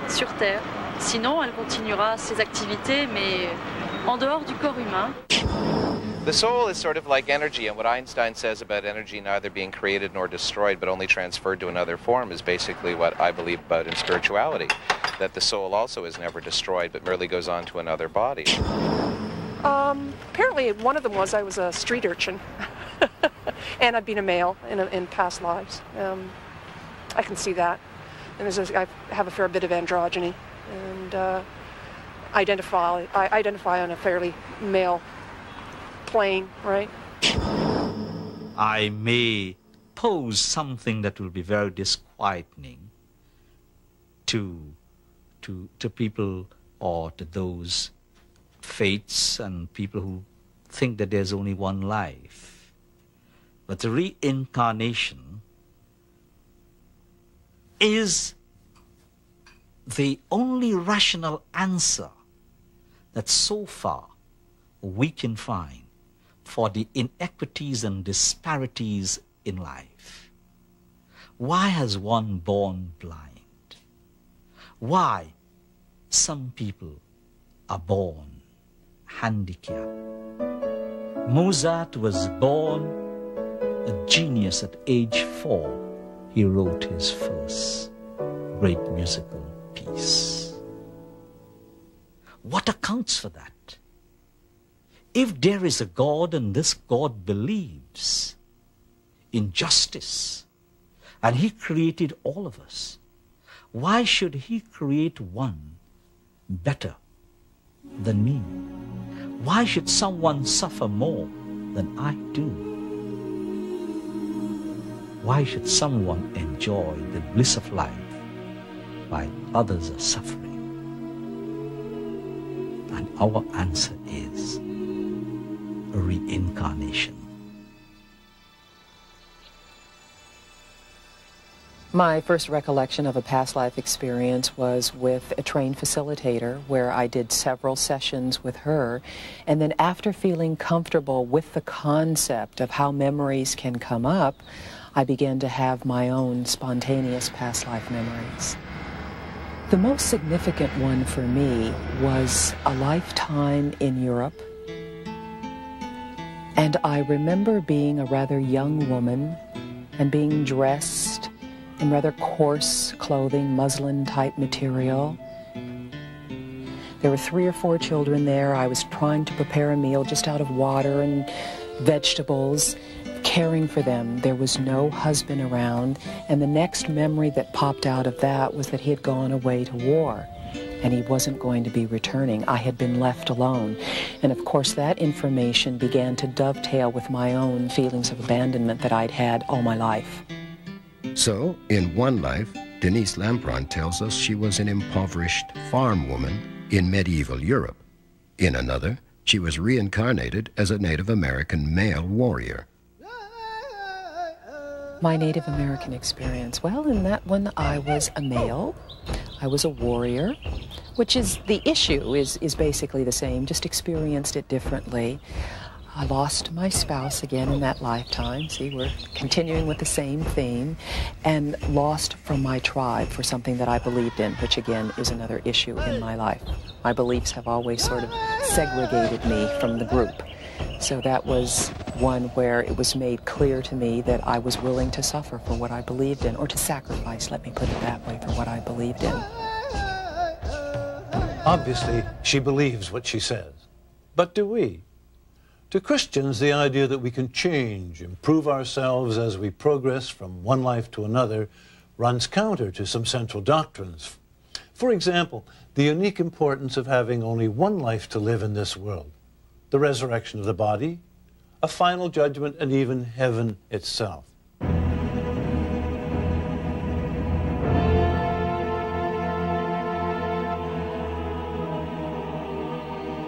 sur Terre. Sinon, elle continuera ses activités, mais en dehors du corps humain. The soul is sort of like energy, and what Einstein says about energy neither being created nor destroyed, but only transferred to another form, is basically what I believe about in spirituality, that the soul also is never destroyed, but merely goes on to another body. Apparently, one of them was I was a street urchin, and I've been a male in past lives. I can see that, and I have a fair bit of androgyny, and I identify on a fairly male plane, right? I may pose something that will be very disquieting to people, or to those faiths and people who think that there's only one life. But the reincarnation is the only rational answer that so far we can find for the inequities and disparities in life. Why has one born blind? Why some people are born handicapped? Mozart was born a genius at age 4. He wrote his first great musical piece. What accounts for that? If there is a God and this God believes in justice and he created all of us, why should he create one better than me? Why should someone suffer more than I do? Why should someone enjoy the bliss of life while others are suffering? And our answer is a reincarnation. My first recollection of a past life experience was with a trained facilitator where I did several sessions with her, and then after feeling comfortable with the concept of how memories can come up, I began to have my own spontaneous past life memories. The most significant one for me was a lifetime in Europe. And I remember being a rather young woman and being dressed in rather coarse clothing, muslin-type material. There were 3 or 4 children there. I was trying to prepare a meal just out of water and vegetables, caring for them. There was no husband around, and the next memory that popped out of that was that he had gone away to war, and he wasn't going to be returning. I had been left alone. And of course that information began to dovetail with my own feelings of abandonment that I'd had all my life. So, in one life, Denise Lampron tells us she was an impoverished farm woman in medieval Europe. In another, she was reincarnated as a Native American male warrior. My Native American experience, well, in that one I was a male. I was a warrior, which is the issue, is basically the same, just experienced it differently. I lost my spouse again in that lifetime. See, we're continuing with the same theme. And lost from my tribe for something that I believed in, which again is another issue in my life. My beliefs have always sort of segregated me from the group. So that was one where it was made clear to me that I was willing to suffer for what I believed in, or to sacrifice, let me put it that way, for what I believed in. Obviously, she believes what she says. But do we? To Christians, the idea that we can change, improve ourselves as we progress from one life to another runs counter to some central doctrines. For example, the unique importance of having only one life to live in this world, the resurrection of the body, a final judgment, and even heaven itself.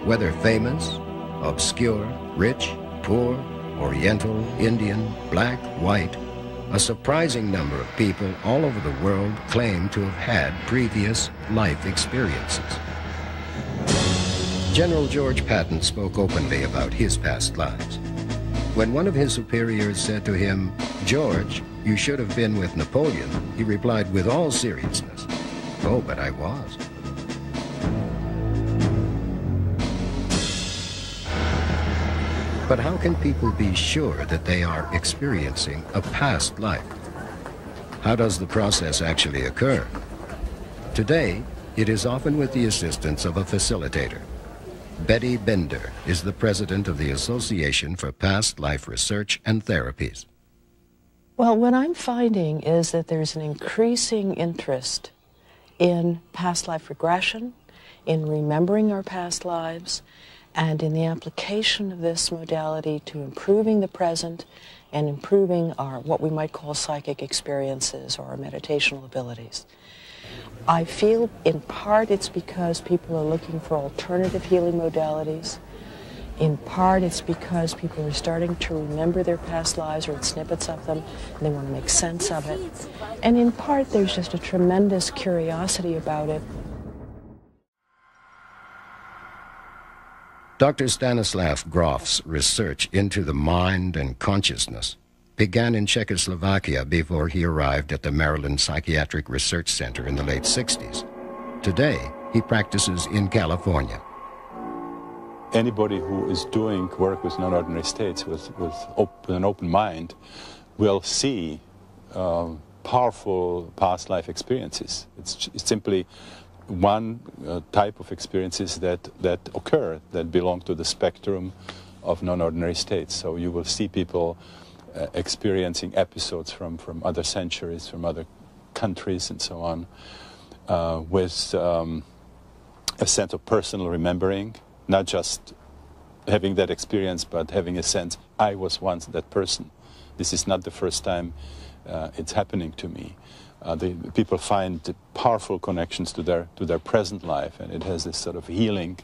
Whether famous, obscure, rich, poor, Oriental, Indian, black, white, a surprising number of people all over the world claim to have had previous life experiences. General George Patton spoke openly about his past lives. When one of his superiors said to him, "George, you should have been with Napoleon," he replied with all seriousness, "Oh, but I was." But how can people be sure that they are experiencing a past life? How does the process actually occur? Today, it is often with the assistance of a facilitator. Betty Bender is the president of the Association for Past Life Research and Therapies. Well, what I'm finding is that there's an increasing interest in past life regression, in remembering our past lives, and in the application of this modality to improving the present and improving our, what we might call psychic experiences or our meditational abilities. I feel in part it's because people are looking for alternative healing modalities. In part it's because people are starting to remember their past lives or snippets of them, and they want to make sense of it. And in part there's just a tremendous curiosity about it. Dr. Stanislav Grof's research into the mind and consciousness began in Czechoslovakia before he arrived at the Maryland Psychiatric Research Center in the late 60s. Today, he practices in California. Anybody who is doing work with non-ordinary states with an open mind will see powerful past life experiences. It's simply one type of experiences that occur, that belong to the spectrum of non-ordinary states. So you will see people experiencing episodes from other centuries, from other countries and so on, with a sense of personal remembering, not just having that experience, but having a sense, I was once that person. This is not the first time it's happening to me. The people find powerful connections to their present life, and it has this sort of healing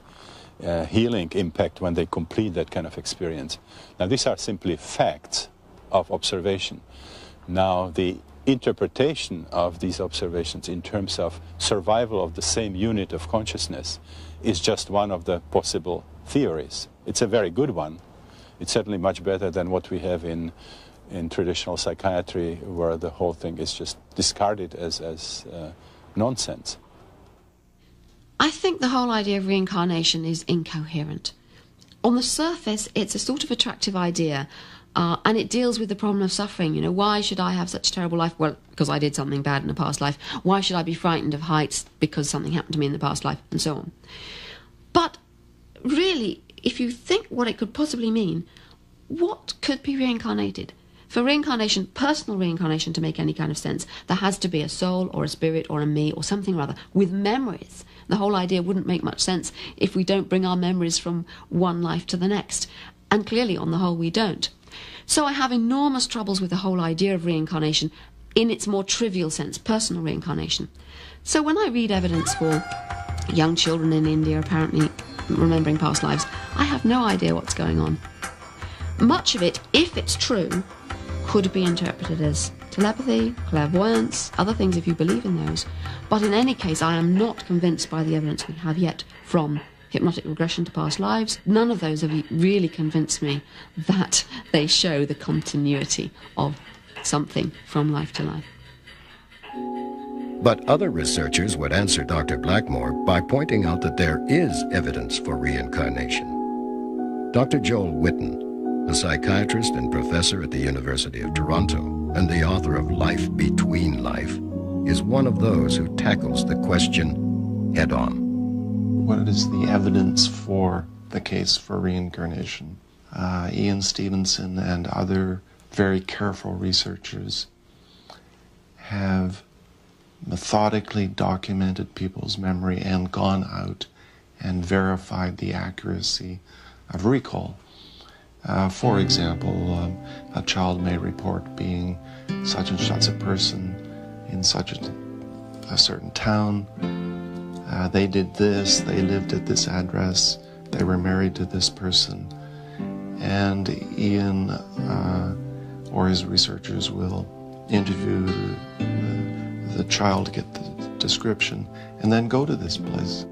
impact when they complete that kind of experience. Now, these are simply facts of observation. Now, the interpretation of these observations in terms of survival of the same unit of consciousness is just one of the possible theories. It's a very good one. It's certainly much better than what we have in traditional psychiatry, where the whole thing is just discarded as nonsense. I think the whole idea of reincarnation is incoherent. On the surface, it's a sort of attractive idea, and it deals with the problem of suffering. You know, why should I have such a terrible life? Well, because I did something bad in a past life. Why should I be frightened of heights? Because something happened to me in the past life, and so on. But really, if you think what it could possibly mean, what could be reincarnated? For reincarnation, personal reincarnation, to make any kind of sense, there has to be a soul or a spirit or a me or something or other with memories. The whole idea wouldn't make much sense if we don't bring our memories from one life to the next. And clearly, on the whole, we don't. So I have enormous troubles with the whole idea of reincarnation in its more trivial sense, personal reincarnation. So when I read evidence for young children in India apparently remembering past lives, I have no idea what's going on. Much of it, if it's true, could be interpreted as telepathy, clairvoyance, other things if you believe in those. But in any case, I am not convinced by the evidence we have yet from hypnotic regression to past lives. None of those have really convinced me that they show the continuity of something from life to life. But other researchers would answer Dr. Blackmore by pointing out that there is evidence for reincarnation. Dr. Joel Witten, a psychiatrist and professor at the University of Toronto and the author of Life Between Life, is one of those who tackles the question head-on. What is the evidence for the case for reincarnation? Ian Stevenson and other very careful researchers have methodically documented people's memory and gone out and verified the accuracy of recall. For example, a child may report being such and such a person in such a certain town. They did this, they lived at this address, they were married to this person, and Ian or his researchers will interview the child, get the description, and then go to this place.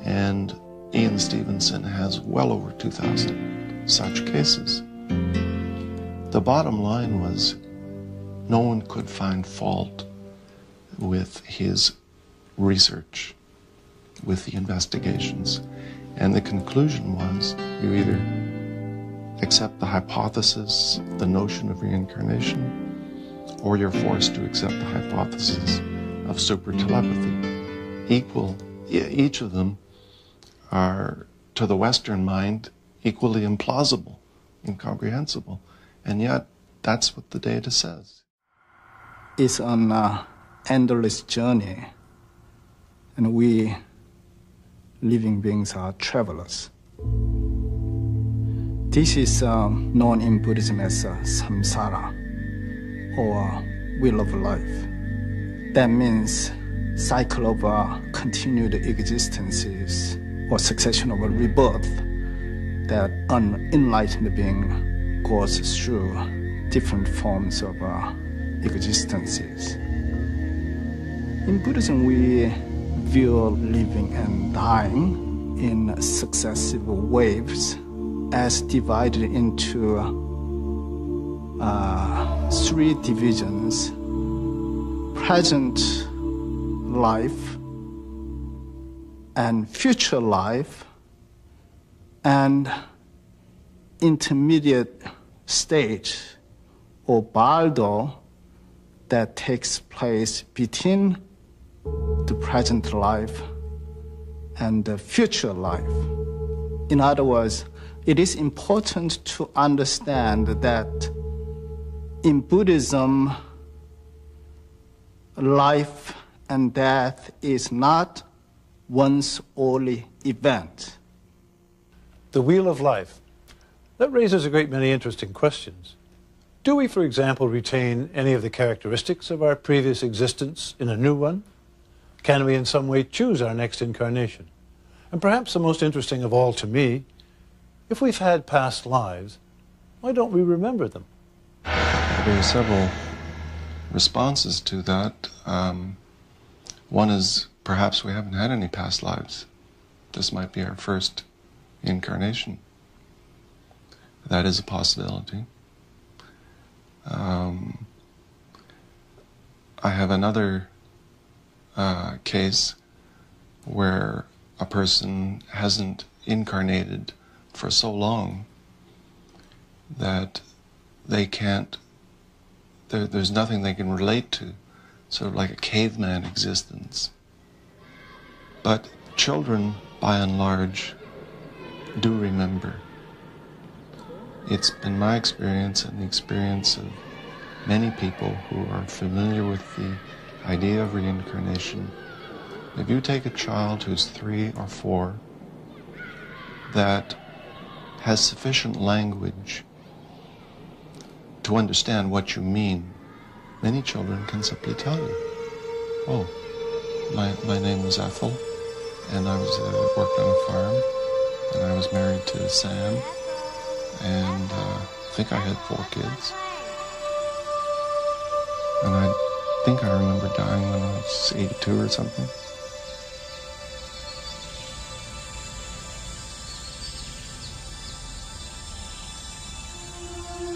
And Ian Stevenson has well over 2,000 such cases. The bottom line was no one could find fault with his research, with the investigations. And the conclusion was you either accept the hypothesis, the notion of reincarnation, or you're forced to accept the hypothesis of super telepathy. Each of them are, to the Western mind, equally implausible, incomprehensible. And yet, that's what the data says. It's an endless journey, and we living beings are travelers. This is known in Buddhism as samsara, or wheel of life. That means cycle of continued existences or succession of rebirth that an enlightened being goes through different forms of existences. In Buddhism, we view living and dying in successive waves as divided into three divisions: present life and future life and intermediate stage, or bardo, that takes place between the present life and the future life. In other words, it is important to understand that in Buddhism, life and death is not one's only event. The wheel of life. That raises a great many interesting questions. Do we, for example, retain any of the characteristics of our previous existence in a new one? Can we in some way choose our next incarnation? And perhaps the most interesting of all to me, if we've had past lives, why don't we remember them? There are several responses to that. One is perhaps we haven't had any past lives. This might be our first incarnation. That is a possibility. I have another case where a person hasn't incarnated for so long that they can't, there's nothing they can relate to, sort of like a caveman existence. But children, by and large, do remember. It's been my experience and the experience of many people who are familiar with the idea of reincarnation. If you take a child who's 3 or 4 that has sufficient language to understand what you mean, many children can simply tell you, oh, my name was Ethel, and I was worked on a farm, and I was married to Sam, and I think I had 4 kids. And I think I remember dying when I was 82 or something.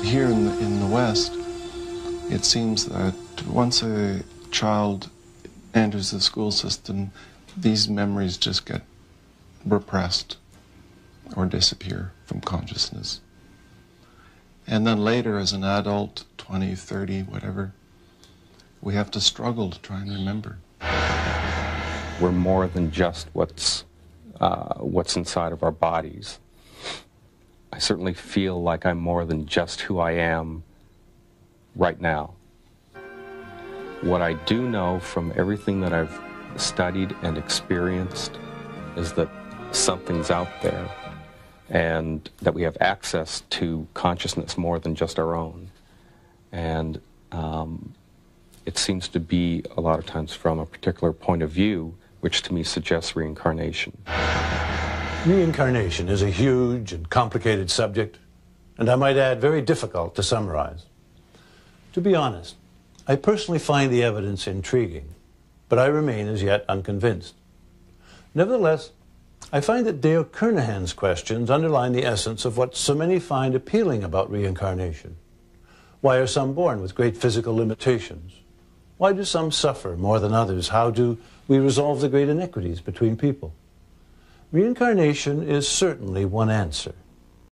Here in the West, it seems that once a child enters the school system, these memories just get repressed or disappear from consciousness. And then later, as an adult, 20, 30, whatever, we have to struggle to try and remember. We're more than just what's inside of our bodies. I certainly feel like I'm more than just who I am right now. What I do know from everything that I've studied and experienced is that something's out there and that we have access to consciousness more than just our own. And it seems to be a lot of times from a particular point of view, which to me suggests reincarnation. Reincarnation is a huge and complicated subject, and I might add very difficult to summarize. To be honest, I personally find the evidence intriguing, but I remain as yet unconvinced. Nevertheless, I find that Dale Kernahan's questions underline the essence of what so many find appealing about reincarnation. Why are some born with great physical limitations? Why do some suffer more than others? How do we resolve the great inequities between people? Reincarnation is certainly one answer.